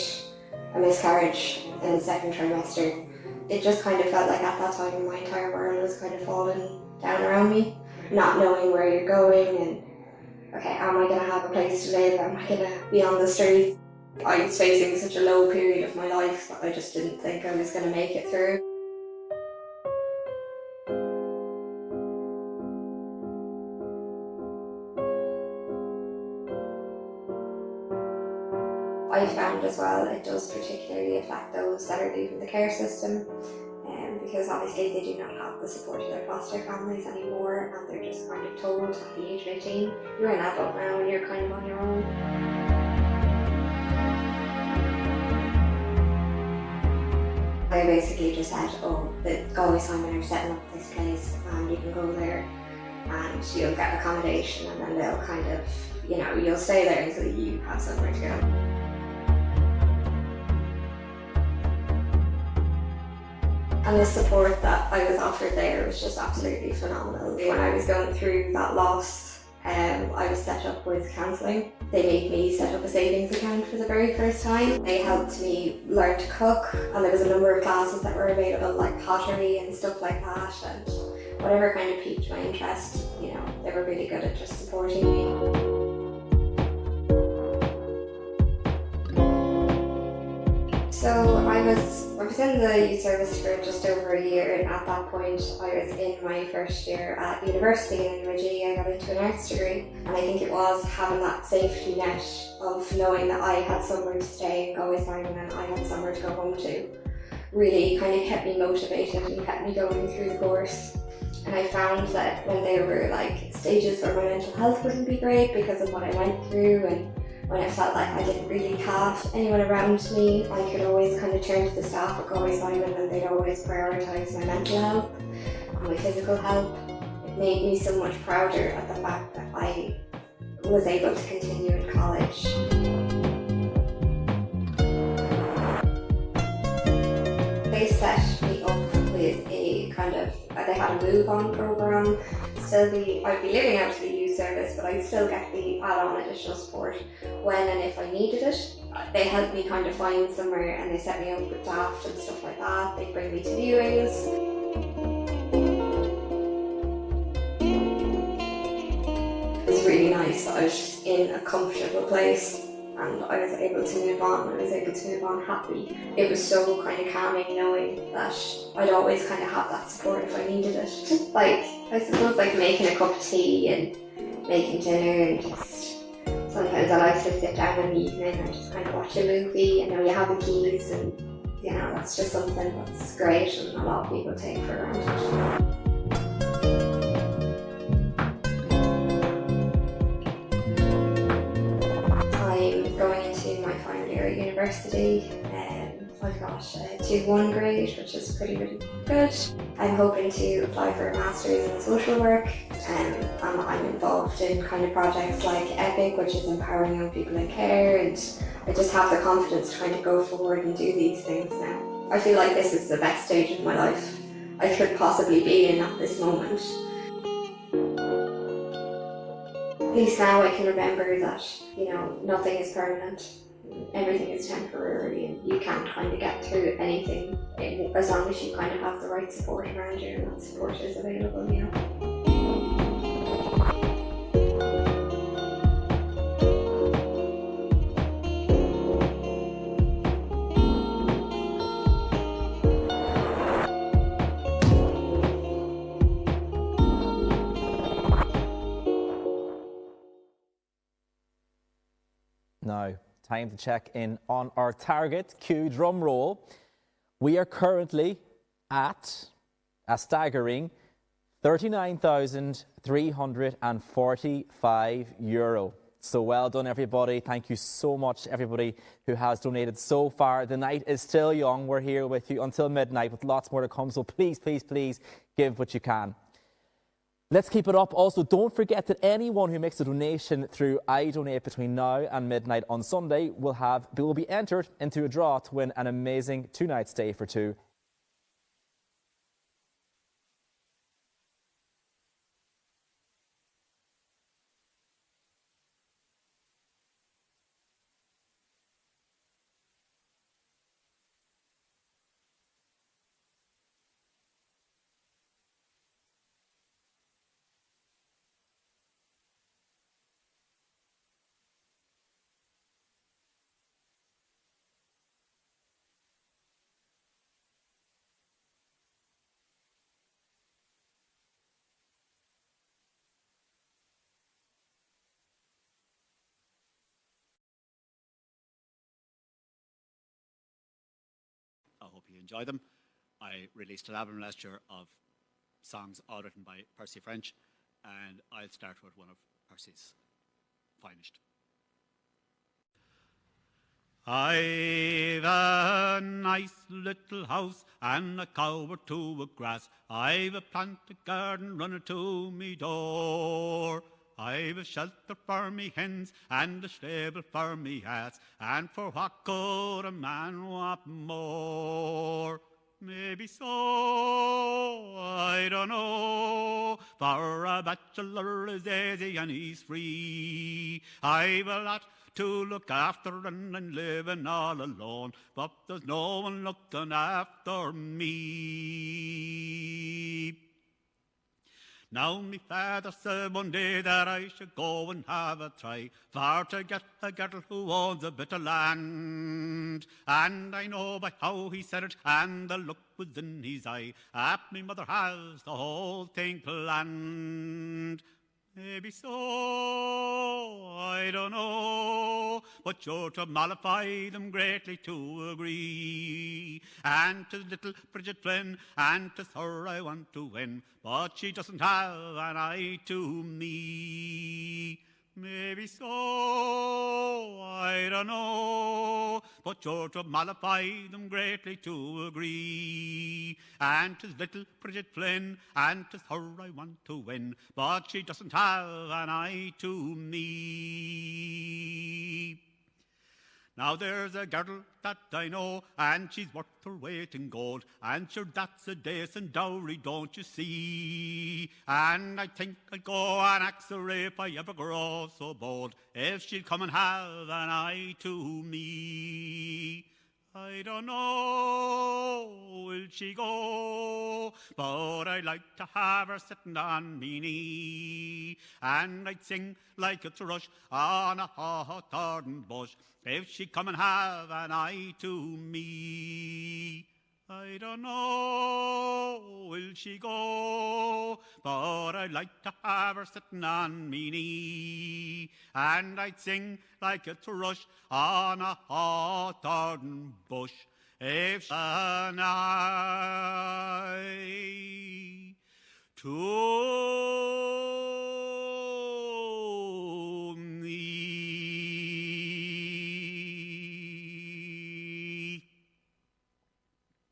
a miscarriage in the second trimester. It just kind of felt like at that time my entire world was kind of falling down around me, not knowing where you're going and, okay, am I going to have a place to live? Am I going to be on the streets? I was facing such a low period of my life that I just didn't think I was going to make it through. I found as well it does particularly affect those that are leaving the care system, because obviously they do not have the support of their foster families anymore, and they're just kind of told at the age of 18, you're an adult now and you're kind of on your own. I basically just said, oh, the Galway Simon are setting up this place and you can go there and you'll get accommodation, and then they'll kind of, you'll stay there until you have somewhere to go. And the support that I was offered there was just absolutely phenomenal. When I was going through that loss, I was set up with counselling. They made me set up a savings account for the very first time. They helped me learn to cook, and there was a number of classes that were available, like pottery and stuff like that, and whatever kind of piqued my interest, they were really good at just supporting me. So I was in the youth service for just over a year, and at that point I was in my first year at university in UIG. I got into an arts degree, and I think it was having that safety net of knowing that I had somewhere to stay in Galway Simon and I had somewhere to go home to really kind of kept me motivated and kept me going through the course. And I found that when there were stages where my mental health wouldn't be great because of what I went through, and when I felt like I didn't really have anyone around me, I could always kind of turn to the staff at Galway Simon, and they'd always prioritise my mental health and my physical health. It made me so much prouder at the fact that I was able to continue in college. They set me up with they had a move-on programme. I'd be living out of the youth service, but I'd still get the add-on additional support when and if I needed it. They helped me kind of find somewhere, and they set me up with DAFT and stuff like that. They'd bring me to viewings. It was really nice that I was just in a comfortable place, and I was able to move on. I was able to move on happy. It was so kind of calming knowing that I'd always kind of have that support if I needed it. Just I suppose making a cup of tea and making dinner, and just sometimes I like to sit down in the evening and just kind of watch a movie. You have the keys, and that's just something that's great and a lot of people take for granted. at university. I've got a 2-1 grade, which is really good. I'm hoping to apply for a master's in social work, and I'm involved in kind of projects like EPIC, which is empowering young people in care, and I just have the confidence to kind of go forward and do these things now. I feel like this is the best stage of my life I could possibly be in at this moment. At least now I can remember that, nothing is permanent. Everything is temporary, and you can kind of get through anything as long as you kind of have the right support around you, and that support is available, Now, time to check in on our target. Cue drum roll. We are currently at a staggering €39,345. So well done, everybody. Thank you so much, everybody who has donated so far. The night is still young. We're here with you until midnight with lots more to come. So please, please, please give what you can. Let's keep it up. Also, don't forget that anyone who makes a donation through iDonate between now and midnight on Sunday will be entered into a draw to win an amazing 2-night stay for two. I hope you enjoy them. I released an album last year of songs all written by Percy French, and I'll start with one of Percy's finest. I've a nice little house and a cow or two of grass. I've a planted garden running to me door. I've a shelter for me hens and a stable for me ass, and for what could a man want more? Maybe so, I don't know, for a bachelor is easy and he's free. I've a lot to look after and I'm living all alone, but there's no one looking after me. Now me father said one day that I should go and have a try for to get a girl who owns a bit of land. And I know by how he said it and the look was in his eye that me mother has the whole thing planned. Maybe so, I don't know, but you're to mollify them greatly to agree. And 'tis little Bridget Flynn, and 'tis her I want to win, but she doesn't have an eye to me. Maybe so, I don't know, but you're to mollify them greatly to agree. And 'tis little Bridget Flynn, and 'tis her I want to win, but she doesn't have an eye to me. Now there's a girl that I know, and she's worth her weight in gold, and sure that's a decent dowry, don't you see? And I think I'll go and ask her if I ever grow so bold, if she'll come and have an eye to me. I don't know, will she go, but I'd like to have her sitting on me knee, and I'd sing like a thrush on a hawthorn bush, if she'd come and have an eye to me. I don't know, will she go, but I'd like to have her sitting on me knee, and I'd sing like a thrush on a hawthorn bush, if she'd an eye to me.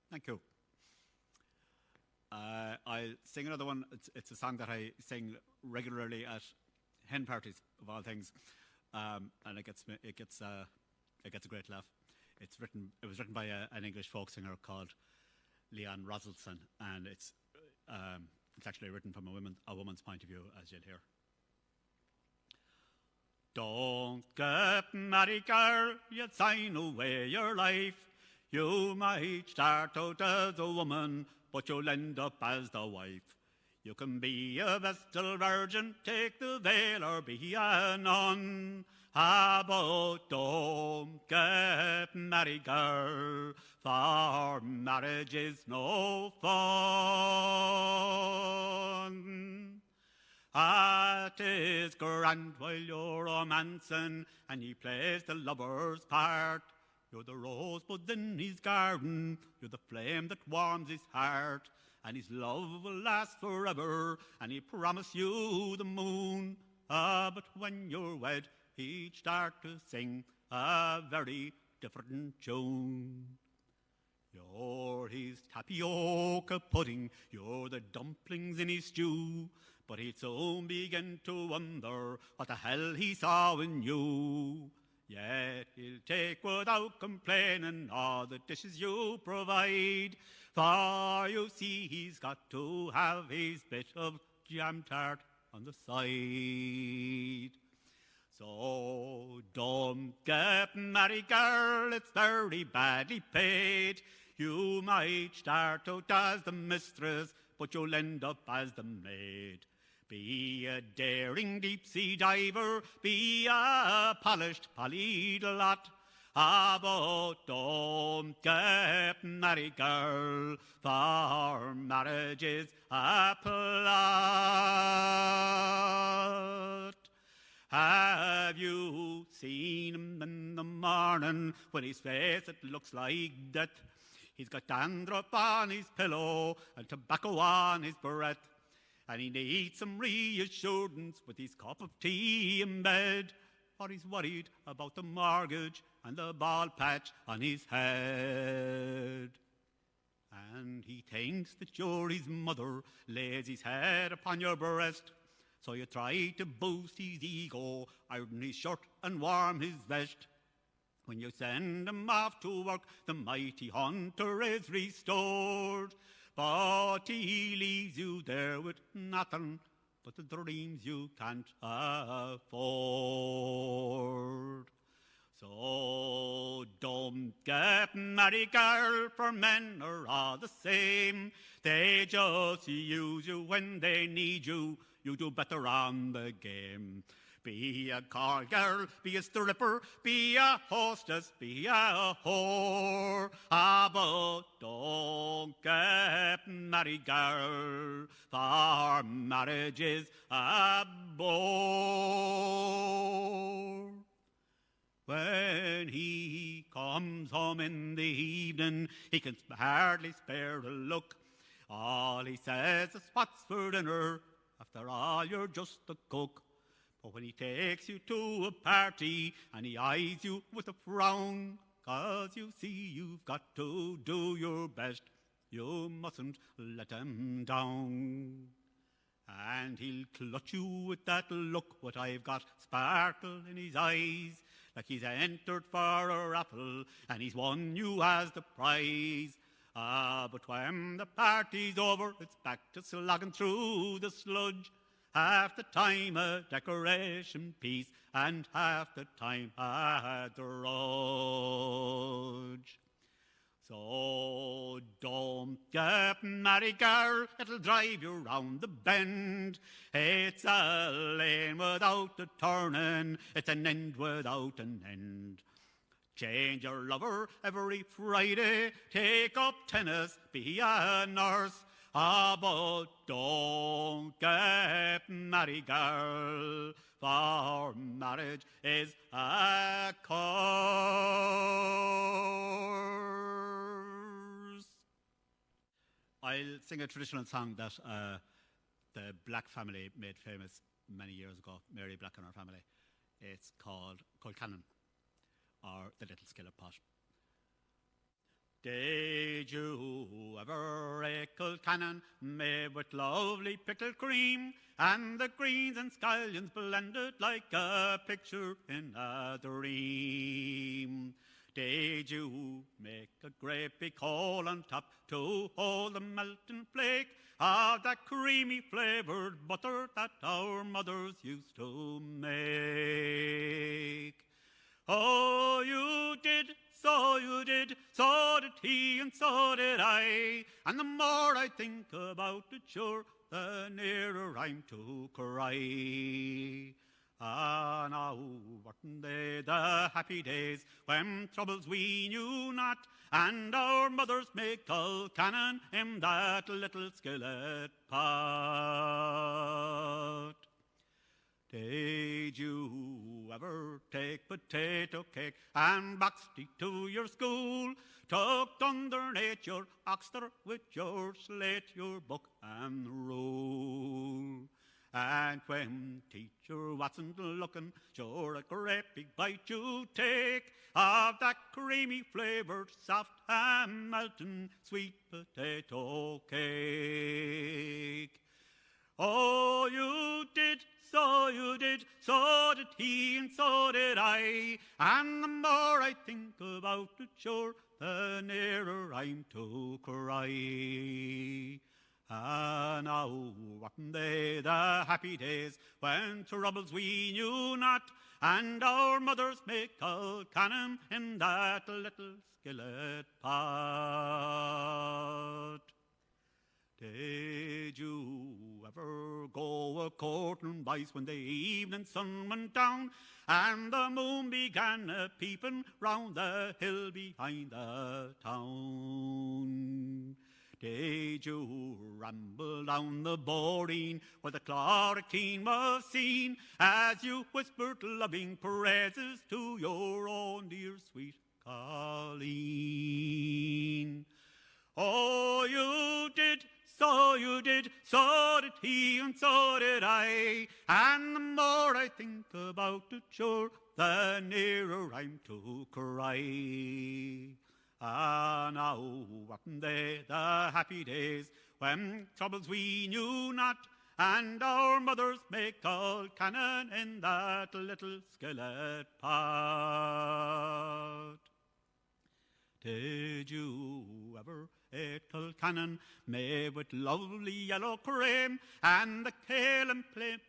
Thank you. I'll sing another one. It's a song that I sing regularly at hen parties, of all things, and it gets a great laugh. It was written by an English folk singer called Leanne Roselson, and it's actually written from a woman's point of view, as you'll hear. Don't get married, girl, you'd sign away your life. You might start out as a woman, but you'll end up as the wife. You can be a vestal virgin, take the veil, or be a nun. How about don't get married, girl, for marriage is no fun. It is grand while you're romancing, and he plays the lover's part. You're the rosebuds in his garden, you're the flame that warms his heart, and his love will last forever, and he'll promise you the moon. But when you're wed, he'd start to sing a very different tune. You're his tapioca pudding, you're the dumplings in his stew, but he'd soon begin to wonder what the hell he saw in you. Yet he'll take without complaining all the dishes you provide, for you see he's got to have his bit of jam tart on the side. So don't get married, girl, it's very badly paid. You might start out as the mistress, but you'll end up as the maid. Be a daring deep-sea diver, be a polished polyglot, but don't get married, girl, for marriage is a plot. Have you seen him in the morning when his face it looks like death? He's got dandruff on his pillow and tobacco on his breath, and he needs some reassurance with his cup of tea in bed, for he's worried about the mortgage and the bald patch on his head. And he thinks that you're his mother, lays his head upon your breast, so you try to boost his ego, iron his shirt and warm his vest. When you send him off to work, the mighty hunter is restored, but he leaves you there with nothing but the dreams you can't afford. So don't get married, girl, for men are all the same. They just use you when they need you. You do better on the game. Be a call girl, be a stripper, be a hostess, be a whore. But don't get married, girl, for marriage is a bore. When he comes home in the evening, he can hardly spare a look. All he says is, "What's for dinner?" After all, you're just a cook. But when he takes you to a party and he eyes you with a frown, 'cause you see you've got to do your best, you mustn't let him down. And he'll clutch you with that look what I've got sparkle in his eyes, like he's entered for a raffle and he's won you as the prize. But when the party's over, it's back to slogging through the sludge. Half the time a decoration piece and half the time a drudge. So don't get married, girl, it'll drive you round the bend. It's a lane without a turning, it's an end without an end. Change your lover every Friday, take up tennis, be a nurse. But don't get married, girl, for marriage is a curse. I'll sing a traditional song that the Black family made famous many years ago, Mary Black and her family. It's called Colcannon, or The Little Skillet Pot. Did you ever a Colcannon made with lovely pickled cream, and the greens and scallions blended like a picture in a dream? Did you make a great big hole on top to hold the melting flake of that creamy flavoured butter that our mothers used to make? Oh, you did, so you did, so did he, and so did I. And the more I think about it, sure, the nearer I'm to cry. Ah, now, weren't they the happy days when troubles we knew not, and our mothers made Colcannon in that little skillet pot? Did you ever take potato cake and boxed it to your school, tucked underneath your oxter with your slate, your book and rule? And when teacher wasn't looking, sure a great big bite you take of that creamy flavoured, soft and melting sweet potato cake. Oh, you did, so you did, so did he, and so did I. And the more I think about it, sure, the nearer I'm to cry. Ah, now, weren't they the happy days when troubles we knew not, and our mothers make a cannon in that little skillet pot? Did you ever go a-courting, boys, when the evening sun went down and the moon began a-peeping round the hill behind the town? Did you ramble down the boreen where the Clorachine was seen as you whispered loving praises to your own dear sweet Colleen? Oh, you did, so you did, so did he, and so did I. And the more I think about it, sure, the nearer I'm to cry. Ah, now, weren't they the happy days when troubles we knew not, and our mothers make all cannon in that little skillet pot? Did you ever eat Kilcannon made with lovely yellow cream and the kale and plain?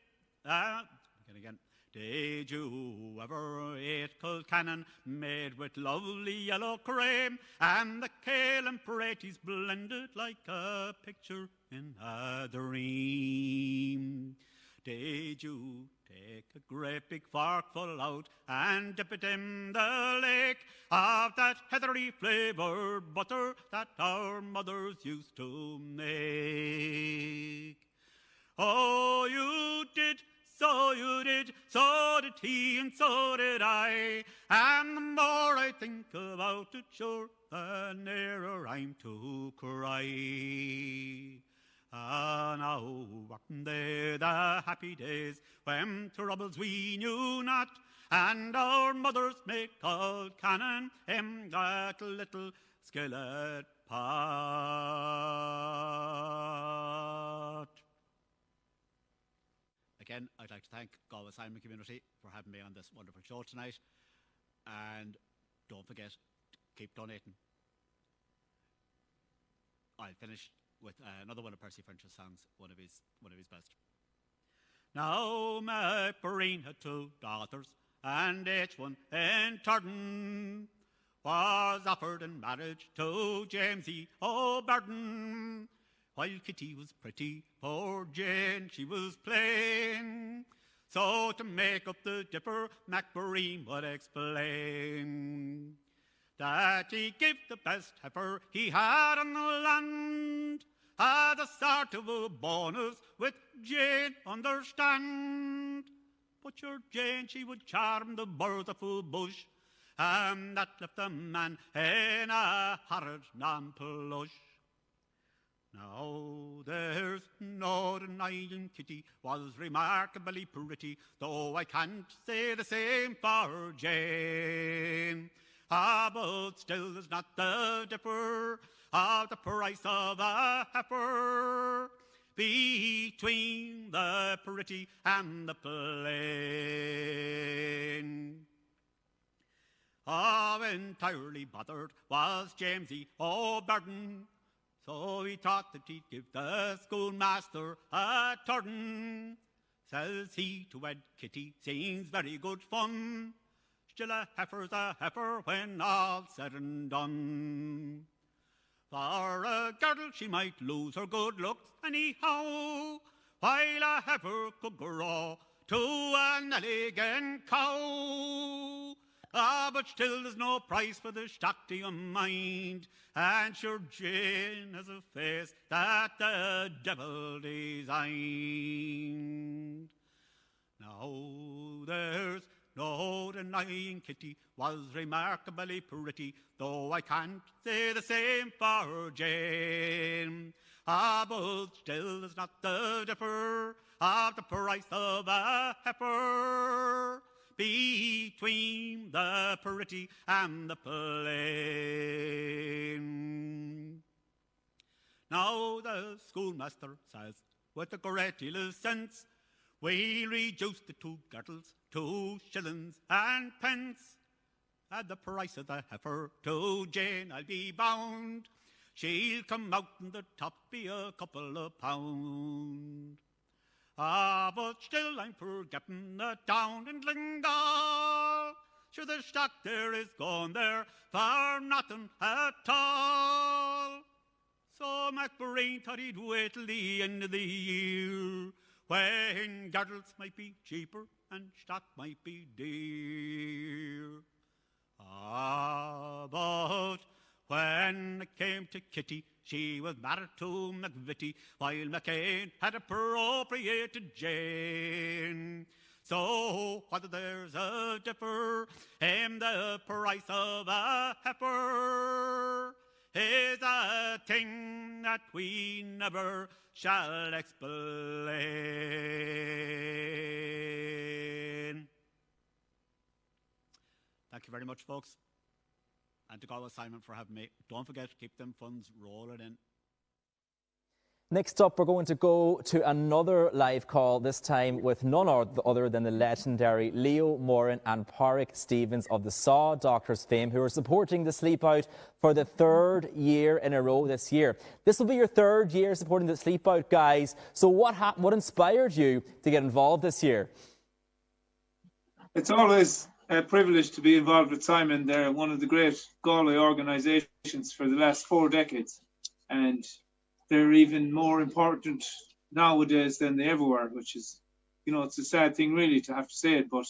Again. Did you ever eat Kilcannon made with lovely yellow cream and the kale and praties blended like a picture in a dream? Did you take a great big forkful out and dip it in the lake of that heathery flavoured butter that our mothers used to make? Oh, you did, so you did, so did he, and so did I. And the more I think about it, sure, the nearer I'm to cry. Ah, now, weren't they the happy days when troubles we knew not, and our mothers make all cannon in that little skillet pot? Again, I'd like to thank Galway Simon Community for having me on this wonderful show tonight. And don't forget, keep donating. I'll finish with another one of Percy French's songs, one of his best. Now my Perrine had 2 daughters, and each one in turn was offered in marriage to Jamesy O'Burden. While Kitty was pretty, poor Jane, she was plain. So to make up the differ, Mac Perrine would explain that he gave the best heifer he had on the land, had a sort of a bonus with Jane, understand. But your Jane, she would charm the birds of a bush, and that left the man in a horrid non-plush. Now there's no denying Kitty was remarkably pretty, though I can't say the same for Jane. Ah, but still there's not the differ of the price of a heifer between the pretty and the plain. Oh, entirely bothered was Jamesy O'Burden, so he thought that he'd give the schoolmaster a turn. Says he to wed Kitty, seems very good fun. Still a heifer's a heifer when all's said and done. For a girl she might lose her good looks anyhow, while a heifer could grow to an elegant cow. Ah, but still there's no price for the stock, do you mind? And sure Jane has a face that the devil designed. Now there's no denying Kitty was remarkably pretty, though I can't say the same for Jane. But still there's not the differ of the price of a heifer between the pretty and the plain. Now the schoolmaster says, with a great deal of sense, we'll reduce the 2 girdles to shillings and pence. At the price of the heifer to Jane, I'll be bound, she'll come out in the top be a couple of pound. But still I'm forgetting the down in Glyngal. Sure the stock there is gone there for nothing at all. So MacBrain thought he'd wait till the end of the year, when girdles might be cheaper and stock might be dear. But when it came to Kitty, she was married to McVitie, while McCain had appropriated Jane. So whether there's a differ in the price of a heifer is a thing that we never shall explain. Thank you very much, folks. And to Galway Simon for having me. Don't forget to keep them funds rolling in. Next up, we're going to go to another live call, this time with none other than the legendary Leo Moran and Padraig Stevens of the Saw Doctors fame, who are supporting the Sleep Out for the 3rd year in a row this year. This will be your 3rd year supporting the Sleep Out, guys. So what inspired you to get involved this year? It's always a privilege to be involved with Simon. They're one of the great Galway organisations for the last 4 decades. And they're even more important nowadays than they ever were, which is, you know, it's a sad thing really to have to say it, but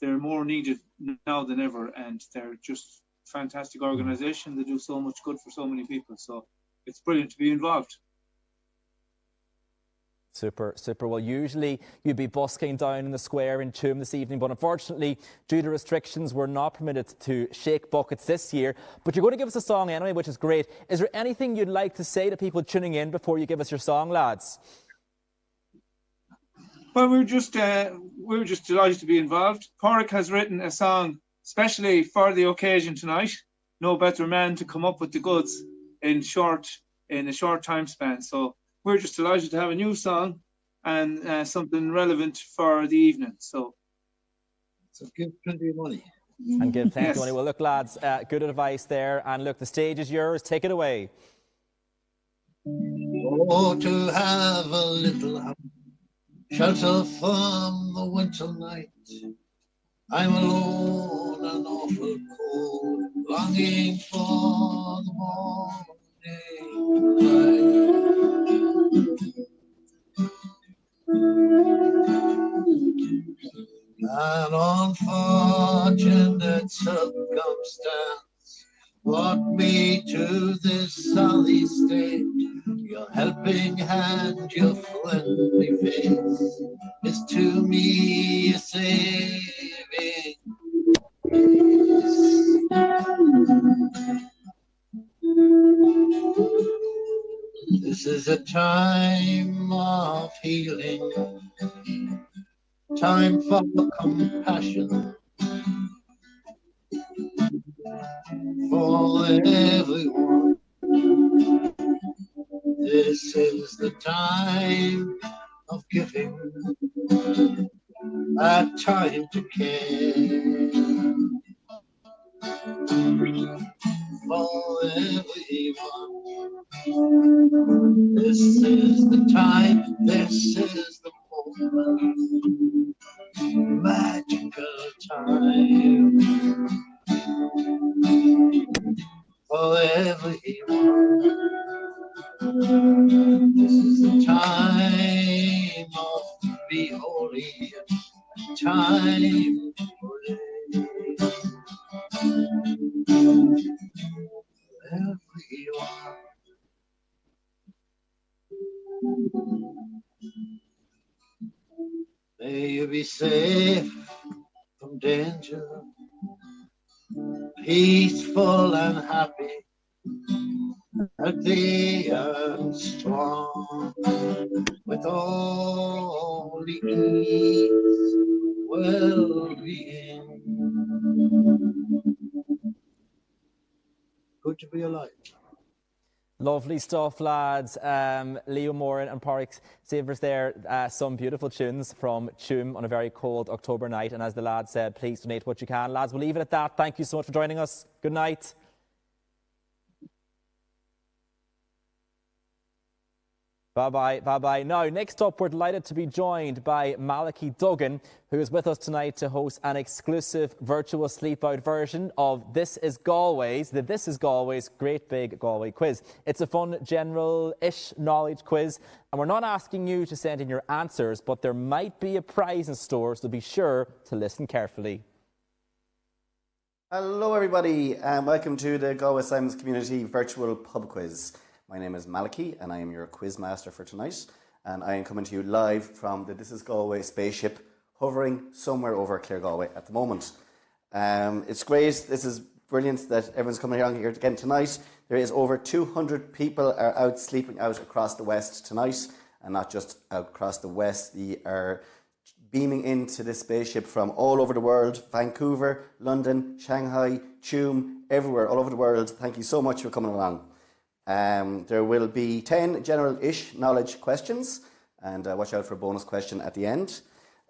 they're more needed now than ever, and they're just a fantastic organisation. They do so much good for so many people, so it's brilliant to be involved. Super, super. Well, usually you'd be busking down in the square in Tuam this evening, but unfortunately, due to restrictions, we're not permitted to shake buckets this year. But you're going to give us a song anyway, which is great. Is there anything you'd like to say to people tuning in before you give us your song, lads? Well, we're just delighted to be involved. Padraig has written a song especially for the occasion tonight. No better man to come up with the goods in a short time span. So we're just delighted to have a new song and something relevant for the evening. So give plenty of money. And give plenty of money. Well, look, lads, good advice there. And look, the stage is yours. Take it away. Oh, to have a little house, shelter from the winter night. I'm alone and awful cold, longing for the morning light. An unfortunate circumstance brought me to this sorry state. Your helping hand, your friendly face is to me a saving grace. This is a time of healing, time for compassion for everyone. This is the time of giving, a time to care for everyone. This is the time, this is the moment, magical time for everyone. This is the time of be holy, time to pray. Everyone. May you be safe from danger, peaceful and happy, healthy and strong, with all the ease, well-being. Good to be alive. Lovely stuff, lads. Leo Moran and Padraig Savers there. Some beautiful tunes from Tuam on a very cold October night. And as the lads said, please donate what you can. Lads, we'll leave it at that. Thank you so much for joining us. Good night. Bye-bye, bye-bye. Now, next up, we're delighted to be joined by Malachy Duggan, who is with us tonight to host an exclusive virtual sleep-out version of the This Is Galway's Great Big Galway Quiz. It's a fun, general-ish knowledge quiz, and we're not asking you to send in your answers, but there might be a prize in store, so be sure to listen carefully. Hello, everybody, and welcome to the Galway Simons Community Virtual Pub Quiz. My name is Malachy and I am your quiz master for tonight, and I am coming to you live from the This Is Galway spaceship hovering somewhere over Clare Galway at the moment. It's great, this is brilliant that everyone's coming here again tonight. There is over 200 people are out sleeping out across the west tonight, and not just out across the west, they are beaming into this spaceship from all over the world, Vancouver, London, Shanghai, Tuam, everywhere, all over the world. Thank you so much for coming along. There will be 10 general-ish knowledge questions, and watch out for a bonus question at the end.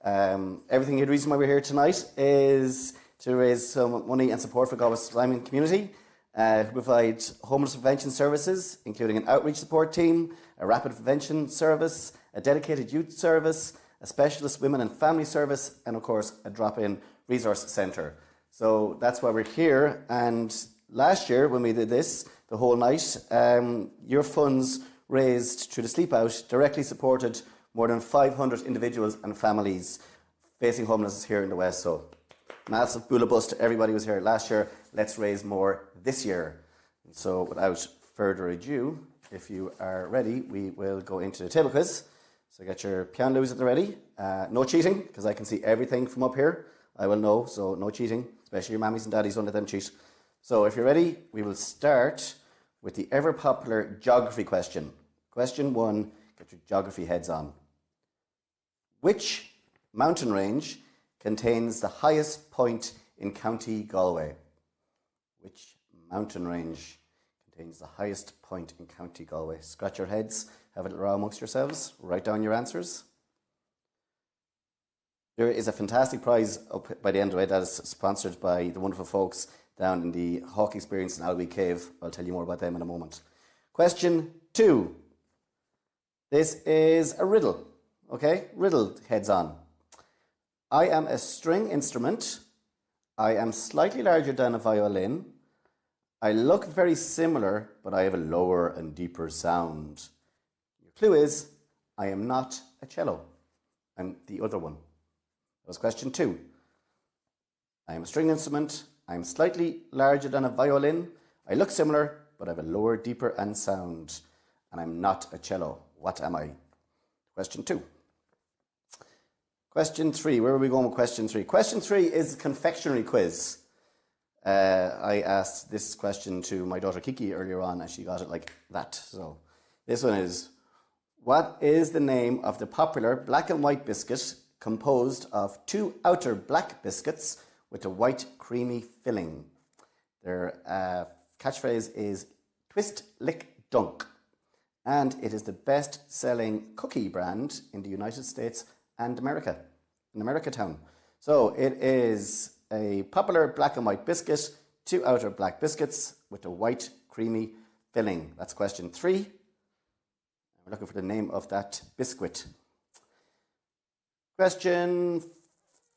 The reason why we're here tonight is to raise some money and support for Galway Simon community, who provide homeless prevention services, including an outreach support team, a rapid prevention service, a dedicated youth service, a specialist women and family service, and of course a drop-in resource centre. So that's why we're here. And last year when we did this, the whole night, your funds raised through the Sleep Out directly supported more than 500 individuals and families facing homelessness here in the West. So massive bullabus to everybody who was here last year. Let's raise more this year. So without further ado, if you are ready, we will go into the table quiz. So get your pianos at the ready. No cheating, because I can see everything from up here. I will know, so no cheating, especially your mammies and daddies, don't let them cheat. So if you're ready, we will start with the ever-popular geography question. Question 1, get your geography heads on. Which mountain range contains the highest point in County Galway? Which mountain range contains the highest point in County Galway? Scratch your heads, have a little row amongst yourselves, write down your answers. There is a fantastic prize up by the end of it that is sponsored by the wonderful folks down in the Hawk Experience in Alby Cave. I'll tell you more about them in a moment. Question 2. This is a riddle. Okay, riddle heads on. I am a string instrument. I am slightly larger than a violin. I look very similar, but I have a lower and deeper sound. Your clue is, I am not a cello. I'm the other one. That was question 2. I am a string instrument. I'm slightly larger than a violin. I look similar, but I have a lower, deeper and sound. And I'm not a cello. What am I? Question 2. Question 3. Where are we going with question 3? Question 3 is a confectionery quiz. I asked this question to my daughter Kiki earlier on, and she got it like that. So this one is, what is the name of the popular black and white biscuit composed of 2 outer black biscuits with a white creamy filling? Their catchphrase is Twist, Lick, Dunk. And it is the best-selling cookie brand in the United States and America, in Americatown. So it is a popular black and white biscuit, 2 outer black biscuits with a white creamy filling. That's question 3. We're looking for the name of that biscuit. Question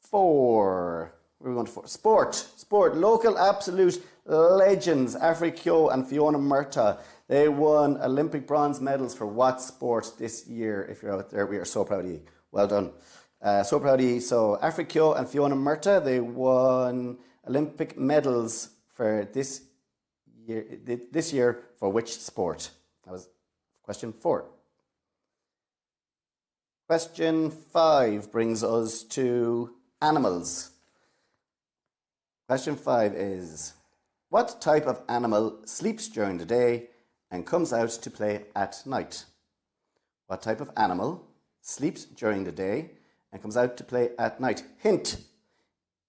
4. Where are we going for? Sport. Local absolute legends, Afri Kyo and Fiona Murtagh. They won Olympic bronze medals for what sport this year? If you're out there, we are so proud of you. Well done. So proud of you. So Afri Kyo and Fiona Murtagh, they won Olympic medals for this year for which sport? That was question 4. Question 5 brings us to animals. Question 5 is, what type of animal sleeps during the day and comes out to play at night? What type of animal sleeps during the day and comes out to play at night? Hint,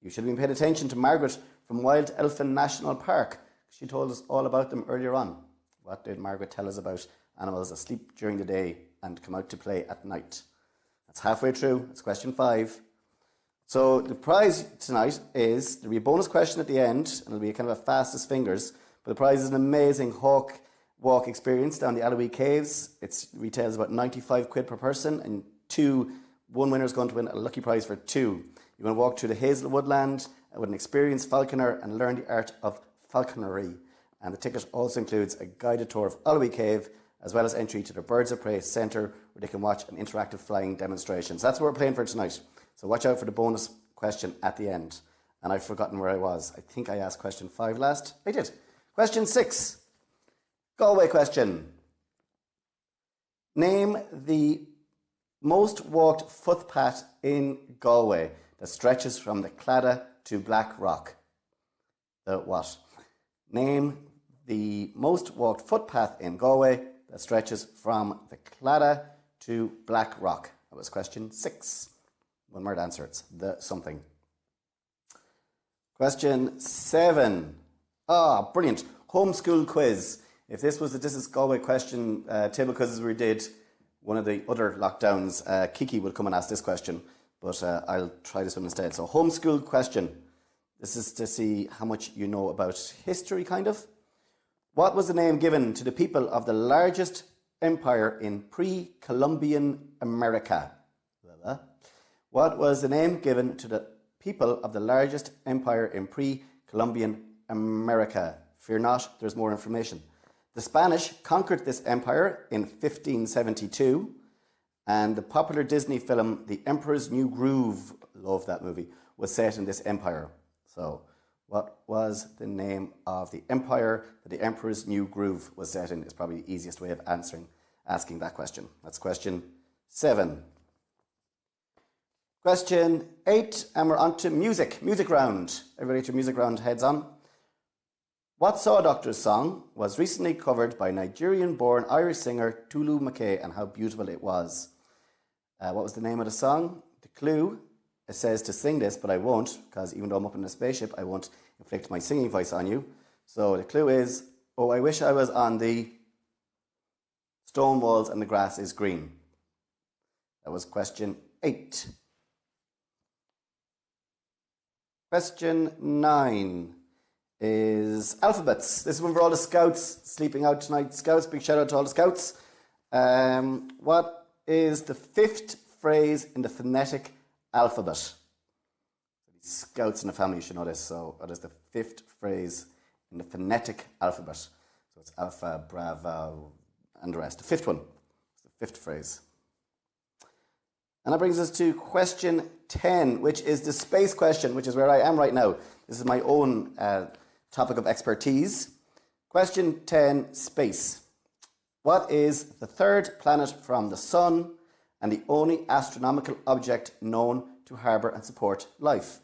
you should have been paying attention to Margaret from Wild Elephant National Park. She told us all about them earlier on. What did Margaret tell us about animals that sleep during the day and come out to play at night? That's halfway through. It's question 5. So the prize tonight is, there'll be a bonus question at the end, and it'll be kind of a fastest fingers. But the prize is an amazing hawk walk experience down the Allowee Caves. It retails about 95 quid per person, and one winner is going to win a lucky prize for 2. You're going to walk through the Hazel Woodland with an experienced falconer and learn the art of falconry. And the ticket also includes a guided tour of Allowee Cave, as well as entry to the Birds of Prey Centre, where they can watch an interactive flying demonstration. So that's what we're playing for tonight. So watch out for the bonus question at the end. And I've forgotten where I was. I think I asked question 5 last. I did. Question 6. Galway question. Name the most walked footpath in Galway that stretches from the Claddagh to Blackrock. The what? Name the most walked footpath in Galway that stretches from the Claddagh to Blackrock. That was question 6. One word answer. It's the something. Question 7. Brilliant. Homeschool quiz. If this was the This is Galway question table quizzes we did, one of the other lockdowns, Kiki would come and ask this question, but I'll try this one instead. So homeschool question. This is to see how much you know about history, kind of. What was the name given to the people of the largest empire in pre-Columbian America? What was the name given to the people of the largest empire in pre-Columbian America? Fear not, there's more information. The Spanish conquered this empire in 1572, and the popular Disney film The Emperor's New Groove, love that movie, was set in this empire. So, what was the name of the empire that The Emperor's New Groove was set in? Is probably the easiest way of asking that question. That's question 7. Question 8, and we're on to music. Music round. Everybody get your music round heads on. What Saw Doctor's song was recently covered by Nigerian-born Irish singer Tulu McKay, and how beautiful it was? What was the name of the song? The clue, it says to sing this, but I won't, because even though I'm up in a spaceship, I won't inflict my singing voice on you. So the clue is, oh, I wish I was on the stone walls and the grass is green. That was question 8. Question 9 is alphabets. This is one for all the scouts sleeping out tonight. Scouts, big shout out to all the scouts. What is the 5th phrase in the phonetic alphabet? Scouts in the family should know this. So what is the 5th phrase in the phonetic alphabet? So it's Alpha, Bravo, and the rest. The 5th one. It's the 5th phrase. And that brings us to question 10, which is the space question, which is where I am right now. This is my own topic of expertise. Question 10, space. What is the 3rd planet from the Sun and the only astronomical object known to harbour and support life?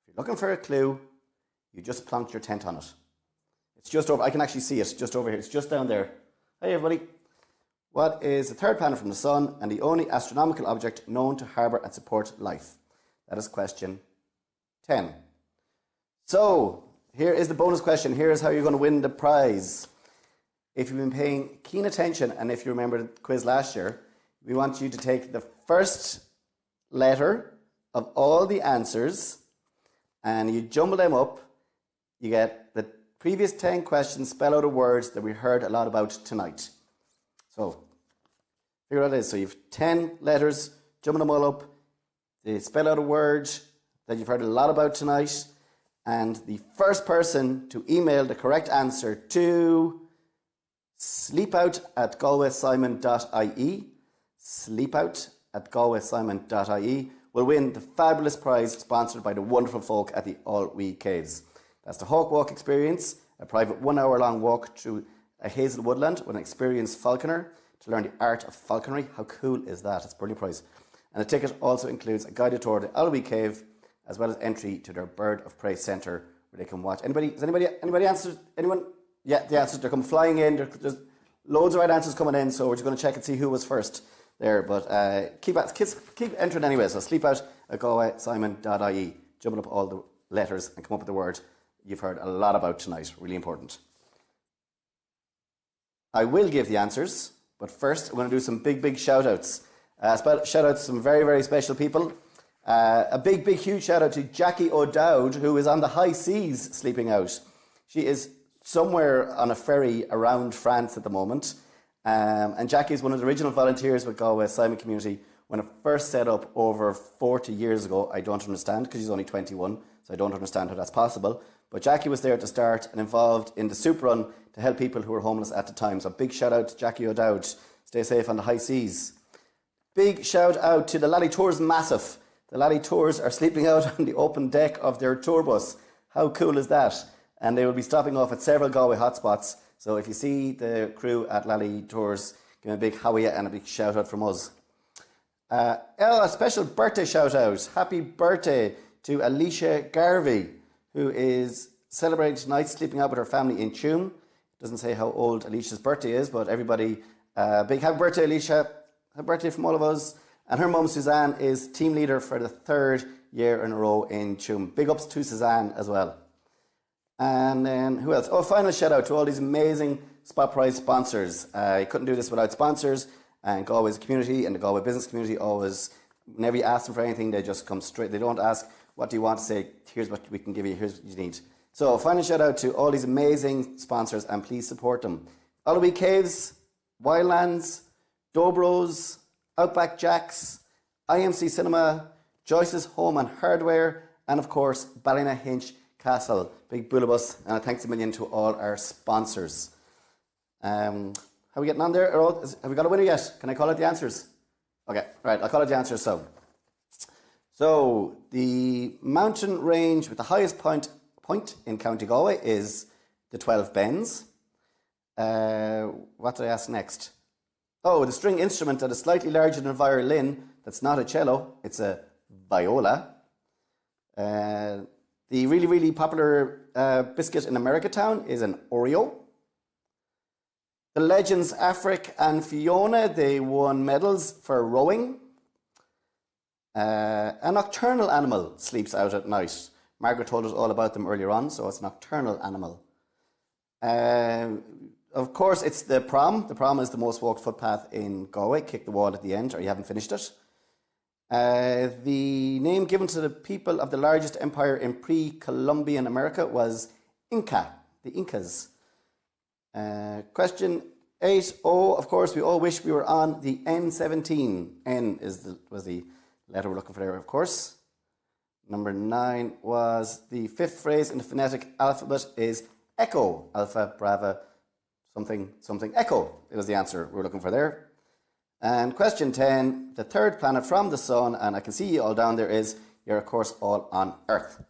If you're looking for a clue, you just plonked your tent on it. It's just over, I can actually see it just over here. It's just down there. Hey everybody. What is the 3rd planet from the Sun and the only astronomical object known to harbour and support life? That is question 10. So, here is the bonus question. Here is how you're going to win the prize. If you've been paying keen attention, and if you remember the quiz last year, we want you to take the first letter of all the answers and you jumble them up. You get the previous 10 questions, spell out the words that we heard a lot about tonight. So, figure out what it is. So you have 10 letters, jumble them all up. They spell out a word that you've heard a lot about tonight. And the first person to email the correct answer to sleepout@galwaysimon.ie, sleepout@galwaysimon.ie, will win the fabulous prize sponsored by the wonderful folk at the Allowee Caves. That's the Hawk Walk experience, a private 1 hour long walk through a hazel woodland with an experienced falconer. to learn the art of falconry. How cool is that? It's a brilliant prize. And the ticket also includes a guided tour to Alloy Cave, as well as entry to their Bird of Prey Centre, where they can watch. Anybody answered? Anyone? Yeah, the answers, they're coming flying in. There's loads of right answers coming in, so we're just going to check and see who was first there. But keep entering anyway. So sleepout@galwaysimon.ie, jumping up all the letters and come up with the word you've heard a lot about tonight. Really important. I will give the answers, but first I'm going to do some big shout outs. Shout out to some very, very special people. A big, huge shout out to Jackie O'Dowd, who is on the high seas sleeping out. She is somewhere on a ferry around France at the moment. And Jackie is one of the original volunteers with Galway Simon Community when it first set up over 40 years ago. I don't understand, because she's only 21, so I don't understand how that's possible. But Jackie was there at the start and involved in the soup run to help people who were homeless at the time. So big shout out to Jackie O'Dowd. Stay safe on the high seas. Big shout out to the Laddie Tours Massive. The Laddie Tours are sleeping out on the open deck of their tour bus. How cool is that? And they will be stopping off at several Galway hotspots. So if you see the crew at Laddie Tours, give them a big howiya and a big shout out from us. A special birthday shout out. Happy birthday to Alicia Garvey, who is celebrating tonight, sleeping out with her family in Tuam. Doesn't say how old Alicia's birthday is, but everybody, big happy birthday, Alicia. Happy birthday from all of us. And her mum, Suzanne, is team leader for the 3rd year in a row in Tuam. Big ups to Suzanne as well. And then who else? Oh, final shout out to all these amazing Spot Prize sponsors. You couldn't do this without sponsors. And Galway's community and the Galway business community always, whenever you ask them for anything, they just come straight. They don't ask, what do you want to say? Here's what we can give you, here's what you need. So final shout out to all these amazing sponsors, and please support them. Alloy Caves, Wildlands, Dobros, Outback Jacks, IMC Cinema, Joyce's Home and Hardware, and of course Ballynahinch Castle. Big bullabus, and a thanks a million to all our sponsors. How are we getting on there? Have we got a winner yet? Can I call out the answers? Okay, right, I'll call out the answers. So the mountain range with the highest point in County Galway is the 12 Bens. What did I ask next? Oh, the string instrument that is slightly larger than a violin, that's not a cello, it's a viola. The really popular biscuit in Americatown is an Oreo. The legends Afric and Fiona, they won medals for rowing. A nocturnal animal sleeps out at night. Margaret told us all about them earlier on, so it's a nocturnal animal. Of course, it's the prom. The prom is the most walked footpath in Galway. Kick the wall at the end, or you haven't finished it. The name given to the people of the largest empire in pre-Columbian America was Inca, the Incas. Question 8. Oh, of course, we all wish we were on the N17. N was the letter we're looking for there, of course. Number 9 was the 5th phrase in the phonetic alphabet is Echo, Alpha, Brava, something, Echo. It was the answer we were looking for there. And question 10, the 3rd planet from the sun, and I can see you all down there, is you're, of course, all on Earth.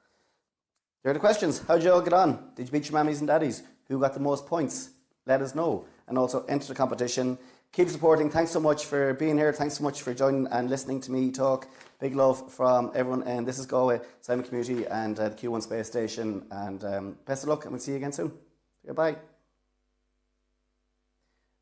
There are the questions. How'd you all get on? Did you beat your mammies and daddies? Who got the most points? Let us know. And also enter the competition. Keep supporting. Thanks so much for being here. Thanks so much for joining and listening to me talk. Big love from everyone. And this is Galway Simon Community and the Q1 Space Station. And best of luck, and we'll see you again soon. Goodbye.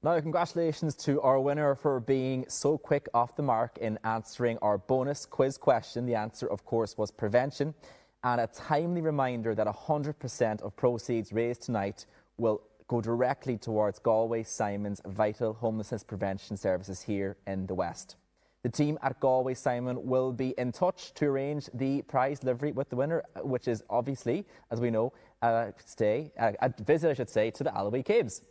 Now, congratulations to our winner for being so quick off the mark in answering our bonus quiz question. The answer, of course, was prevention. And a timely reminder that 100% of proceeds raised tonight will go directly towards Galway Simon's vital homelessness prevention services here in the West. The team at Galway Simon will be in touch to arrange the prize delivery with the winner, which is obviously, as we know, a visit, I should say, to the Alloy Caves.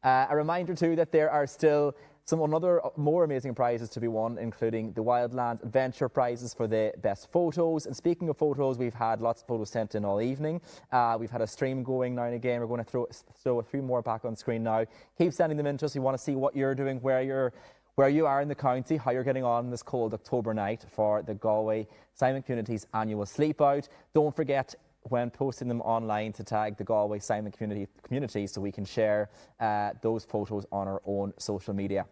A reminder too that there are still some other more amazing prizes to be won, including the Wildlands Adventure prizes for the best photos. And speaking of photos, we've had lots of photos sent in all evening. We've had a stream going now and again. We're going to throw a few more back on screen now. Keep sending them in to us. We want to see what you're doing, where you are in the county, how you're getting on this cold October night for the Galway Simon Community's annual sleep out. Don't forget, when posting them online, to tag the Galway Simon community so we can share those photos on our own social media.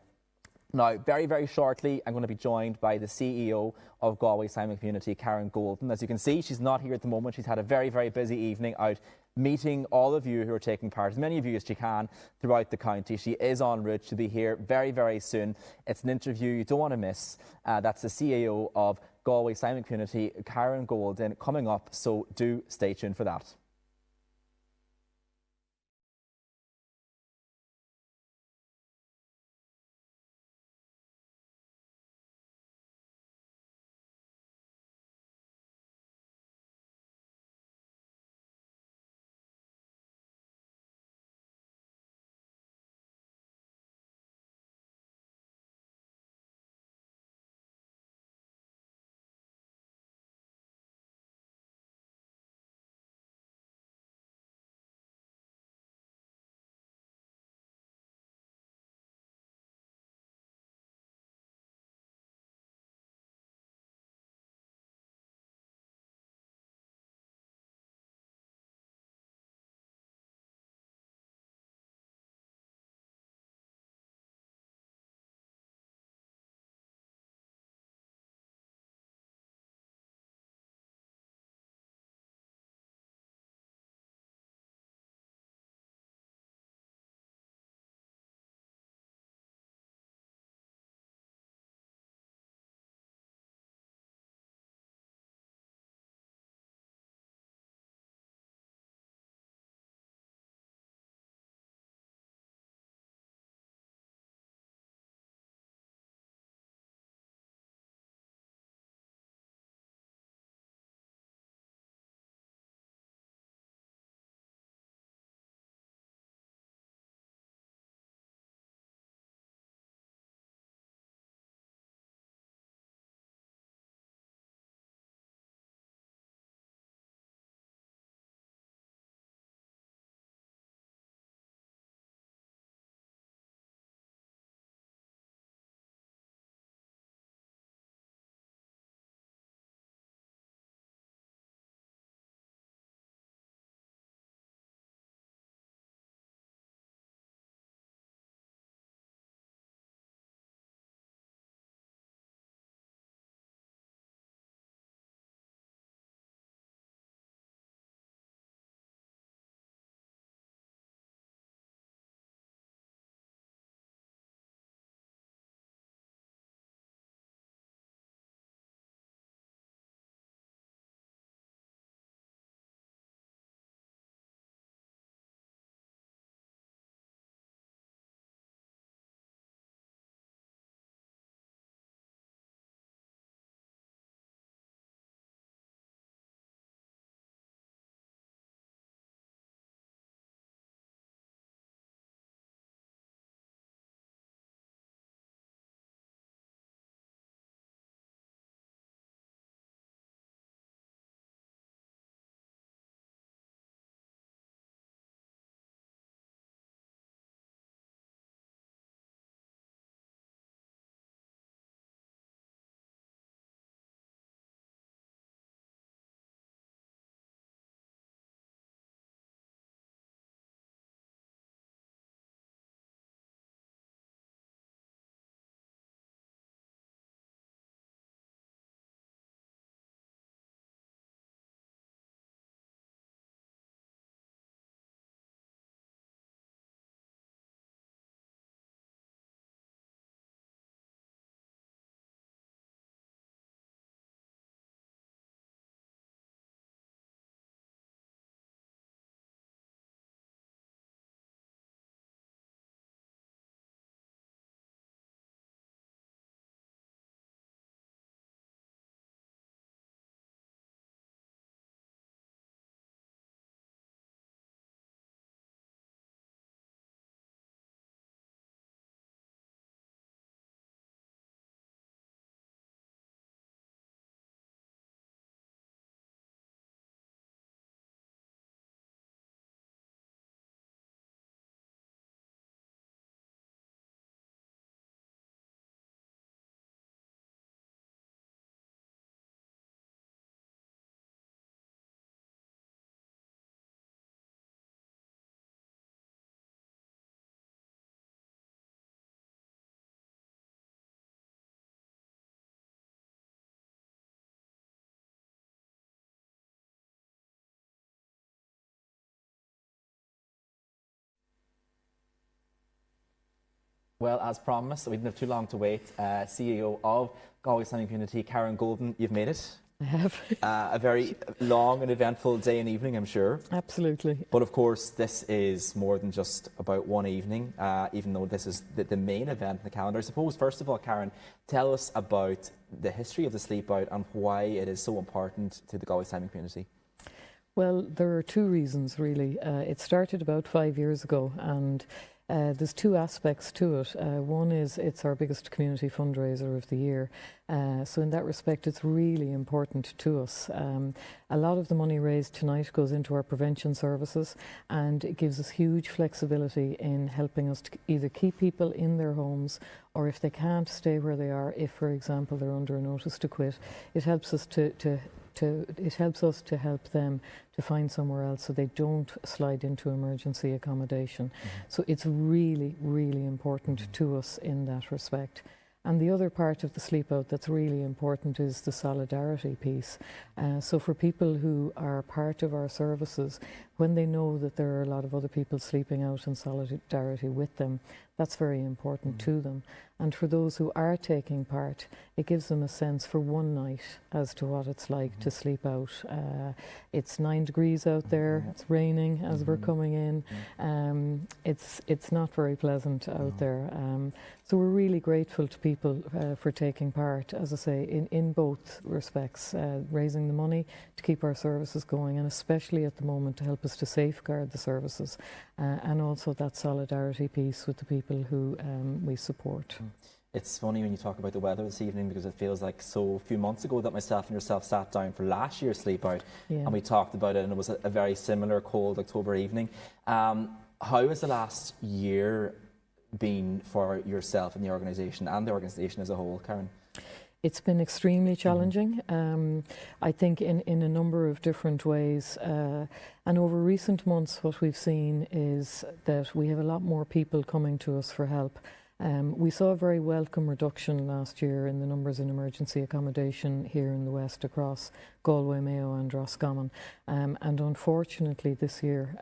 Now, very, very shortly, I'm going to be joined by the CEO of Galway Simon Community, Karen Golden. As you can see, she's not here at the moment. She's had a very, very busy evening out meeting all of you who are taking part, as many of you as she can, throughout the county. She is en route. She'll be here very, very soon. It's an interview you don't want to miss. That's the CEO of Galway Simon Community, Karen Golden, coming up, so do stay tuned for that. Well, as promised, we didn't have too long to wait. CEO of Galway Community, Karen Golden, you've made it. I have. A very long and eventful day and evening, I'm sure. Absolutely. But of course, this is more than just about one evening, even though this is the main event in the calendar. I suppose, first of all, Karen, tell us about the history of the sleep out and why it is so important to the Galway community. Well, there are two reasons, really. It started about 5 years ago, and there's two aspects to it. One is it's our biggest community fundraiser of the year. So in that respect, it's really important to us. A lot of the money raised tonight goes into our prevention services, and it gives us huge flexibility in helping us to either keep people in their homes, or if they can't stay where they are, if, for example, they're under a notice to quit, it helps us to help them to find somewhere else so they don't slide into emergency accommodation. So it's really, really important to us in that respect. And the other part of the sleep out that's really important is the solidarity piece. So for people who are part of our services, when they know that there are a lot of other people sleeping out in solidarity with them, that's very important to them. And for those who are taking part, it gives them a sense for one night as to what it's like to sleep out. It's 9 degrees out there, it's raining as we're coming in. It's not very pleasant out there. So we're really grateful to people for taking part, as I say, in both respects, raising the money to keep our services going, and especially at the moment to help us to safeguard the services, and also that solidarity piece with the people who we support. It's funny when you talk about the weather this evening, because it feels like so few months ago that myself and yourself sat down for last year's sleep out, and we talked about it, and it was a very similar cold October evening. How has the last year been for yourself and the organisation as a whole, Karen? It's been extremely challenging, I think in a number of different ways. And over recent months, what we've seen is that we have a lot more people coming to us for help. We saw a very welcome reduction last year in the numbers in emergency accommodation here in the west across Galway, Mayo and Roscommon. And unfortunately this year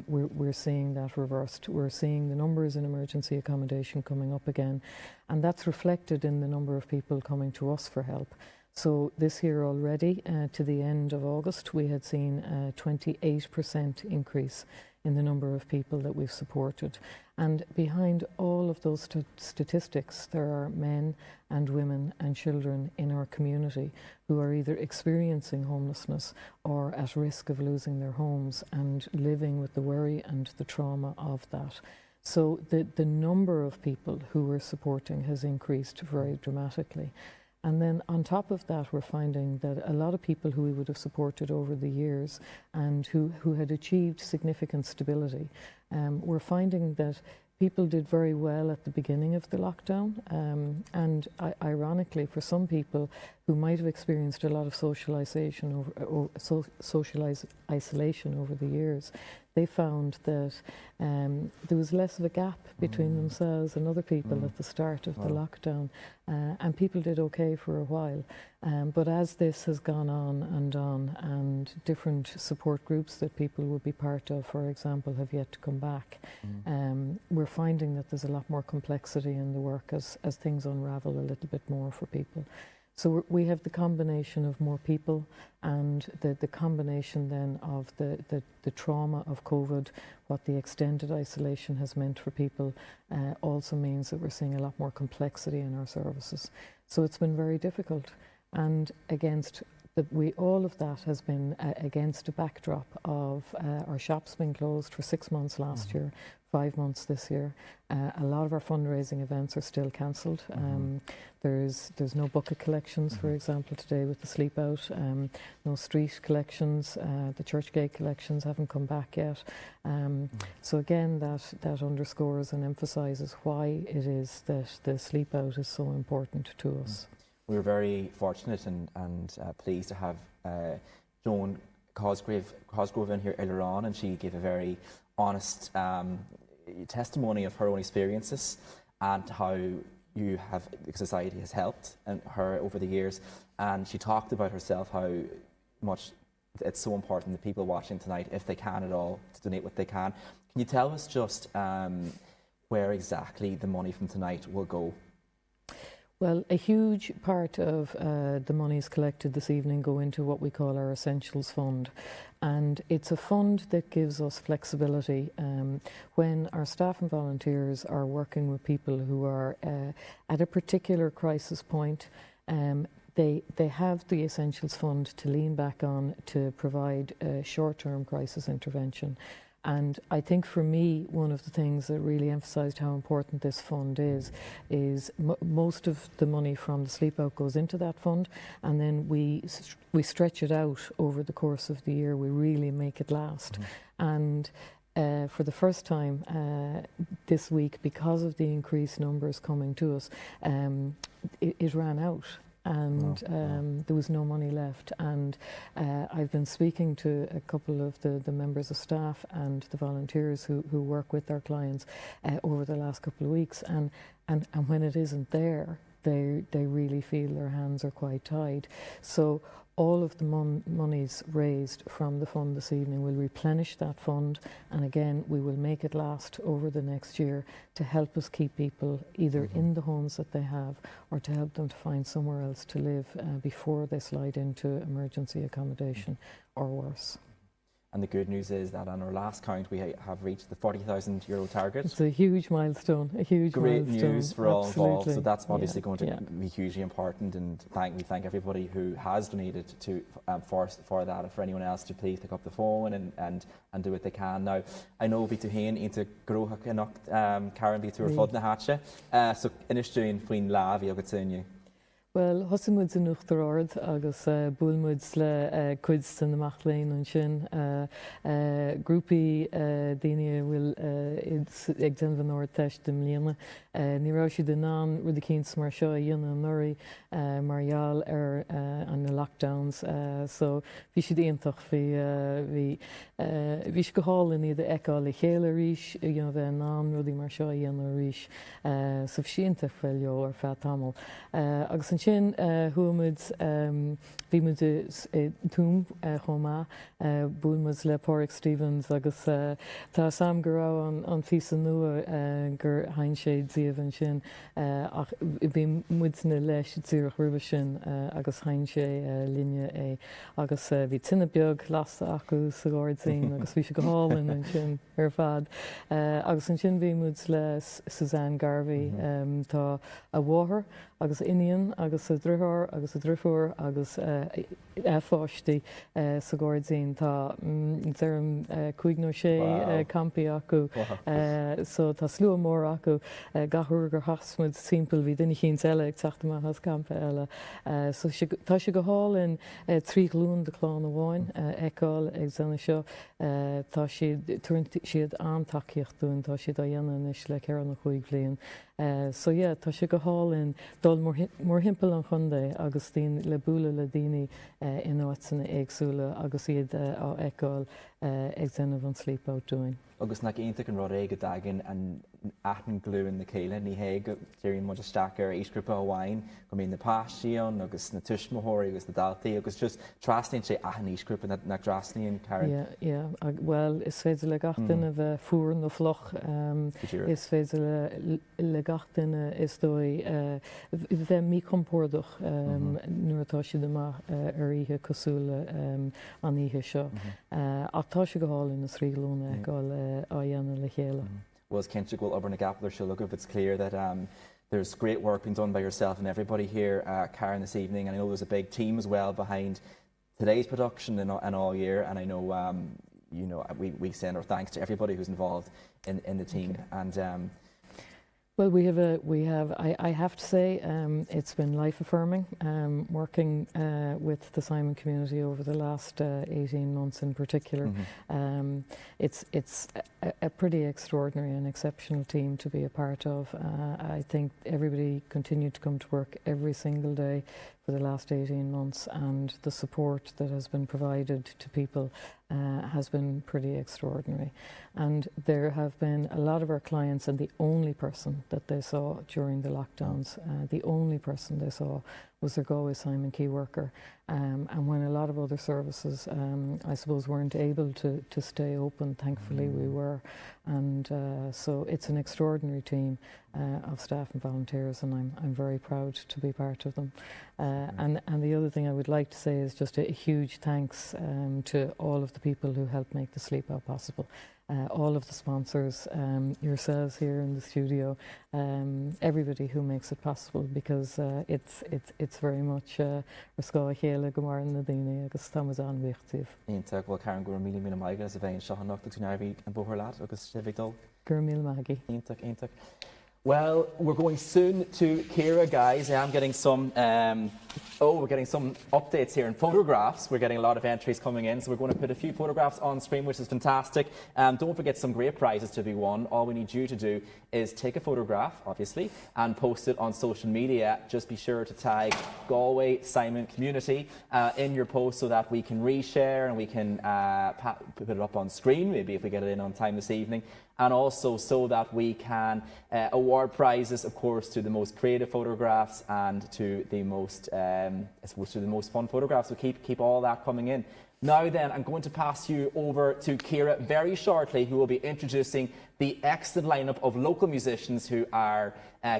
we're seeing that reversed. We're seeing the numbers in emergency accommodation coming up again, and that's reflected in the number of people coming to us for help. So this year already, to the end of August, we had seen a 28% increase in the number of people that we've supported. And behind all of those statistics, there are men and women and children in our community who are either experiencing homelessness or at risk of losing their homes and living with the worry and the trauma of that. So the number of people who we're supporting has increased very dramatically. And then on top of that, we're finding that a lot of people who we would have supported over the years and who had achieved significant stability, we're finding that people did very well at the beginning of the lockdown. And ironically, for some people who might have experienced a lot of social isolation over the years, they found that there was less of a gap between themselves and other people at the start of the lockdown, and people did okay for a while. But as this has gone on, and different support groups that people would be part of, for example, have yet to come back, we're finding that there's a lot more complexity in the work as things unravel a little bit more for people. So we have the combination of more people, and the combination then of the trauma of COVID, what the extended isolation has meant for people, also means that we're seeing a lot more complexity in our services. So it's been very difficult, and all of that has been against a backdrop of our shops being closed for 6 months last year, 5 months this year. A lot of our fundraising events are still cancelled. There's no bucket collections, for example, today with the sleep out. No street collections. The church gate collections haven't come back yet. So again, that underscores and emphasises why it is that the sleep out is so important to us. We were very fortunate and pleased to have Joan Cosgrove in here earlier on, and she gave a very honest testimony of her own experiences and how society has helped her over the years. And she talked about herself, how much it's so important that people watching tonight, if they can at all, to donate what they can. Can you tell us just where exactly the money from tonight will go? Well, a huge part of the monies collected this evening go into what we call our Essentials Fund. And it's a fund that gives us flexibility when our staff and volunteers are working with people who are at a particular crisis point. They have the Essentials Fund to lean back on to provide short-term crisis intervention. And I think for me, one of the things that really emphasised how important this fund is most of the money from the sleep out goes into that fund, and then we stretch it out over the course of the year. We really make it last. And for the first time this week, because of the increased numbers coming to us, it ran out. And there was no money left, and I've been speaking to a couple of the members of staff and the volunteers who work with our clients over the last couple of weeks, and when it isn't there, they really feel their hands are quite tied. So all of the monies raised from the fund this evening will replenish that fund, and again we will make it last over the next year to help us keep people either in the homes that they have or to help them to find somewhere else to live before they slide into emergency accommodation or worse. And the good news is that on our last count, we have reached the €40,000 target. It's a huge milestone, a huge Great milestone. news for all involved. Absolutely. So that's obviously going to be hugely important. And we thank everybody who has donated to for that. And for anyone else to please pick up the phone and do what they can. Now, I know vi tuhain into grohach enoch Karen bi to fod na hatche. So inistúin faoin lávi agatunni. Well, hosamúid an uachtarard agus búlmúid le cuid an amachléin an sin. Grúpi daine bhfuil ag denmhanóir teist dem líana. Ní rá si den ná rud a cíns mar seo dhéana an nuirí margheall an na lockdowns. So bhí si dhéantach bhí si go hálainn iad eáil le chéile ríis bheith ná rudí mar seo dhéana ríis. So bhí sianta fuil leo ar feadh tamil. Agus an sin thuamuid bhí muid túm chomá búlmuid le Padraig Stevens agus tá sam go rá an fís an nua gur hain sé díobh an sin ach bhí muidna leis tíoch ruba sin agus hain sé linne é agus bhí tinna beag lasta acu sa gáirdaín agus bhí se go hálainn an sin ar fad agus an sin bhí muid le Suzanne Garvey tá a bháthair agus Inian agus a ddruthar agus a ddruthúr agus fáistí sa gáirdaín tá dearm 56 campi acu so tá slua mór acu gathúr gur hasmuid timpeall bhí duine chin eile ag teachtamach has campa eile so tá si go hálainn trí glún de chláán amháin eáil ag zanna seo tá siad antaíocht dún tá siad a dhéanaan is le cear na chuig bliain. So tá si go hálainn dul mór himpeall an chundé agus tín le búla le daoine in áitina éagsúla agus iad á eáil ag denmh an sleep out doing. Agus nach ionta an rud éige dagan an atan glúin na céile ní héag déiríonn muid isteach ar éisgrúpa amháin go mbeadh na páisiún agus na tuismóthirí agus na daltaí agus just trasnaíonn sé atan éisgrúpa na drasnaíonn Karen. Well, is féidir le gach duine bheith fuair na floch is féidir le gach duine is dói bheith mí compordach nuair atá siad amach ar ihe cosúla an ihe seo. Ach tá si go hálainn na sríglúna eáil á dhéanana le chéile. Was Kenchi Gwil Uber Nagapler Shilugov, it's clear that there's great work being done by yourself and everybody here, Karen, this evening. And I know there's a big team as well behind today's production and all year. And I know, we send our thanks to everybody who's involved in the team. Okay. And well, I have to say, it's been life-affirming working with the Simon community over the last 18 months in particular. It's a pretty extraordinary and exceptional team to be a part of. I think everybody continued to come to work every single day for the last 18 months, and the support that has been provided to people has been pretty extraordinary. And there have been a lot of our clients, and the only person that they saw during the lockdowns, the only person they saw was their Galway Simon key worker. And when a lot of other services, I suppose, weren't able to stay open, thankfully we were. And so it's an extraordinary team of staff and volunteers, and I'm very proud to be part of them. And the other thing I would like to say is just a huge thanks to all of the people who helped make the Sleep Out possible. All of the sponsors, yourselves here in the studio, everybody who makes it possible, because it's very much Rascá chéile go mar na daoine agus tá an bhuachtaíomh. Ínteach bhfuil Karen gur míle maige as a bheith seo nach tú nervhí an bóthar leat agus sibhigdul. Gur míle maigi. Ínteach. Well, we're going soon to Ciara, guys. I'm getting some, we're getting some updates here in photographs. We're getting a lot of entries coming in, so we're going to put a few photographs on screen, which is fantastic. Don't forget some great prizes to be won. All we need you to do is take a photograph, obviously, and post it on social media. Just be sure to tag Galway Simon Community in your post so that we can reshare and we can put it up on screen, maybe if we get it in on time this evening. And also so that we can award prizes, of course, to the most creative photographs and to the most, I suppose, to the most fun photographs. So keep all that coming in. Now then, I'm going to pass you over to Ciara very shortly, who will be introducing the excellent lineup of local musicians who are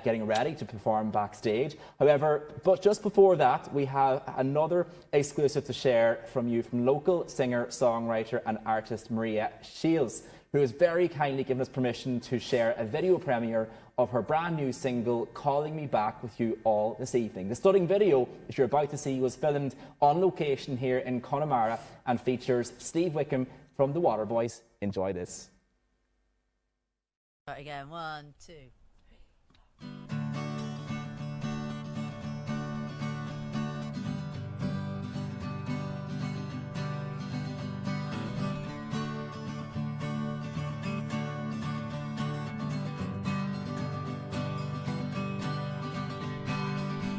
getting ready to perform backstage. However, but just before that, we have another exclusive to share from you from local singer, songwriter and artist Maria Shiels, who has very kindly given us permission to share a video premiere of her brand new single, Calling Me Back, with you all this evening. The stunning video that you're about to see was filmed on location here in Connemara and features Steve Wickham from the Waterboys. Enjoy this. Start again, 1, 2.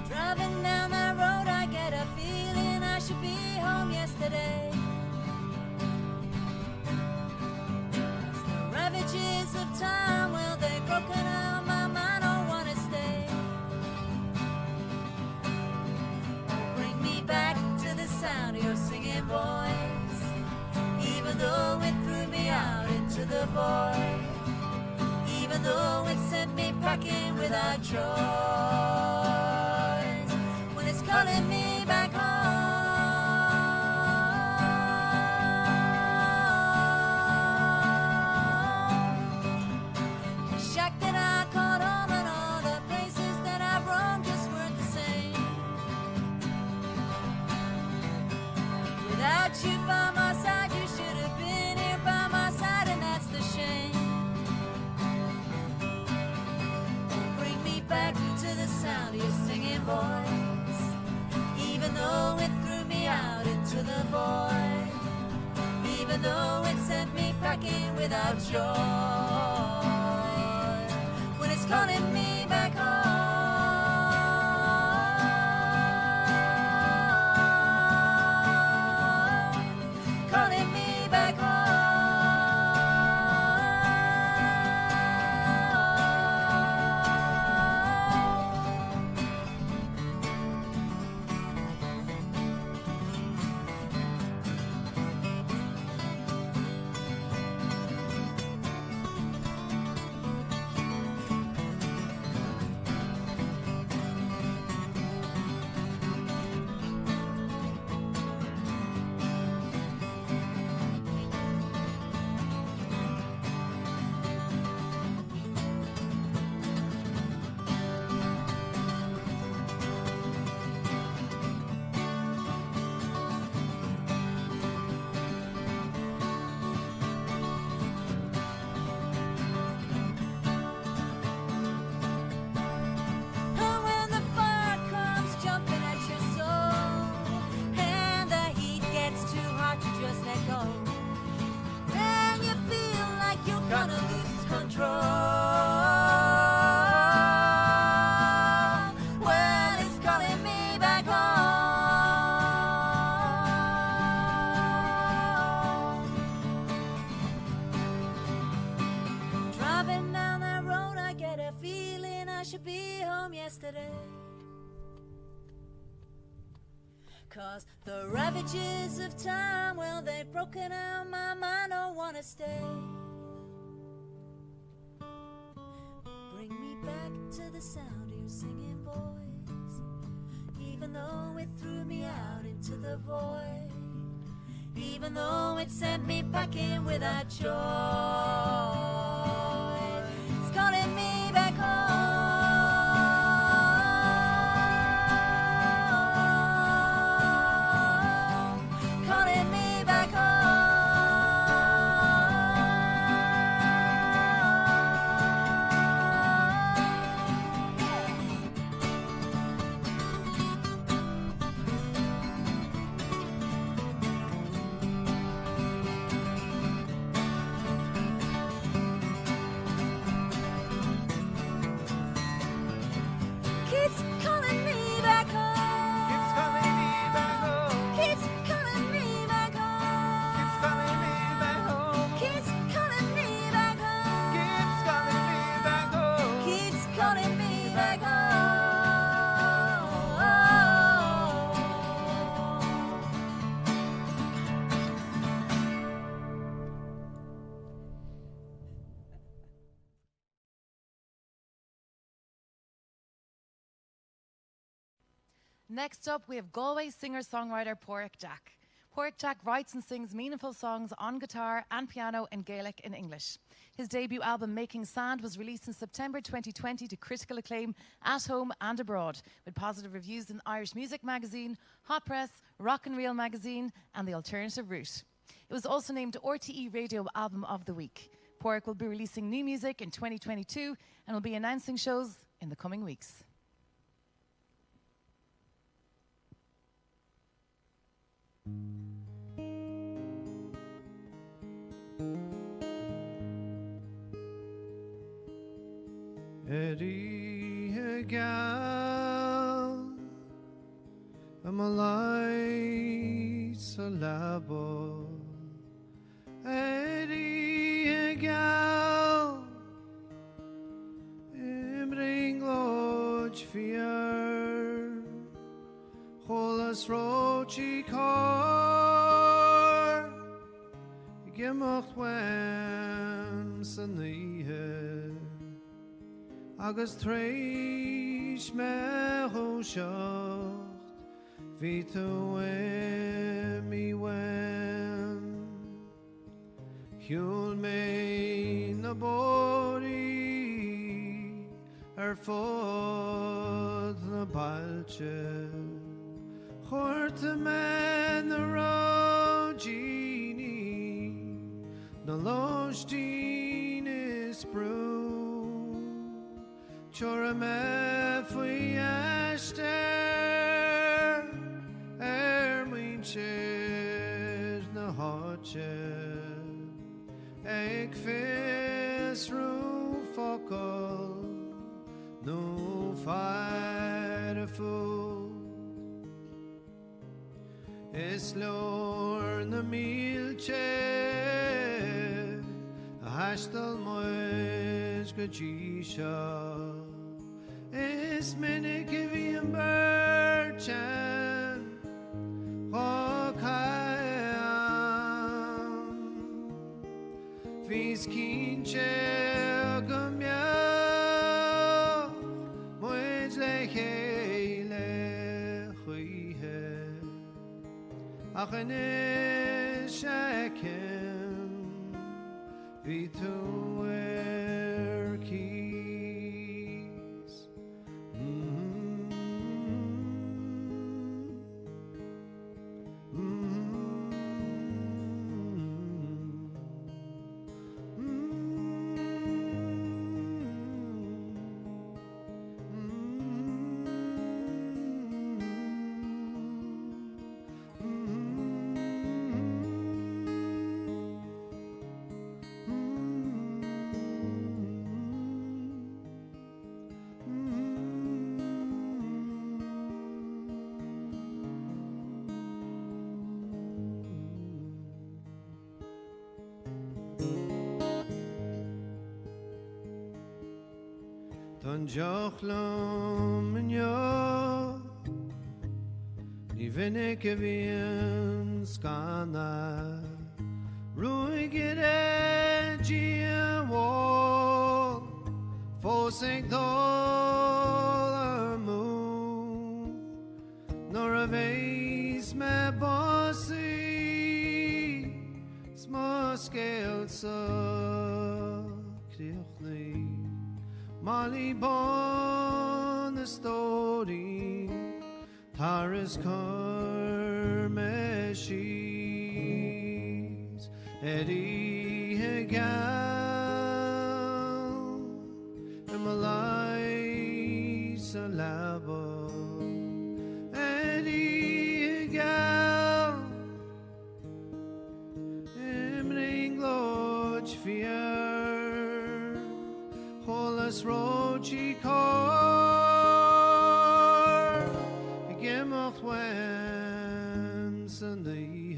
Driving down that road, I get a feeling I should be home yesterday. As the ravages of time, well, they've broken out my mind, I wanna stay. Bring me back to the sound of your singing voice, even though it threw me out into the void, even though it sent me packing without choice. Calling me back home. The shack that I called home and all the places that I've roamed just weren't the same. Without you by my side, you should have been here by my side, and that's the shame. Bring me back to the sound of your singing voice, even though it threw me out into the void, even though it sent me packing without joy, when it's calling me back home, calling me back home. 'Cause the ravages of time, well, they've broken out my mind, don't wanna stay. Bring me back to the sound of your singing voice, even though it threw me out into the void, even though it sent me packing without joy. It's calling me back home. Next up, we have Galway singer-songwriter Padraig Jack. Padraig Jack writes and sings meaningful songs on guitar and piano in Gaelic and English. His debut album, Making Sand, was released in September 2020 to critical acclaim at home and abroad, with positive reviews in Irish Music Magazine, Hot Press, Rock and Reel Magazine, and The Alternative Route. It was also named RTE Radio Album of the Week. Padraig will be releasing new music in 2022 and will be announcing shows in the coming weeks. Eddie a gal am a light so labo Eddie a gal bring lodge fear holas rochi car gemacht wem sanihe agus treis me hoosjacht wie te mi wen Hjul me na body fod na balche Chorte me na rogini na lostin is brew Chora me fwy ester mwyn sir na hodje Eg fes rw fokol no fire fu Is lor na milche Hastal moes gajisha Is minnig vi en birchen Chokhayan Vis kinche gumya Moes lechele chuihe Ach en shaken Vi tu erki Don jochlom in yo Ní vinne go bhíon scanna Ruig ire díomhil Fós ag dul ar mú Nor a bhéis me bosaí Smá scéal sa críochnaí Molly bon the story Taras Carme she's Eddie Hegal Emalai Salabo Eddie Hegal Emring Lodge Fear Holas Rochi Car Gemach Wen Sunday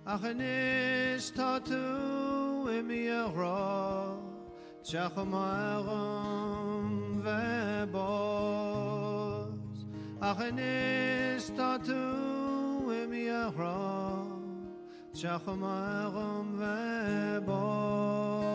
Ach an is tatu imi a ra Chachamaram vebos Ach an is tatu imi a ra Chachamaram vebos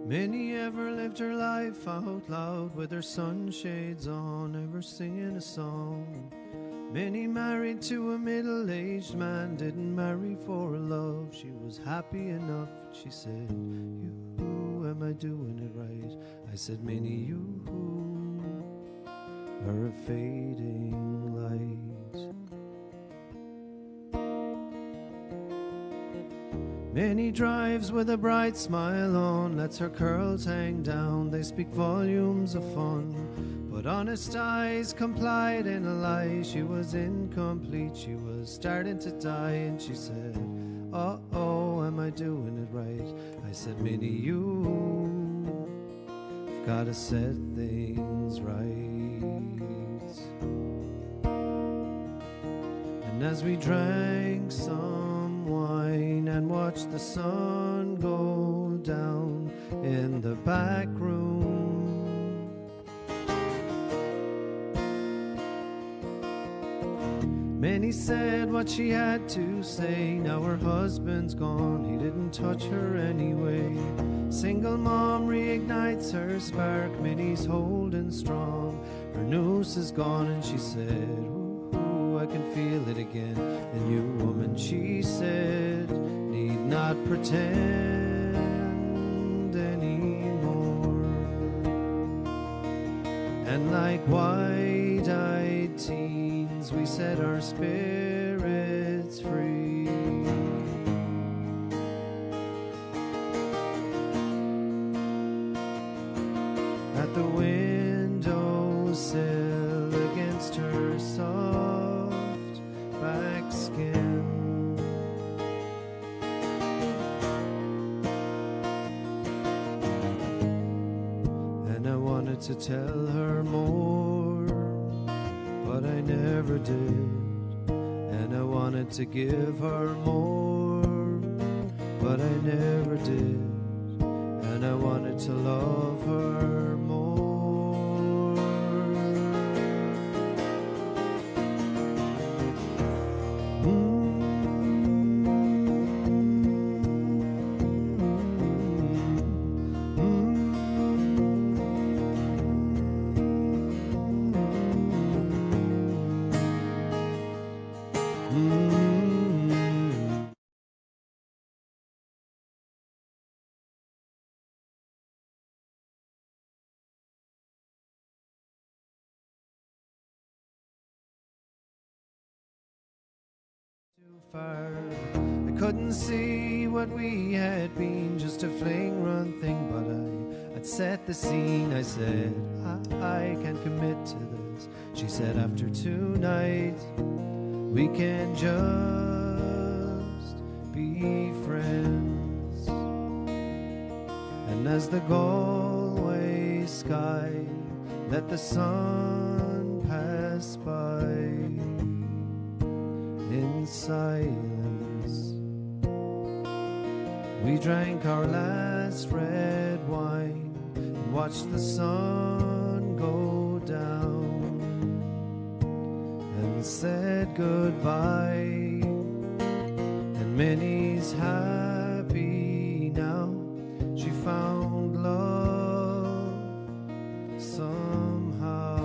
Many ever lived her life out loud with her sunshades on, ever singing a song. Many married to a middle-aged man, didn't marry for love. She was happy enough, she said, you, am I doing it right? I said, Minnie, you are a fading light. Minnie drives with a bright smile on, lets her curls hang down, they speak volumes of fun. But honest eyes complied in a lie, she was incomplete, she was starting to die. And she said, uh-oh, am I doing it right? I said, Minnie, you've gotta set things right. And as we drank some wine and watched the sun go down in the back room, Minnie said what she had to say. Now her husband's gone, he didn't touch her anyway. Single mom reignites her spark, Minnie's holding strong. Her noose is gone and she said, ooh, I can feel it again. The new woman, she said, need not pretend anymore. And like wide-eyed teens, we set our spirits free. At the windowsill against her soft back skin, and I wanted to tell her more, but I never did. And I wanted to give her more, but I never did. And I wanted to love her more. Far. I couldn't see what we had been, just a fling run thing, but I'd set the scene. I said, I can't commit to this. She said, after tonight we can just be friends. And as the Galway sky let the sun pass by in silence, we drank our last red wine and watched the sun go down and said goodbye. And Minnie's happy now, she found love somehow.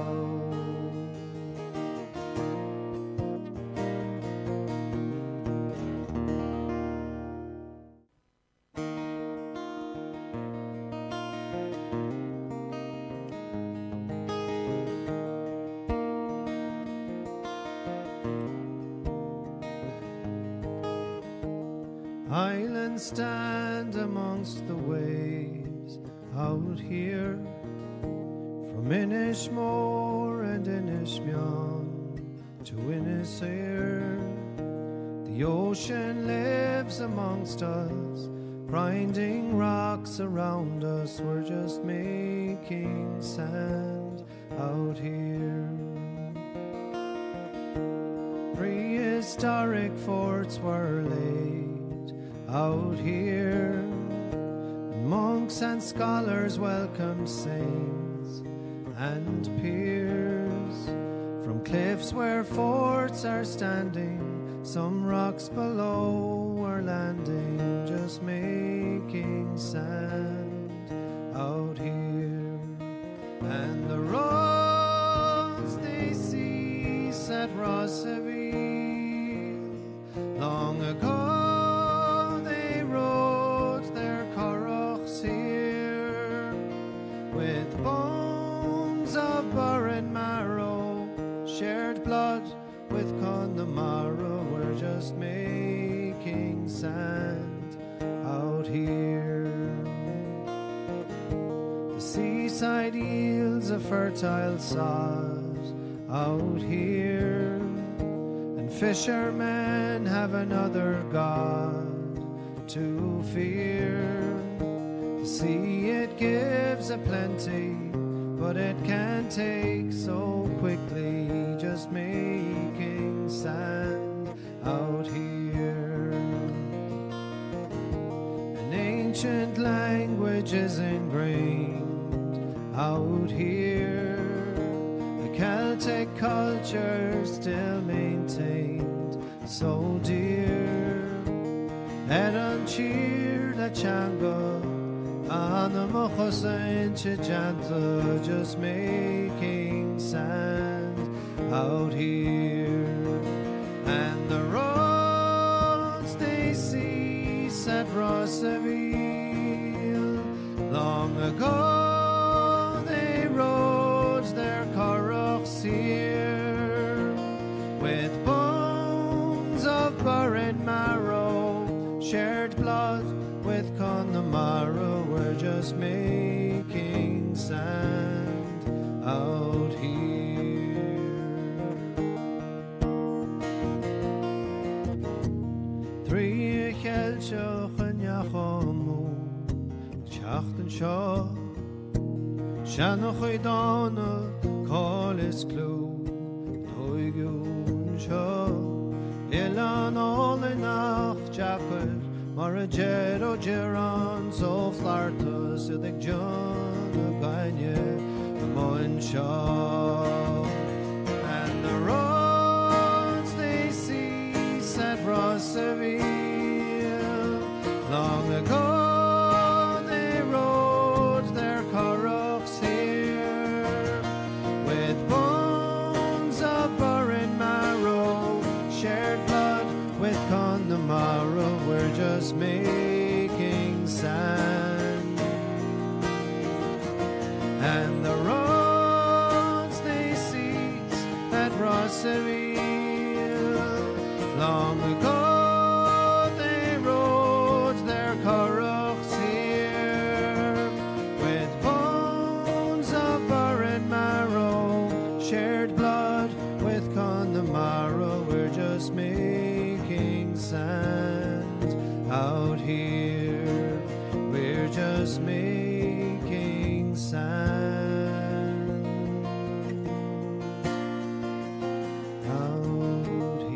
Islands stand amongst the waves out here, from Inishmore and Inishmion to Inisir. The ocean lives amongst us, grinding rocks around us. We're just making sand out here. Prehistoric forts were laid out here, and monks and scholars welcome saints and peers. From cliffs where forts are standing, some rocks below we're landing, just making sand out here. And the roads they cease at Rossaville. Long ago shared blood with Connemara. We're just making sand out here. The seaside yields a fertile sod out here, and fishermen have another god to fear. The sea, it gives a plenty, but it can take so quickly, just making sand out here. An ancient language is ingrained out here, a Celtic culture still maintained so dear. Eran cheer la changa, Anna Mochosa into Janta, just making sand out here. And the roads they cease at Rossaville. Long ago they rode their carrots here, with bones of buried marrow, shared blood with Connemara. We're just making sand out here. Three Chelchoch and Yachomu, Chachten Shaw, Shanochidana, call is clue, Toygun Shaw, Ilan all enough, Jacket. Marajero Geron, so flarta, Sidic John, a Gagne, the Moin Shaw. And the roads they cease at Rossaville. Long ago they rode their carrots here, with bones of buried marrow, shared blood with Connemara. We're just making sand. And the roads they cease at Rossaville. Long ago they rode their carrots here, with bones of buried marrow, shared blood with Connemara. We're just making sand out here. We're just just making sand out here.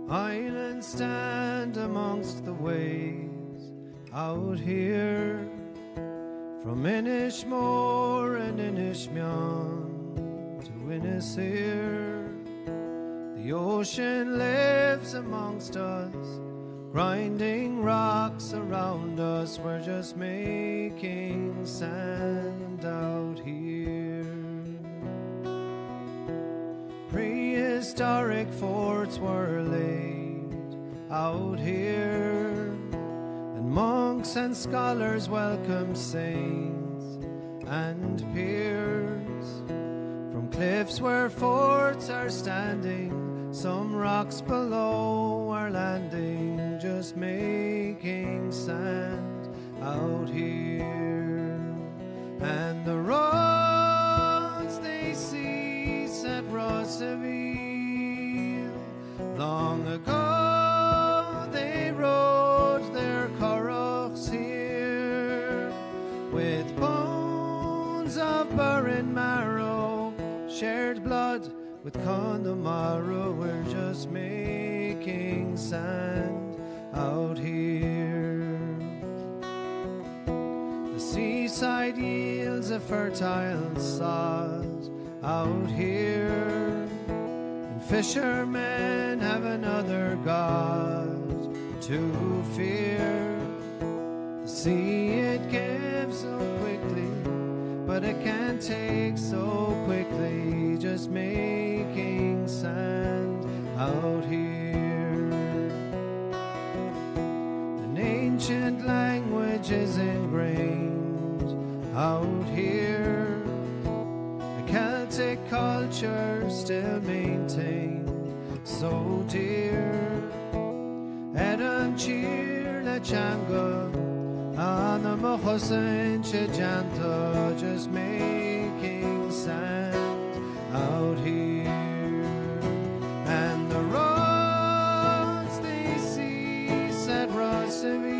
Islands stand amongst the waves out here, from Inishmore and Inishmion to Innisir. The ocean lives amongst us, grinding rocks around us. We're just making sand out here. Prehistoric forts were laid out here, and monks and scholars welcomed saints and peers. From cliffs where forts are standing, some rocks below are landing, just making sand out here. And the roads they cease at Rossaville. Long ago they rode their curraghs here, with bones of burren marrow, shared blood with Connemara. We're just making sand out here. The seaside yields a fertile sod out here, and fishermen have another god to fear. The sea it gives so quickly, but it can't take so quickly, just making sand out here. An ancient language is ingrained out here, a Celtic culture still maintained so dear. Edan cheer le changa, Anna Mohosen Chijanta, just making sand out here. And the roads they cease at Rossaville.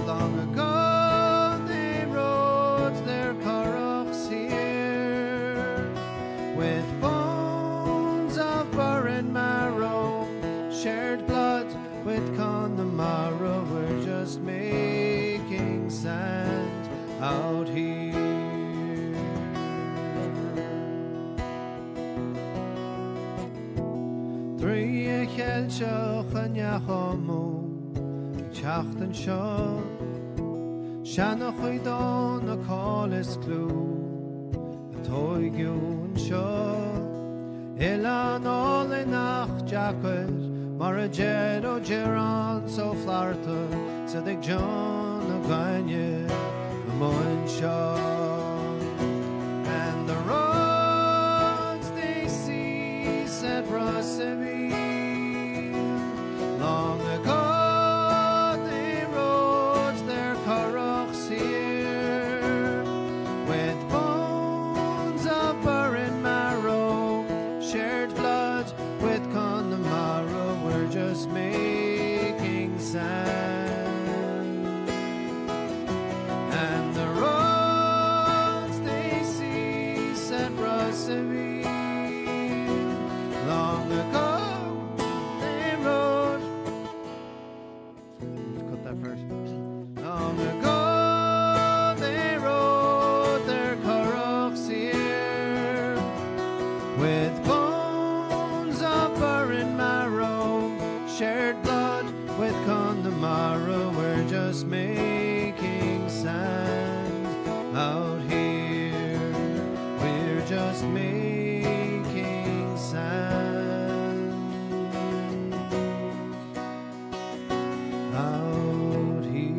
Long ago they rode their curraghs here, with bones of burren marrow, shared blood with Connemara. We're just making sand out here. Three a chelchach an yachamu, chacht an shaw, Shanach oidon a call is clue, a toy gyun shaw, Ilan all enach jacket, Marajed o Geron so flarta, Sedig John o Ganye, a moin shaw. And the roads they cease at Rossaville. Long ago they rode their curraghs here, with bones of burren marrow, shared blood with Connemara. We're just making sand. And the roads they cease at Rossaville. Long ago they rode. Cut that part. Long ago they rode their curraghs here, with bones of burren marrow, shared blood with Connemara. We're just making sand out here. We're just making sand out here.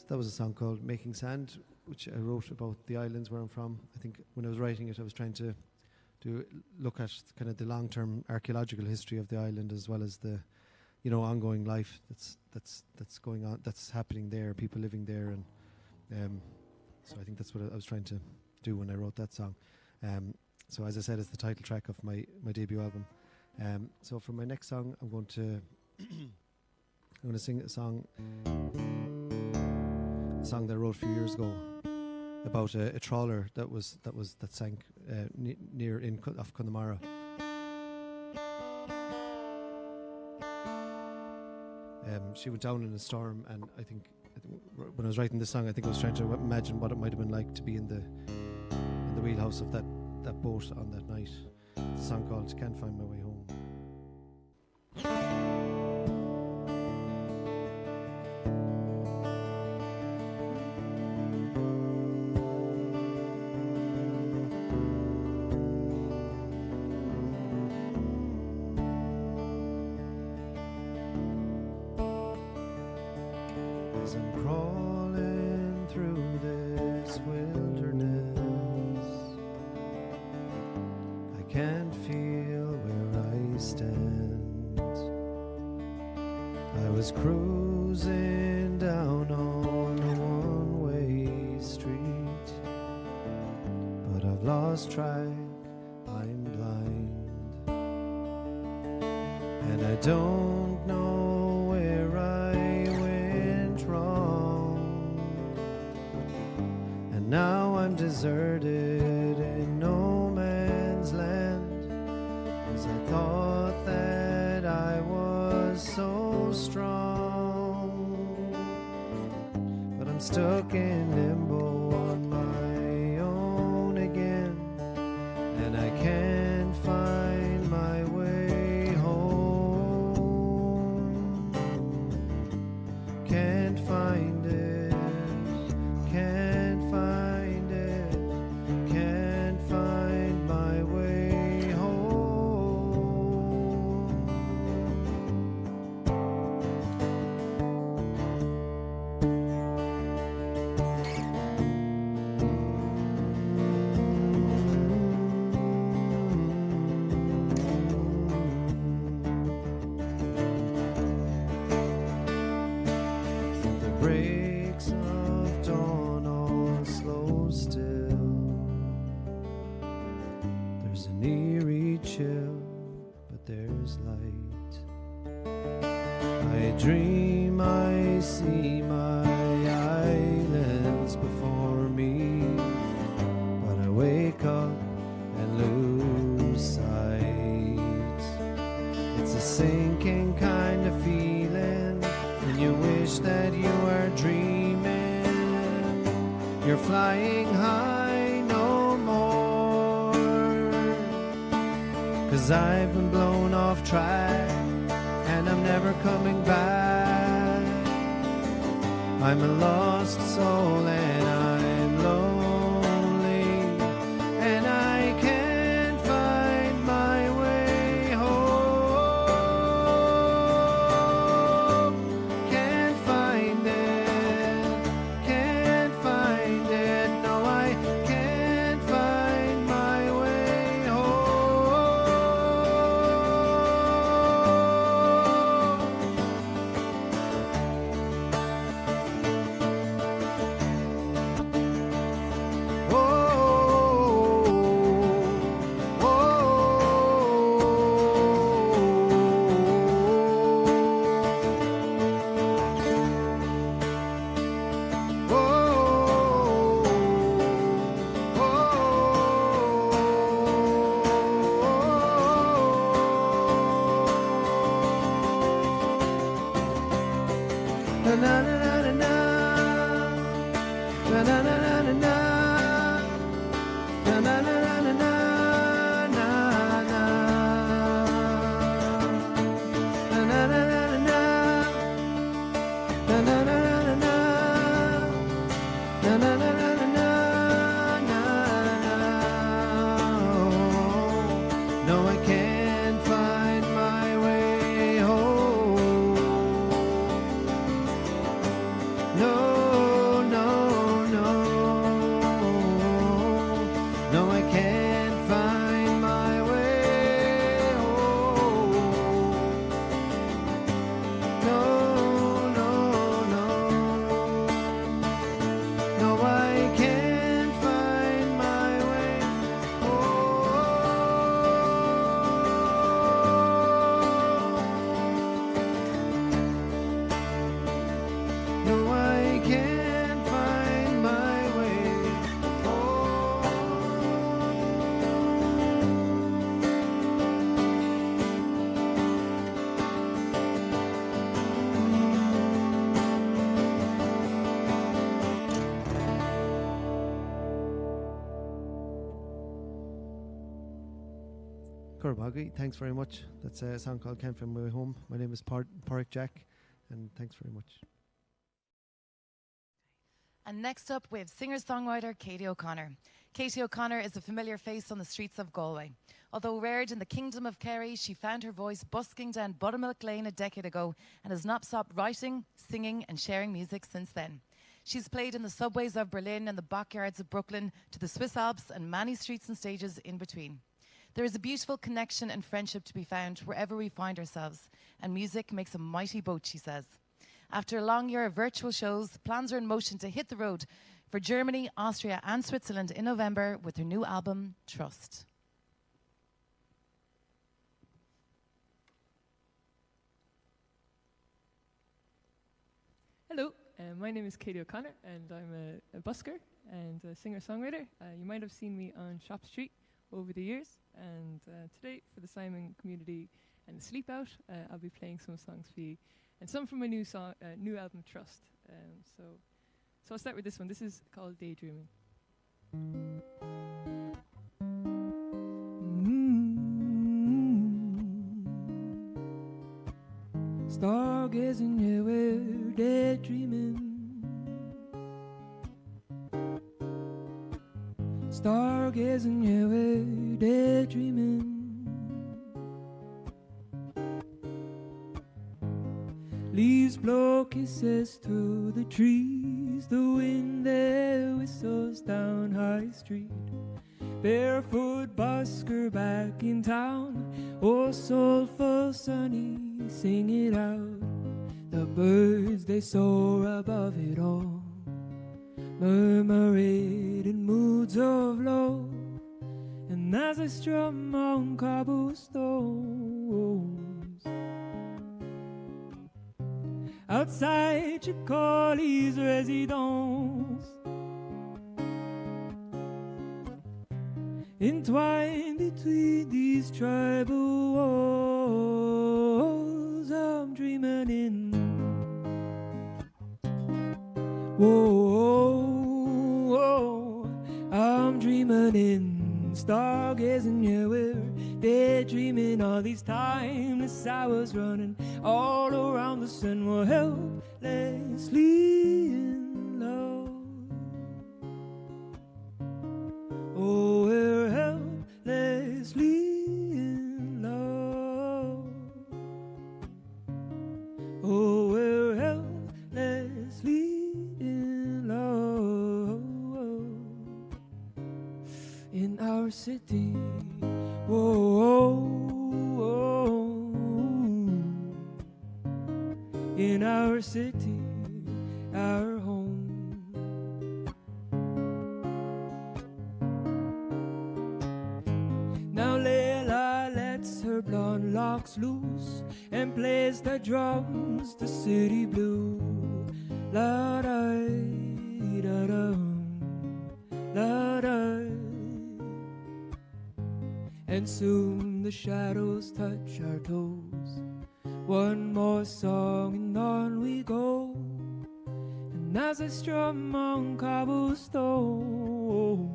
that was a song called Making Sand, which I wrote about the islands where I'm from. I think when I was writing it, I was trying to look at kind of the long-term archaeological history of the island, as well as the, you know, ongoing life that's going on, that's happening there, people living there, and so I think that's what I was trying to do when I wrote that song. So as I said, it's the title track of my debut album. So for my next song, I'm going to sing a song that I wrote a few years ago about a trawler that sank near off Connemara. She went down in a storm, and I think when I was writing this song, I think I was trying to imagine what it might have been like to be in the wheelhouse of that boat on that night. It's a song called "Can't Find My Way Home." As I'm crawling through this wilderness, I can't feel where I stand. I was cruising down on a one-way street, but I've lost track, I'm blind, and I don't know where I went wrong, and now I'm deserted in no man's land, 'cause I thought that I was so strong, but I'm stuck in limbo on my own again, and I can't find my way home. Can't find it, can't find it, can't find my way home. The breaks of dawn all slow still. There's an eerie chill, but there's light. I dream I see my islands before me, but I wake up and lose sight. It's a sinking kind of feeling when you wish that you were dreaming. You're flying high no more, 'cause I've been blown off track and I'm never coming back. I'm a lost soul and I'm lonely, and I can't find my way home. Can't find it, can't find it, no I can't find my way home. No, I can't find my way home. Curboggy, thanks very much. That's a song called Can't Find My Way Home. My name is Padraig Jack, and thanks very much. And next up, we have singer-songwriter Katie O'Connor. Katie O'Connor is a familiar face on the streets of Galway. Although reared in the kingdom of Kerry, she found her voice busking down Buttermilk Lane a decade ago and has not stopped writing, singing and sharing music since then. She's played in the subways of Berlin and the backyards of Brooklyn to the Swiss Alps and many streets and stages in between. There is a beautiful connection and friendship to be found wherever we find ourselves, and music makes a mighty boat, she says. After a long year of virtual shows, plans are in motion to hit the road for Germany, Austria and Switzerland in November with her new album, Trust. Hello, my name is Katie O'Connor and I'm a busker and a singer-songwriter. You might have seen me on Shop Street over the years, and today for the Simon community and the Sleep Out, I'll be playing some songs for you and some from my new album Trust. So I'll start with this one. This is called Daydreaming. Stargazing, yeah, we're daydreaming. Stargazing, yeah, we're daydreaming. Leaves blow kisses through the trees. The wind there whistles down High Street. Barefoot busker back in town. Oh, soulful sunny, sing it out. The birds, they soar above it all, murmuring in moods of love. And as I strum on cobblestones, outside Chicoli's residence, entwined between these tribal walls, I'm dreaming in. Whoa, whoa, I'm dreaming in. Stargazing, yeah, we're daydreaming. All these timeless hours running all around us, and we're helplessly in love. Oh, we're helplessly in love. Oh, we're helplessly in love. In our city, whoa, whoa, in our city, our home. Now Layla lets her blonde locks loose and plays the drums, the city blue. La da da da, la da. And soon the shadows touch our toes. One more song and on we go. And as I strum on cobblestones,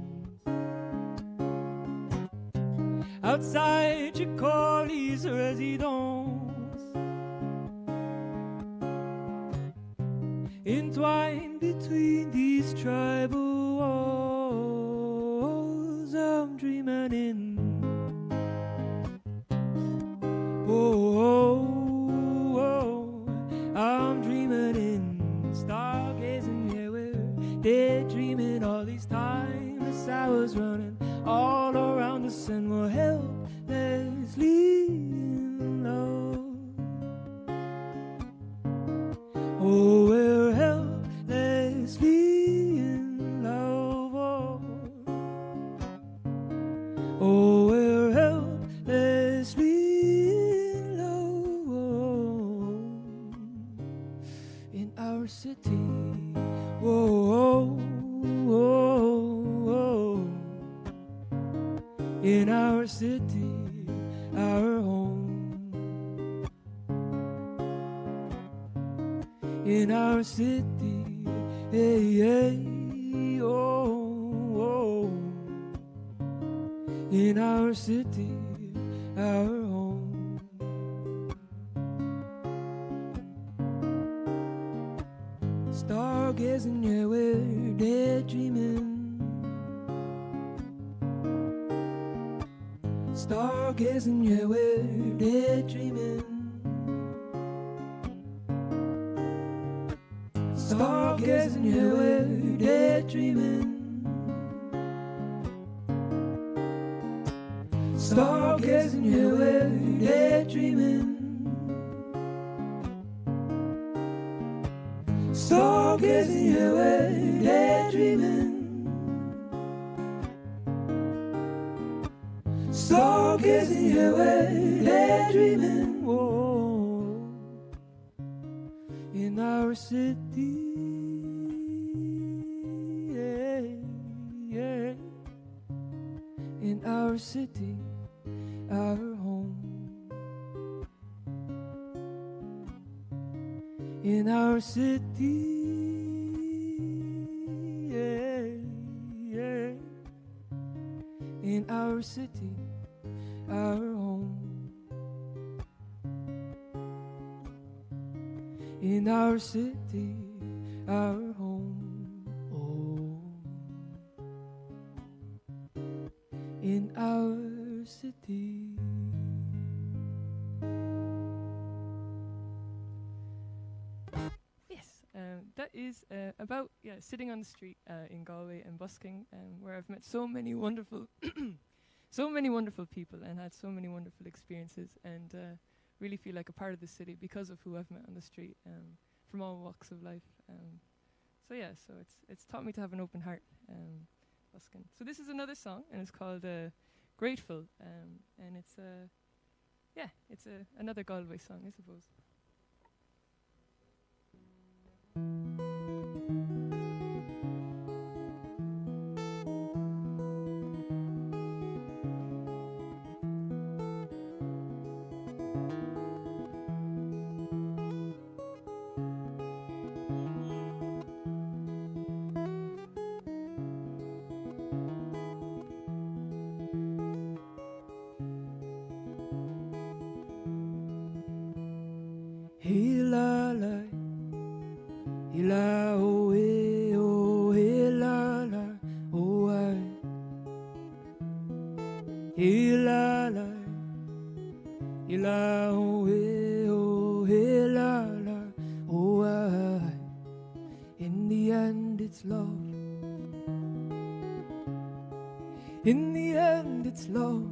outside Chicoli's residence, entwined between these tribal walls, I'm dreaming in. Whoa, whoa, I'm dreaming in. Stargazing, yeah, we're daydreaming. All these timeless hours running all around us, and we're helplessly in love. Oh, we're helplessly in love. Oh, we're helplessly in love. In our city, whoa, whoa, whoa. In our city, our home. In our city, hey, hey, oh, oh. In our city, our home. Stargazing, yeah, we're daydreaming. Stargazing, yeah, we're daydreaming. Stargazing, yeah, we're daydreaming. Stargazing, yeah, we're daydreaming. Stargazing, yeah, we're daydreaming. Stargazing, yeah, we're daydreaming. Whoa. In our city, yeah, yeah. In our city, our home. In our city, yeah, yeah. In our city, our home. In our city, our home. Oh. In our city. That is about sitting on the street in Galway and busking, where I've met so many wonderful, so many wonderful people and had so many wonderful experiences, and really feel like a part of the city because of who I've met on the street from all walks of life. So it's taught me to have an open heart, busking. So this is another song, and it's called "Grateful," and it's another Galway song, I suppose. La oh eh oh eh la la oh I la la oh eh la la oh I. In the end it's love. In the end it's love,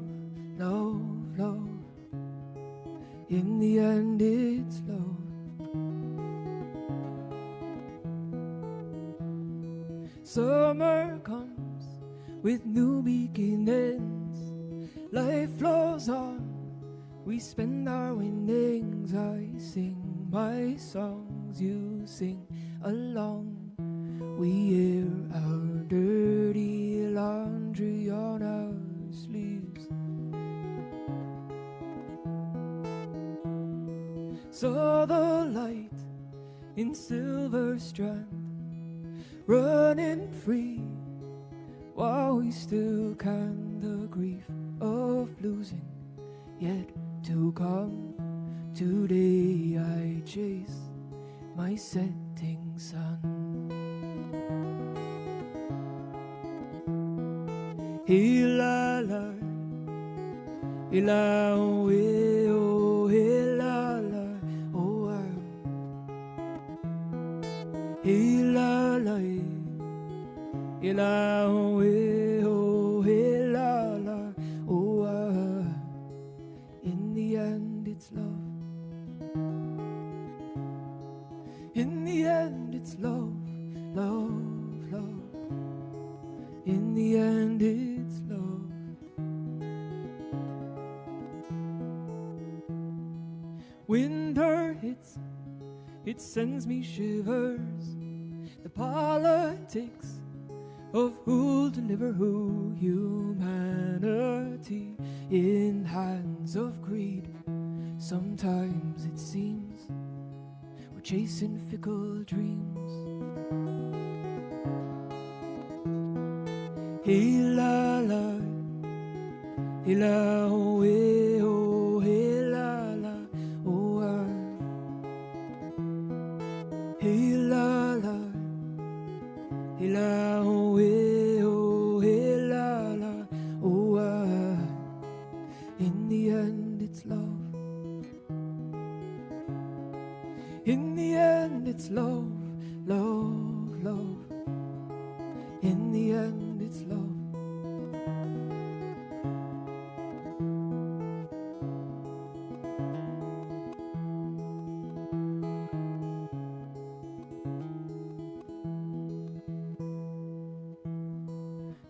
love, love. In the end it's love. Summer comes with new beginnings. Life flows on, we spend our winnings. I sing my songs, you sing along. We air our dirty laundry on our sleeves. Saw the light in Silver Strand, running free, while we still can the grief of losing yet to come. Today I chase my setting sun. Hey la la, hey la oh hey oh hey la la oh I. Hey la la, hey la oh hey la la oh I. In the end it's love. In the end it's love, love, love. In the end it's love. Winter hits, it sends me shivers. The politics of who'll deliver who. Humanity in hands of greed. Sometimes it seems we're chasing fickle dreams. Hey la la, hey la oh hey oh. end it's love, love, love. In the end it's love.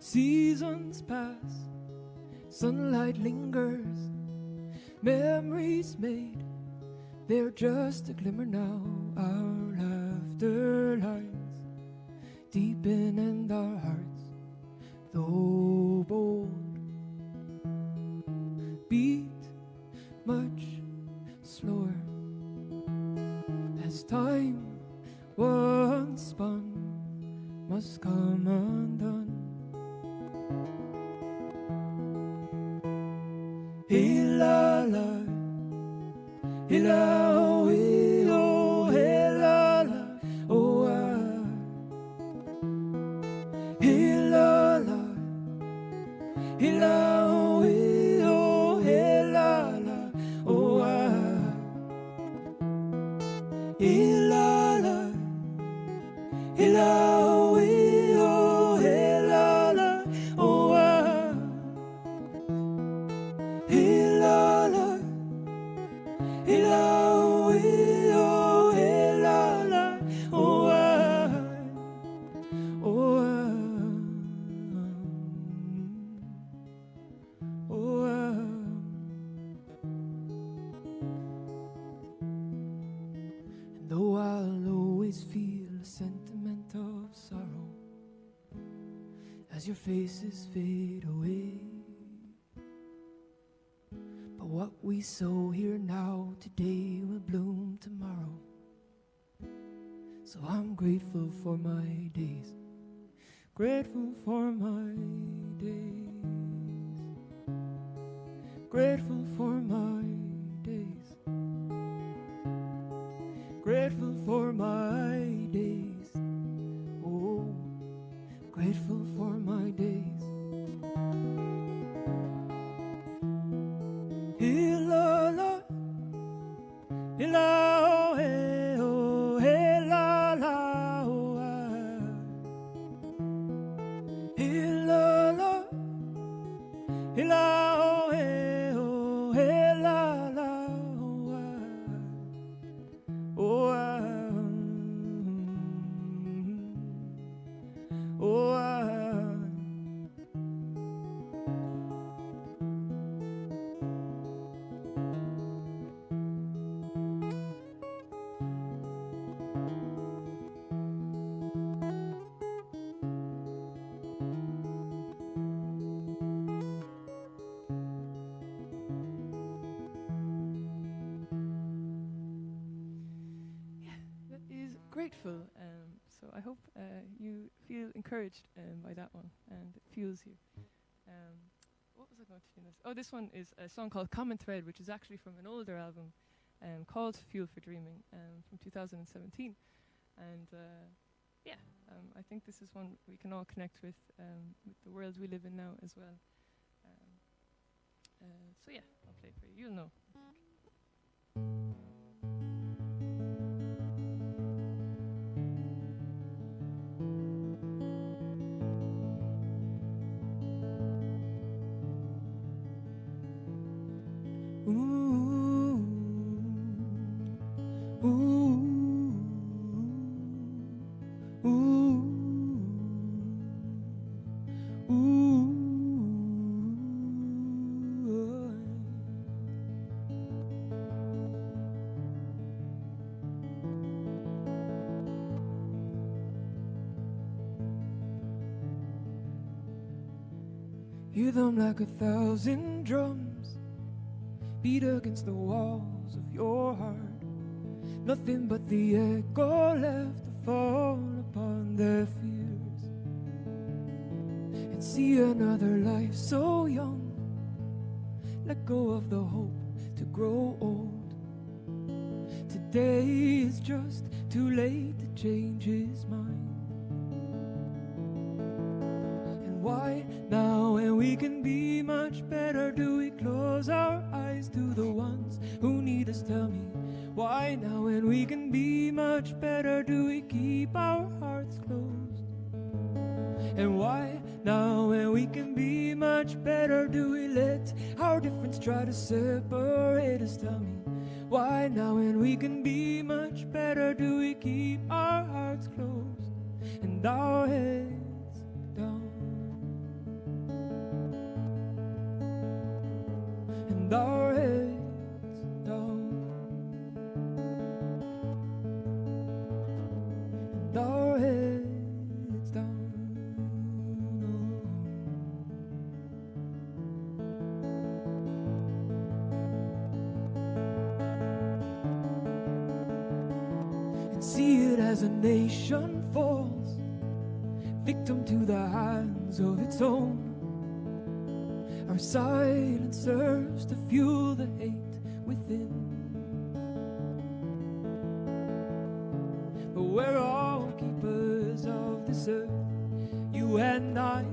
Seasons pass, sunlight lingers, memories made, they're just a glimmer now. Our laughter lines deepen and our hearts, though bold, beat much slower as time once spun must come undone. Hey la la, hey la oh, hey oh, hey la la, oh ah. Hey la la, hey la oh, hey oh, hey la la, oh ah. Hey la la, hey la oh, hey oh, hey la la, oh ah. Hey la la, hey la oh, hey oh, hey la la, oh ah, oh ah, oh ah. And though I'll always feel a sentiment of sorrow as your faces fade away, but what we sow here now today will bloom tomorrow. So I'm grateful for my days, grateful for my days, grateful for my days, grateful for my days, oh, grateful for my days. Hey la la, hey la oh, hey oh, hey la la, oh ah. Hey la la, hey la oh, hey oh, hey la la, oh ah, oh ah, oh ah. That is grateful. So I hope you feel encouraged by that one and it fuels you. What was I going to do next? Oh, this one is a song called Common Thread, which is actually from an older album called Fuel for Dreaming from 2017. And I think this is one we can all connect with the world we live in now as well. So yeah, I'll play it for you. You'll know. Hear them like 1,000 drums beat against the walls of your heart. Nothing but the echo left to fall upon their fears. And see another life so young, let go of the hope to grow old. Today is just too late to change his mind. And why now, when we can be much better, do we close our eyes to the ones who need us? Tell me, Why now when we can be much better do we keep our hearts closed? And why now when we can be much better do we let our difference try to separate us? Tell me, why now when we can be much better do we keep our hearts closed and our heads down? And our heads down. And our heads down. And see it as a nation falls, victim to the hands of its own. Our silence serves to fuel the hate within. But we're all keepers of this earth, you and I.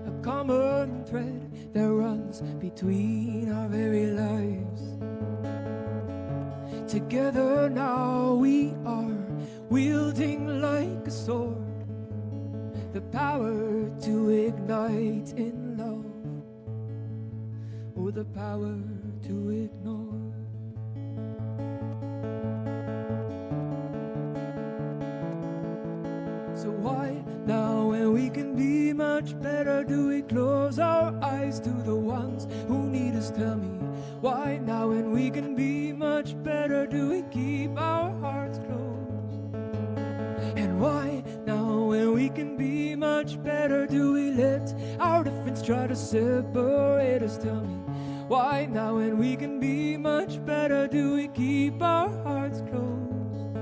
A common thread that runs between our very lives. Together now we are wielding like a sword the power to ignite in love, or the power to ignore. So why now when we can be much better do we close our eyes to the ones who need us? Tell me, why now when we can be much better do we keep our hearts closed? And why now when we can be much better do we let our difference try to separate us? Tell me, why now when we can be much better do we keep our hearts closed?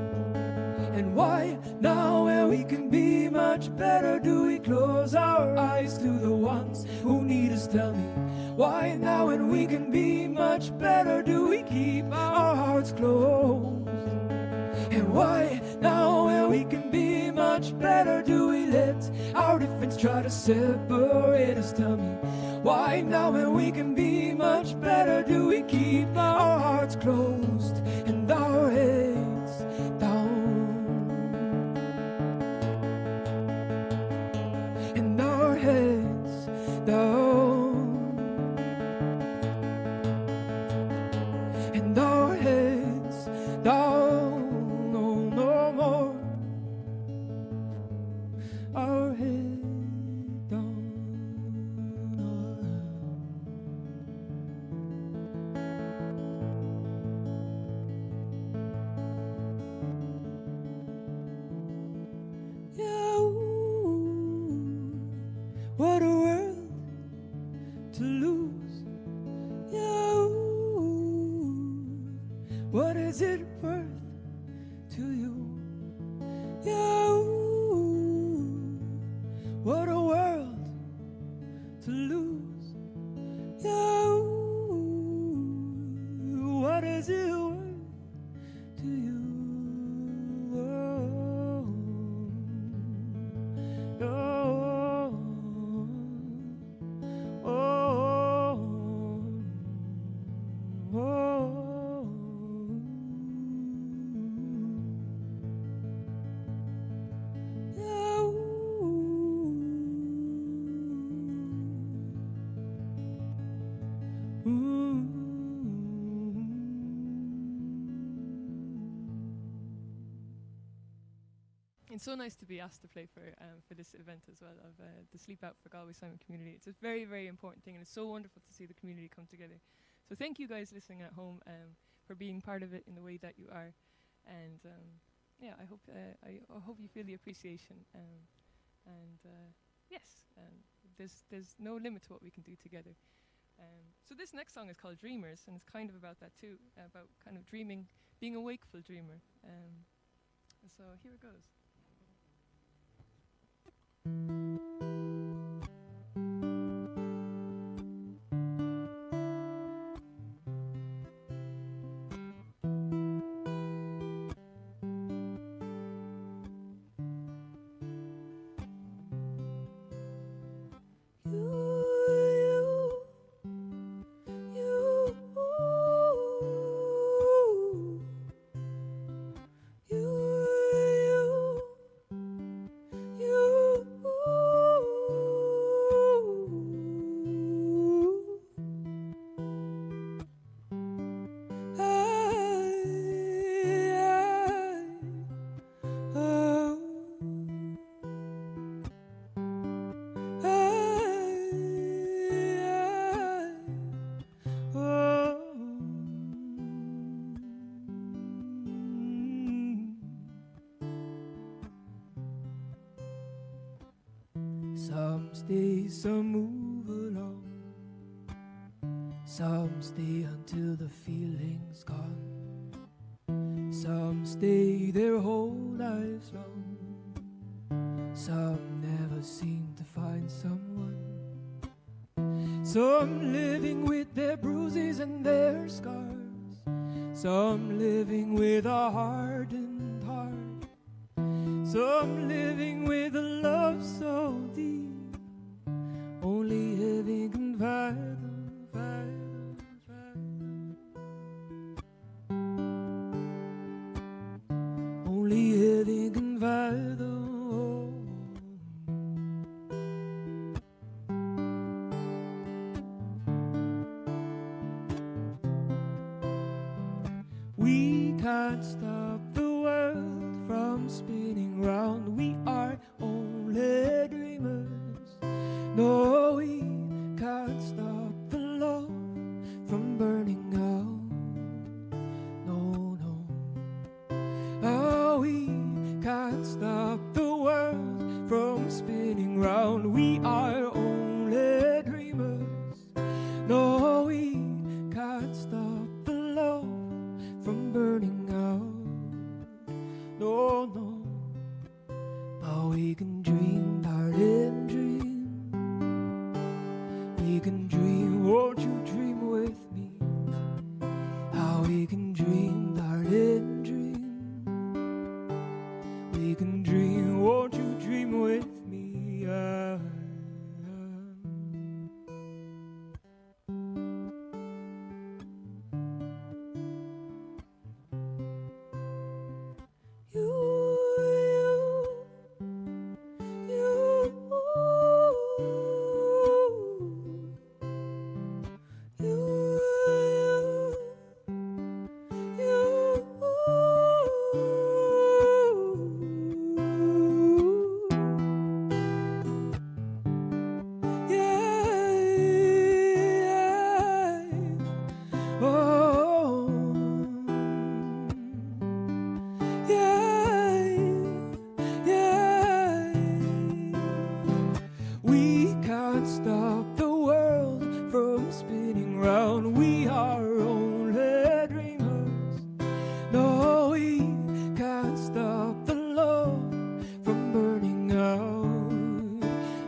And why now when we can be much better do we close our eyes to the ones who need us? Tell me, why now when we can be much better do we keep our hearts closed? And why now when we can be much better do we let our difference try to separate us? Tell me, why now when we can be much better do we keep our hearts closed and our heads down? And our heads down. And our heads down. No, no more. Our head down. Yeah, ooh, what a world to lose. Yeah, ooh, what is it worth to you? Yeah, ooh, what a world to lose. Yeah, ooh, what is it worth to you? Oh, oh, oh, oh. Yeah, It's so nice to be asked to play for this event as well of the Sleep Out for Galway Simon community. It's a very, very important thing, and it's so wonderful to see the community come together. So thank you guys listening at home for being part of it in the way that you are, and yeah, I hope you feel the appreciation. Yes, there's no limit to what we can do together. So this next song is called Dreamers, and it's kind of about that too, about kind of dreaming, being a wakeful dreamer. So here it goes. stay, some move along. Some stay until the feeling's gone. Some stay their whole lives long. Some never seem to find someone. Some living with their bruises and their scars. Some living with a hardened heart. Some living with a love so deep only heaven can fathom, fathom, fathom. Only heaven can fathom. We can't stop the world from spinning round. We are only dreamers. No, we can't stop the love from burning out. No, no. Oh, we can't stop the world from spinning round. We are only dreamers. No, we can't stop the love from burning out. No, no. But we can dream, darling, dream. We can dream, won't you dream with me? How we can dream, darling, dream. We can dream, won't you dream with me? We can't stop the world from spinning round. We are only dreamers. No, we can't stop the love from burning out.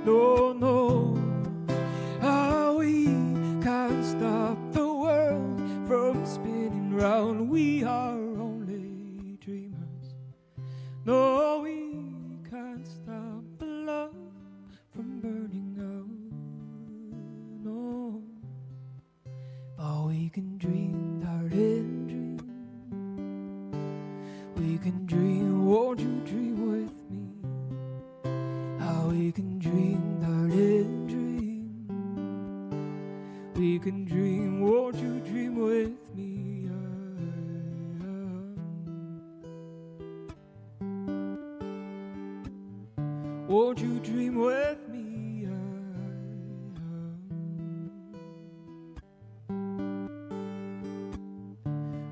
No, no. Ah, we can't stop the world from spinning round. We are only dreamers. No, we can't stop the love from burning out. No, but we can dream, darling, dream. We can dream, won't you dream with me? How we can dream, darling, dream. We can dream, won't you dream with me? Won't you dream with me?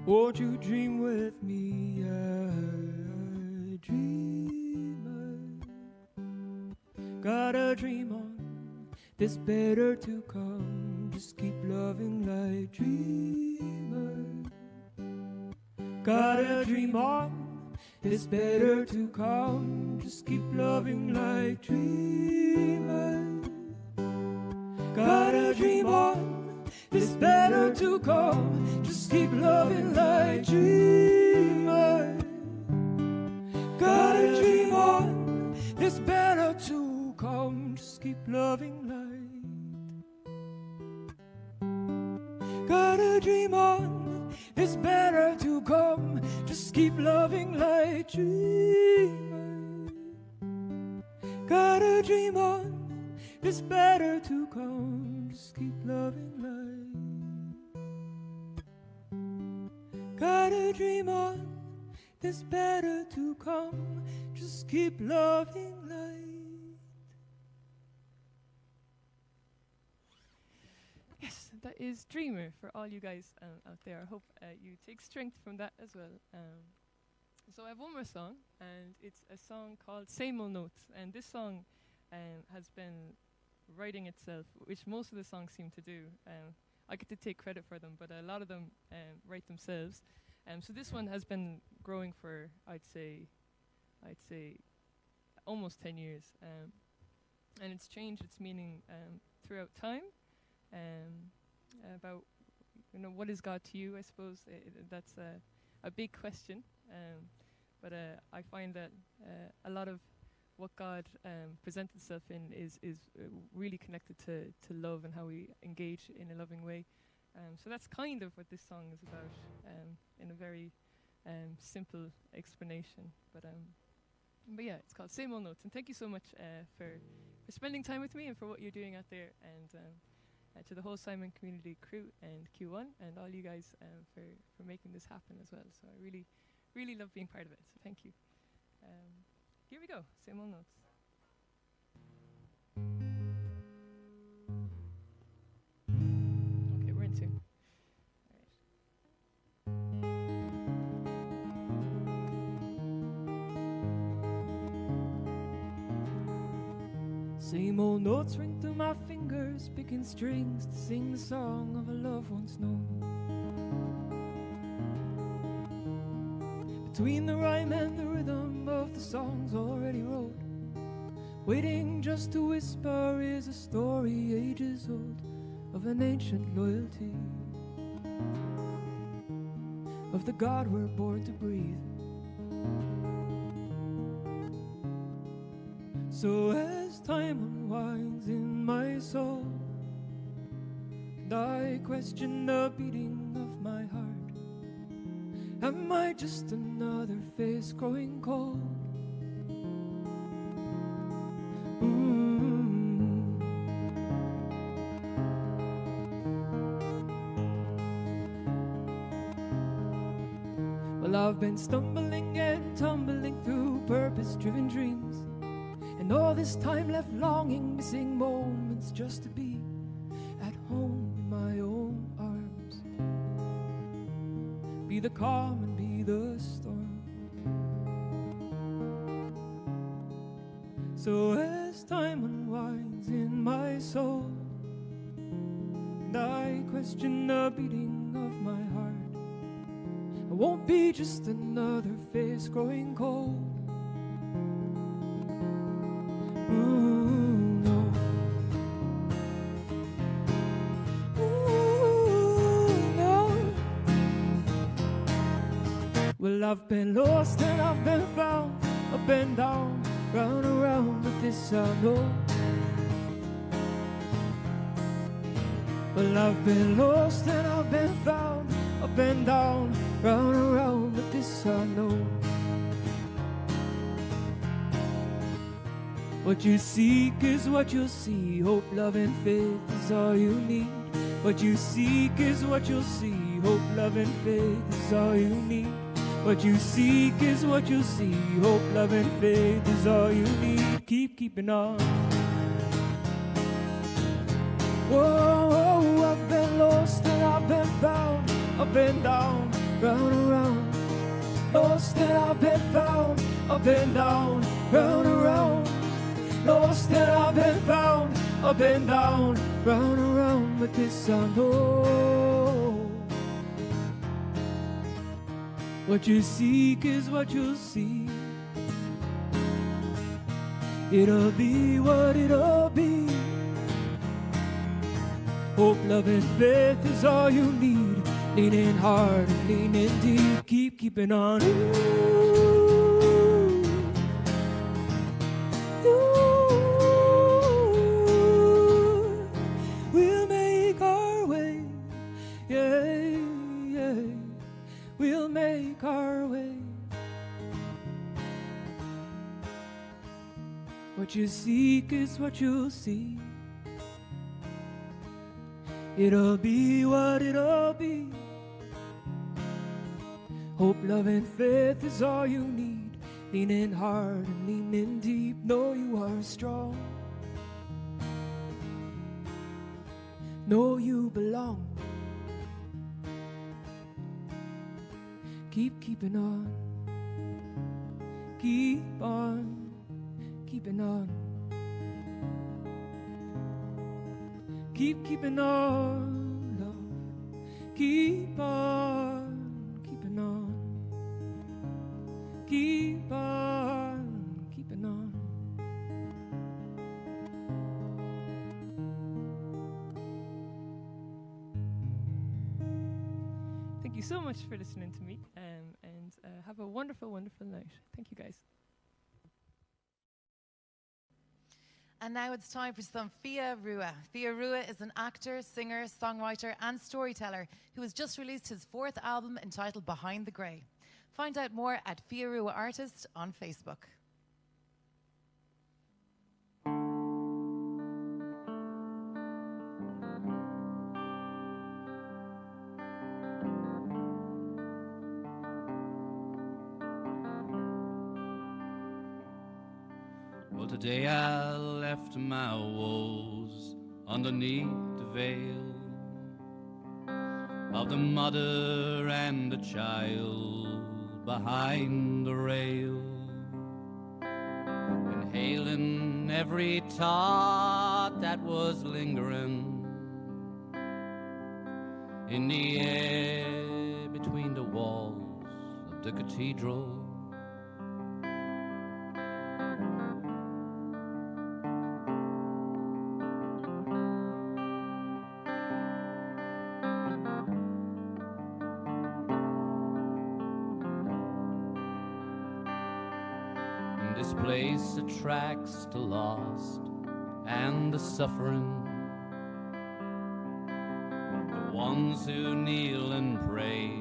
Won't you dream with me? Dreamer, gotta dream on. There's better to come. Just keep loving like dreamer. Gotta dream on. It's better to come, just keep loving like dreamers. Gotta dream on, it's better to come, just keep loving like dreamers. Gotta dream on, it's better to come, just keep loving like. Gotta dream on, it's better to come, just keep loving like dreamers. Gotta dream on, it's better to come, just keep loving like. Gotta dream on, it's better to come, just keep loving like. Yes, that is Dreamer for all you guys out there. I hope you take strength from that as well. So I have one more song, and it's a song called Same Old Notes. And this song has been writing itself, which most of the songs seem to do. I get to take credit for them, but a lot of them write themselves. So this one has been growing for, I'd say, almost 10 years. And it's changed its meaning throughout time. About, what is God to you, I suppose. That's a big question. But I find that a lot of what God presents itself in is really connected to love and how we engage in a loving way. So that's kind of what this song is about, in a very simple explanation. But yeah, it's called Same Old Notes. And thank you so much for spending time with me and for what you're doing out there, and to the whole Simon Community crew and Q1 and all you guys for making this happen as well. So I really, really love being part of it. So thank you. Here we go. Same Old Notes. Okay, we're in tune. Same old notes ring through my fingers, picking strings to sing the song of a love once known. Between the rhyme and the rhythm of the songs already wrote, waiting just to whisper is a story ages old of an ancient loyalty, of the God we're born to breathe. So as time unwinds in my soul, and I question the beating of my heart, am I just another face growing cold? Well, I've been stumbling and tumbling through purpose-driven dreams, and all this time left longing, missing moments just to be at home in my own arms. Be the calm and be the storm. So as time unwinds in my soul, and I question the beating of my heart, I won't be just another face growing cold. Well, I've been lost and I've been found, up and down, round and round, but this I know. Well, I've been lost and I've been found, up and down, round and round, but this I know. What you seek is what you'll see, hope, love and faith is all you need. What you seek is what you'll see, hope, love and faith is all you need. What you seek is what you'll see, hope, love and faith is all you need. Keep keeping on. Whoa, whoa, I've been lost and I've been found, up and down, round and round. Lost and I've been found, up and down, round and round. Lost and I've been found, up and down, round and round, but this I know. What you seek is what you'll see. It'll be what it'll be. Hope, love and faith is all you need. Leaning hard and leaning deep. Keep keeping on. We'll make our way. Yeah, yeah. We'll make our way. What you seek is what you'll see. It'll be what it'll be. Hope, love and faith is all you need. Leaning hard and leaning deep. Know you are strong. Know you belong. Keep keeping on. Keep on keeping on. keeping on, love. Keep on keeping on. Keep on keeping on. Thank you so much for listening to me, and have a wonderful, wonderful night. Thank you, guys. And now it's time for some Fia Rua. Fia Rua is an actor, singer, songwriter and storyteller who has just released his 4th album entitled Behind the Grey. Find out more at Fia Rua Artist on Facebook. Well, today I left my woes underneath the veil of the mother and the child behind the rail, inhaling every thought that was lingering in the air between the walls of the cathedral. This place attracts the lost and the suffering, the ones who kneel and pray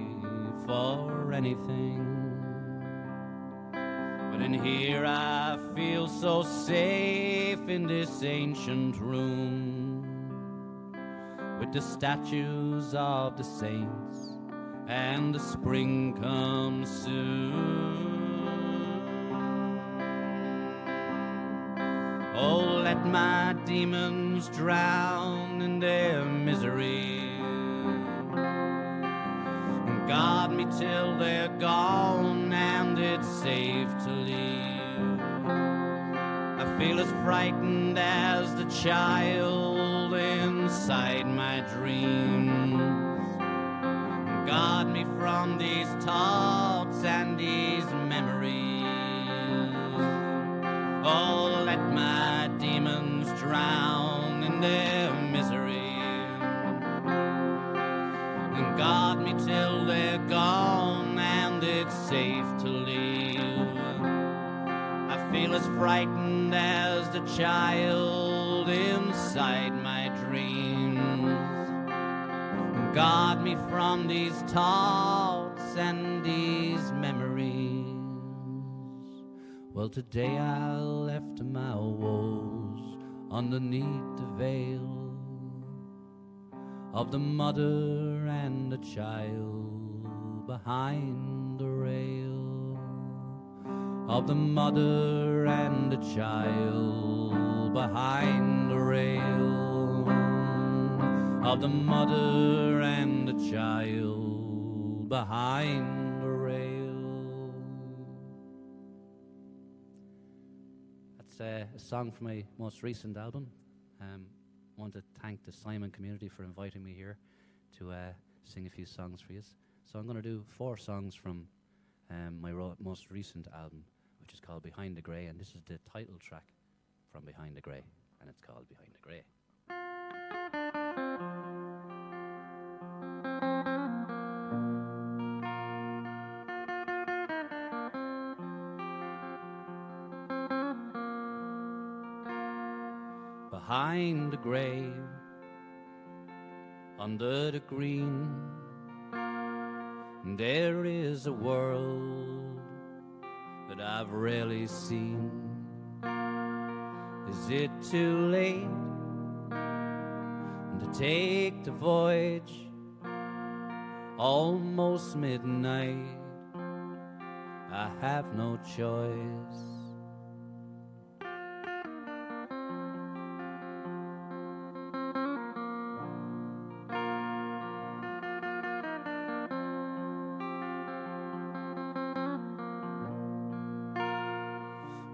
for anything. But in here I feel so safe in this ancient room, with the statues of the saints, and the spring comes soon. Oh, let my demons drown in their misery, guard me till they're gone and it's safe to leave. I feel as frightened as the child inside my dreams. Guard me from these thoughts and these memories. Oh, let my demons drown in their misery, and guard me till they're gone and it's safe to leave. I feel as frightened as the child inside my dreams. Guard me from these thoughts and these memories. Well, today I left my woes underneath the veil of the mother and the child behind the rail, of the mother and the child behind the rail, of the mother and the child behind the rail. That's a song from my most recent album. I want to thank the Simon community for inviting me here to sing a few songs for you. So I'm going to do 4 songs from my most recent album, which is called Behind the Grey, and this is the title track from Behind the Grey, and it's called Behind the Grey. Behind the grey, under the green, there is a world that I've rarely seen. Is it too late to take the voyage? Almost midnight, I have no choice.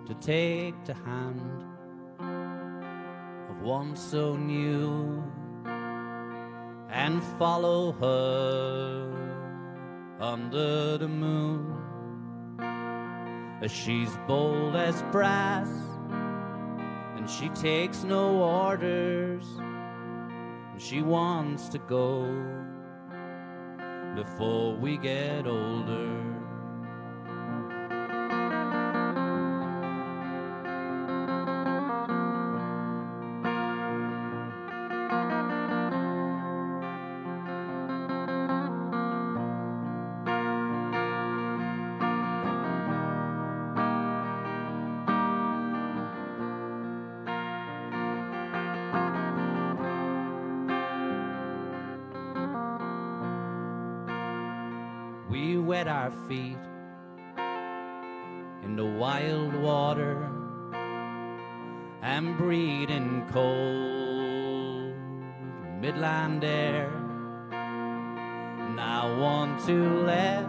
To take the hand of one so new and follow her under the moon. She's bold as brass, and she takes no orders, and she wants to go before we get older. We wet our feet in the wild water and breathe in cold midland air. And I want to let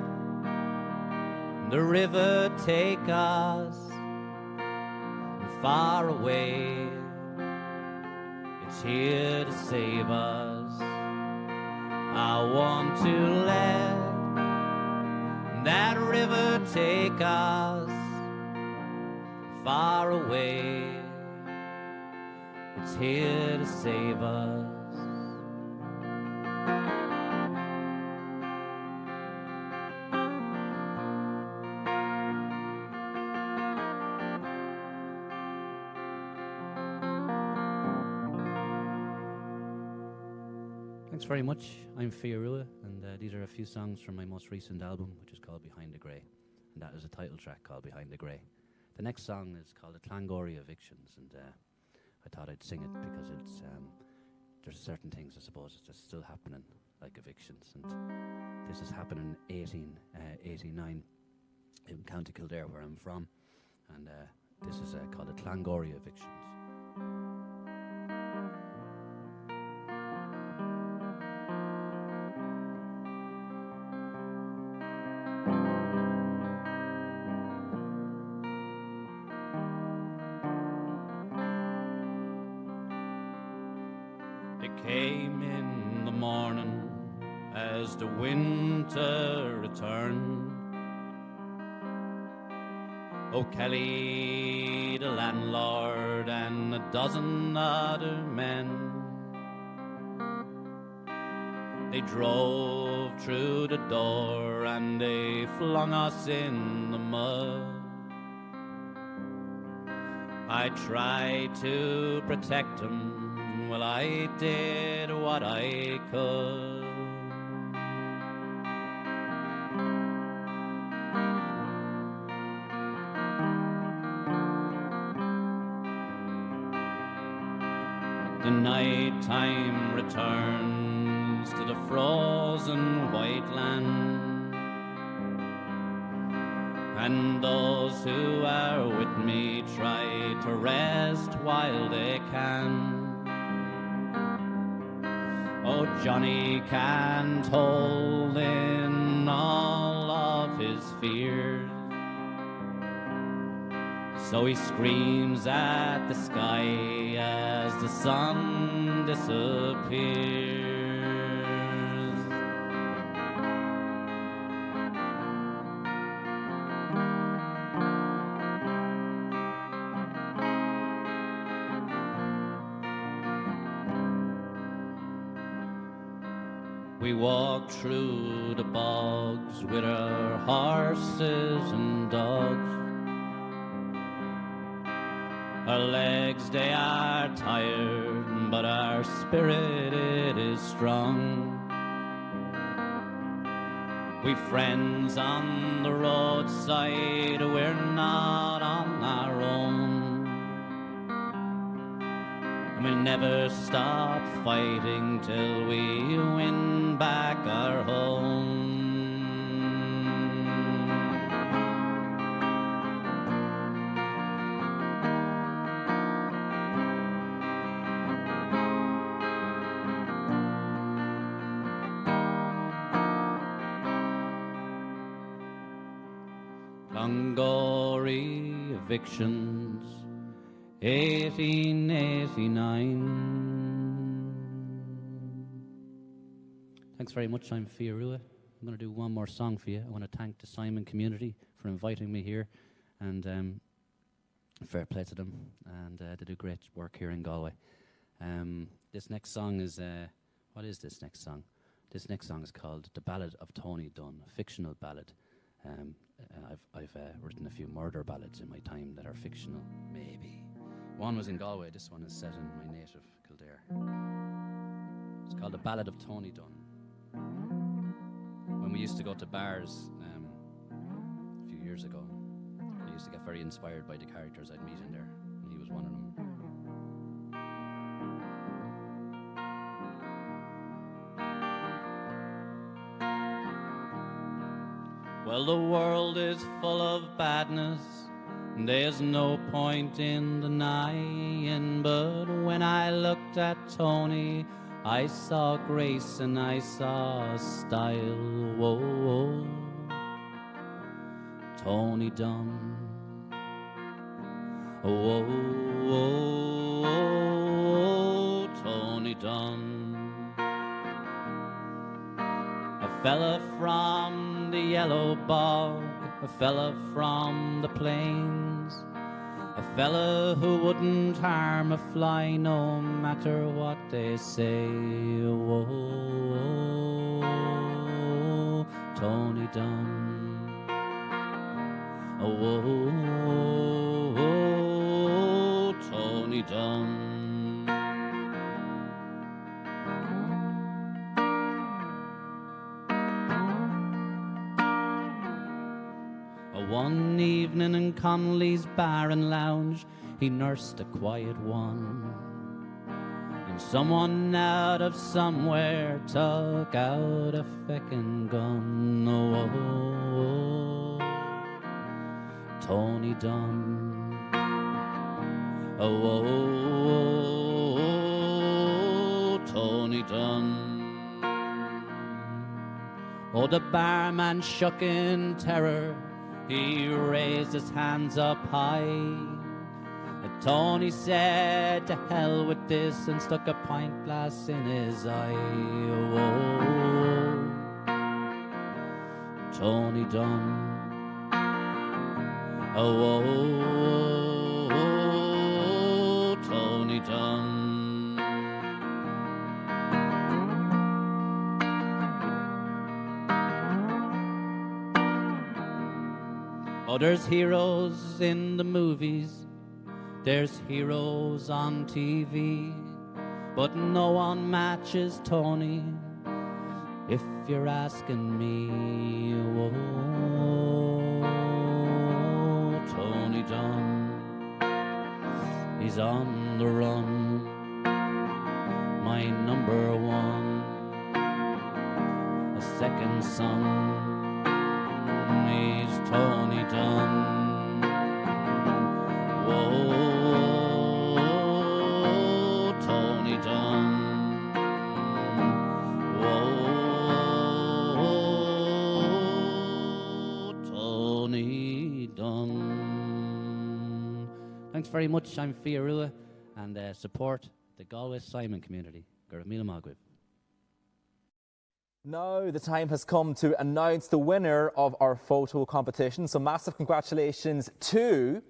the river take us far away. It's here to save us. I want to let that river take us far away. It's here to save us. Thanks very much. I'm Fia Rua, and these are a few songs from my most recent album, which is called Behind the Grey, and that is a title track called Behind the Grey. The next song is called The Clangory Evictions, and I thought I'd sing it because it's there's certain things, I suppose, that's still happening, like evictions, and this is happening in 1889 in County Kildare, where I'm from, and this is called The Clangory Evictions. Came in the morning as the winter returned. O'Kelly, the landlord, and a dozen other men, they drove through the door and they flung us in the mud. I tried to protect them. Well, I did what I could. The night time returns to the frozen white land, and those who are with me try to rest while they can. Oh, Johnny can't hold in all of his fears, so he screams at the sky as the sun disappears. We walked through the bogs with our horses and dogs. Our legs, they are tired, but our spirit, it is strong. We've friends on the roadside, we're not on our own. We'll never stop fighting till we win back our home. Clangory Evictions, 1889. Thanks very much. I'm Fia Rua. I'm going to do one more song for you. I want to thank the Simon community for inviting me here, and fair play to them, and they do great work here in Galway. This next song is, what is this next song? This next song is called The Ballad of Tony Dunn, a fictional ballad. I've written a few murder ballads in my time that are fictional, maybe. One was in Galway, this one is set in my native Kildare. It's called The Ballad of Tony Dunn. When we used to go to bars a few years ago, I used to get very inspired by the characters I'd meet in there, and he was one of them. Well, the world is full of badness, there's no point in denying, but when I looked at Tony, I saw grace and I saw style. Whoa, whoa. Tony Dunn. Whoa, whoa, whoa, Tony Dunn. A fella from the yellow bog, a fella from the plains, a fella who wouldn't harm a fly no matter what they say. Whoa, whoa, Tony Dunn. Whoa, whoa, Tony Dunn. One evening in Connolly's bar and lounge, he nursed a quiet one, and someone out of somewhere took out a feckin' gun. Oh, Tony Dunn. Oh, Tony Dunn. Oh, the barman shook in terror. He raised his hands up high. Tony said, to hell with this, and stuck a pint glass in his eye. Oh, Tony Dunn. Oh, Tony Dunn. Oh, there's heroes in the movies, there's heroes on TV, but no one matches Tony, if you're asking me. Oh, Tony Dunn. He's on the run, my number one, a second son. He's Tony Dunn. Whoa, Tony Dunn. Whoa, Tony Dunn. Thanks very much. I'm Fia Rua, and support the Galway Simon community. Gur míle maith agaibh. Now the time has come to announce the winner of our photo competition. So massive congratulations to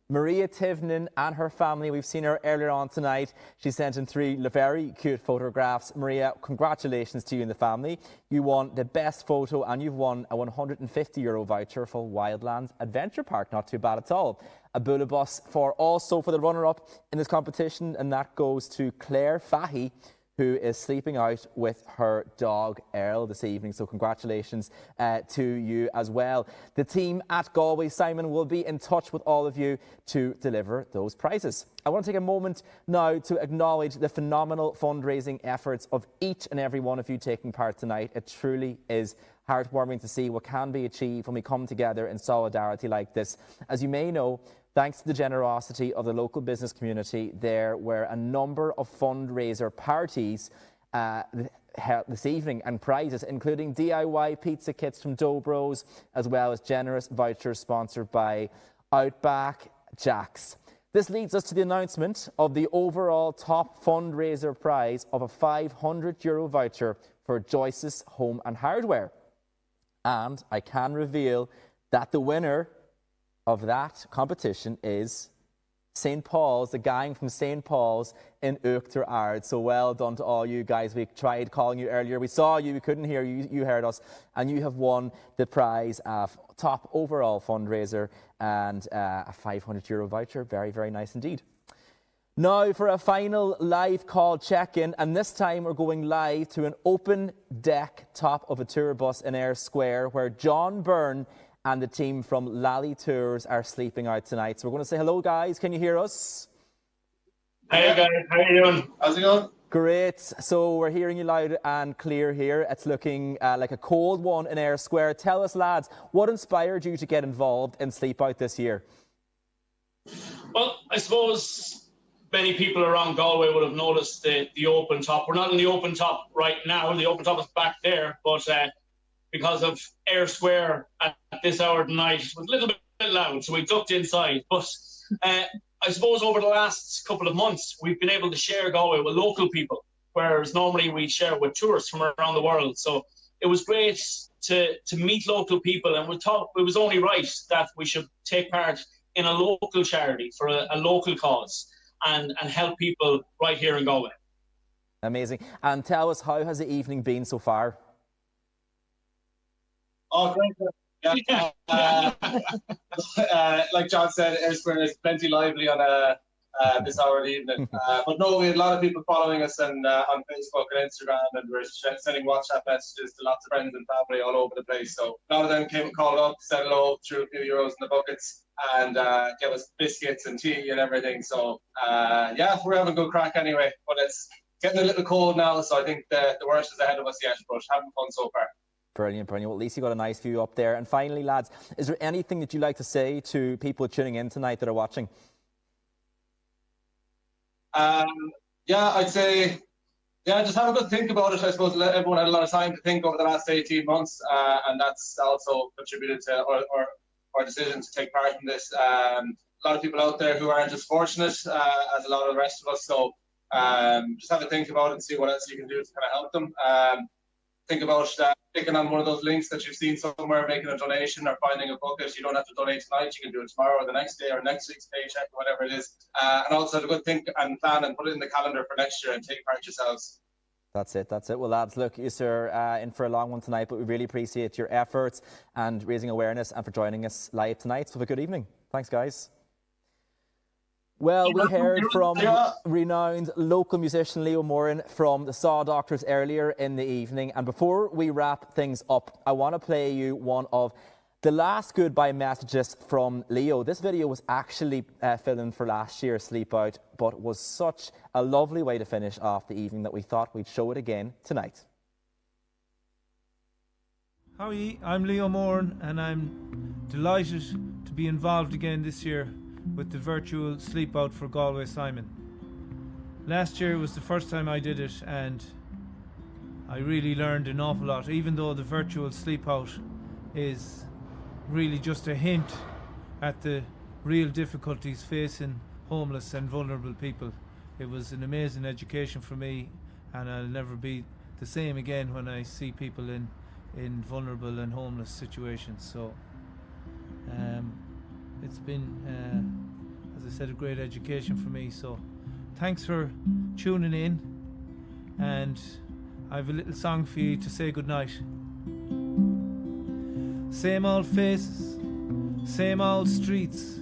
Maria Tivnan and her family. We've seen her earlier on tonight. She sent in 3 very cute photographs. Maria, congratulations to you and the family. You won the best photo and you've won a €150 voucher for Wildlands Adventure Park. Not too bad at all. A Bula bus for the runner-up in this competition, and that goes to Claire Fahy, who is sleeping out with her dog Earl this evening. So congratulations to you as well. The team at Galway Simon will be in touch with all of you to deliver those prizes. I want to take a moment now to acknowledge the phenomenal fundraising efforts of each and every one of you taking part tonight. It truly is heartwarming to see what can be achieved when we come together in solidarity like this. As you may know, thanks to the generosity of the local business community, there were a number of fundraiser parties this evening and prizes, including DIY pizza kits from Dobros, as well as generous vouchers sponsored by Outback Jack's. This leads us to the announcement of the overall top fundraiser prize of a €500 voucher for for Joyce's Home and Hardware. And I can reveal that the winner of that competition is St. Paul's, the gang from St. Paul's in Uachtar Ard. So well done to all you guys. We tried calling you earlier. We saw you, we couldn't hear you, you heard us, and you have won the prize of top overall fundraiser and a €500 voucher. Very, very nice indeed. Now for a final live call check-in, and this time we're going live to an open deck top of a tour bus in Ayr Square where John Byrne and the team from Lally Tours are sleeping out tonight. So we're going to say hello, guys. Can you hear us? Hey, guys. How are you doing? How's it going? Great. So we're hearing you loud and clear here. It's looking like a cold one in Ayr Square. Tell us, lads, what inspired you to get involved in Sleep Out this year? Well, I suppose many people around Galway would have noticed the open top. We're not in the open top right now. The open top is back there, but because of Ayr Square at this hour of the night, it was a little bit loud, so we ducked inside. But I suppose over the last couple of months, we've been able to share Galway with local people, whereas normally we share with tourists from around the world. So it was great to meet local people, and we thought it was only right that we should take part in a local charity for a local cause and help people right here in Galway. Amazing. And tell us, how has the evening been so far? Oh, great. Yeah. Like John said, Ayr Square is plenty lively on this hour of the evening. But no, we had a lot of people following us and on Facebook and Instagram, and we're sending WhatsApp messages to lots of friends and family all over the place. So a lot of them came and called up, said hello, threw a few euros in the buckets, and gave us biscuits and tea and everything. So yeah, we're having a good crack anyway. But it's getting a little cold now, so I think the worst is ahead of us yet, but having fun so far. Brilliant, brilliant. Well, at least you got a nice view up there. And finally, lads, is there anything that you'd like to say to people tuning in tonight that are watching? Yeah, I'd say, just have a good think about it. I suppose everyone had a lot of time to think over the last 18 months, and that's also contributed to our decision to take part in this. A lot of people out there who aren't as fortunate as a lot of the rest of us, so just have a think about it and see what else you can do to kind of help them. Think about clicking on one of those links that you've seen somewhere, making a donation or finding a bucket. You don't have to donate tonight. You can do it tomorrow or the next day or next week's paycheck or whatever it is. And also have a good think and plan and put it in the calendar for next year and take part yourselves. That's it, that's it. Well, lads, look, you're in for a long one tonight, but we really appreciate your efforts and raising awareness and for joining us live tonight. So have a good evening. Thanks, guys. Well, we heard from renowned local musician Leo Moran from the Saw Doctors earlier in the evening. And before we wrap things up, I want to play you one of the last goodbye messages from Leo. This video was actually filmed for last year's Sleep Out, but was such a lovely way to finish off the evening that we thought we'd show it again tonight. How are you? I'm Leo Moran, and I'm delighted to be involved again this year with the virtual Sleep Out for Galway Simon. Last year was the first time I did it, and I really learned an awful lot. Even though the virtual Sleep Out is really just a hint at the real difficulties facing homeless and vulnerable people, it was an amazing education for me, and I'll never be the same again when I see people in vulnerable and homeless situations. So it's been, as I said, a great education for me. So thanks for tuning in, and I have a little song for you to say goodnight. Same old faces, same old streets,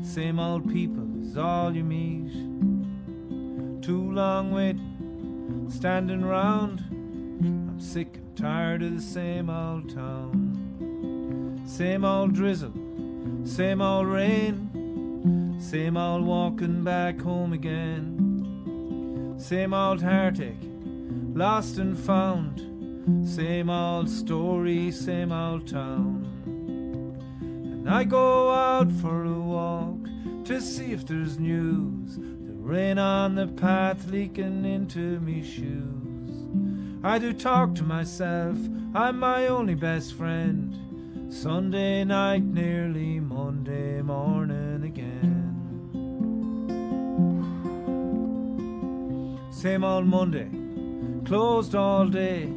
same old people is all you meet. Too long waiting, standing round. I'm sick and tired of the same old town. Same old drizzle, same old rain, same old walking back home again. Same old heartache, lost and found. Same old story, same old town. And I go out for a walk to see if there's news. The rain on the path leaking into me shoes. I do talk to myself, I'm my only best friend. Sunday night, nearly Monday morning again. Same old Monday, closed all day.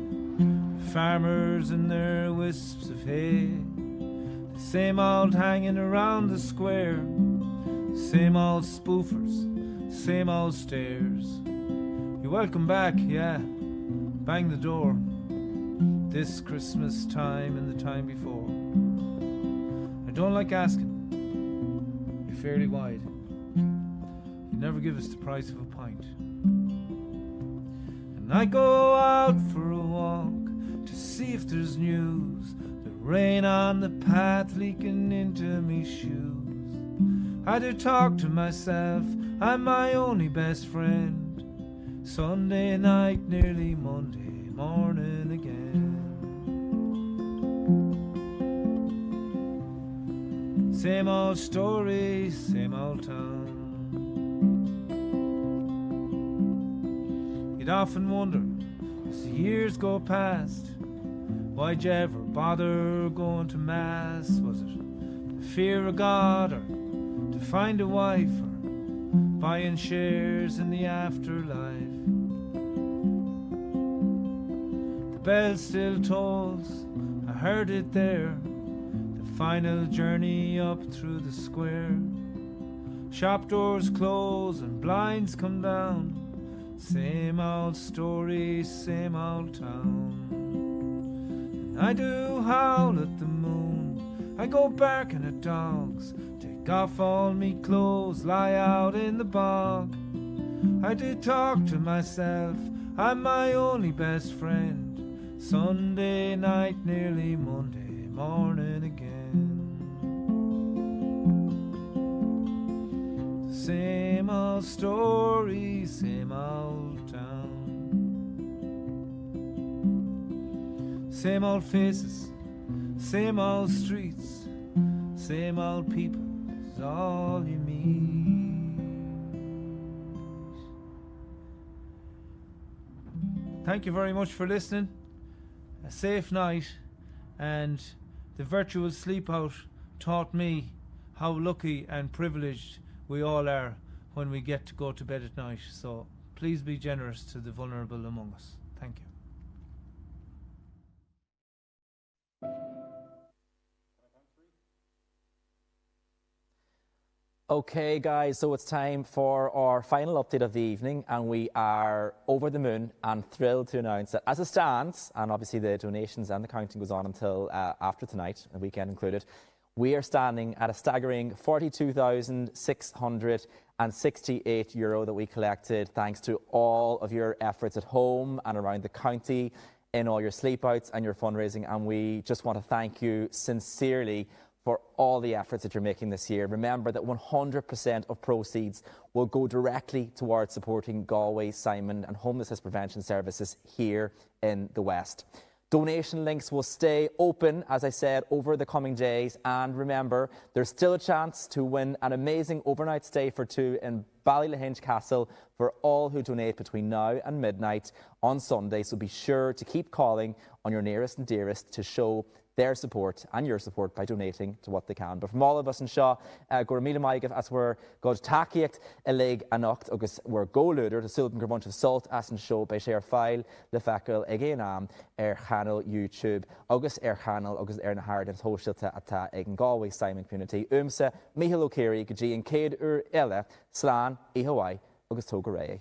farmers and their wisps of hay. The same old hanging around the square, same old spoofers, same old stares. You're welcome back, yeah, bang the door. This Christmas time and the time before. I don't like asking, you're fairly wide. You never give us the price of a pint. And I go out for a walk to see if there's news. The rain on the path leaking into me shoes. I do talk to myself, I'm my only best friend. Sunday night, nearly Monday morning again. Same old story, same old town. You'd often wonder, as the years go past, why'd you ever bother going to mass? Was it the fear of God, or to find a wife, or buying shares in the afterlife? The bell still tolls, I heard it there, the final journey up through the square. Shop doors close and blinds come down. Same old story, same old town. And I do howl at the moon, I go barking at dogs, take off all me clothes, lie out in the bog. I do talk to myself, I'm my only best friend. Sunday night, nearly Monday morning again. Same old story, same old town. Same old faces, same old streets, same old people is all you meet. Thank you very much for listening. A safe night, and the virtual sleep out taught me how lucky and privileged we all are when we get to go to bed at night. So please be generous to the vulnerable among us. Thank you. Okay, guys, so it's time for our final update of the evening, and we are over the moon and thrilled to announce that as it stands, and obviously the donations and the counting goes on until after tonight, the weekend included, we are standing at a staggering €42,668 that we collected thanks to all of your efforts at home and around the county, in all your sleep outs and your fundraising, and we just want to thank you sincerely for all the efforts that you're making this year. Remember that 100% of proceeds will go directly towards supporting Galway, Simon and homelessness prevention services here in the West. Donation links will stay open, as I said, over the coming days. And remember, there's still a chance to win an amazing overnight stay for two in Ballylahinch Castle for all who donate between now and midnight on Sunday. So be sure to keep calling on your nearest and dearest to show their support and your support by donating to what they can. But from all of us in Shaw, gur míle maigah as we're go takeíocht a lig anocht agus we're go luder to sultan gur bunch of salt as in show by share file le fecal again channel YouTube agus channel agus na hard and hóisiilta atá ag an Galway Simon Community Mícheál Ó Céirí go dtí an céad ella slán I Hawaii agus tóga ré.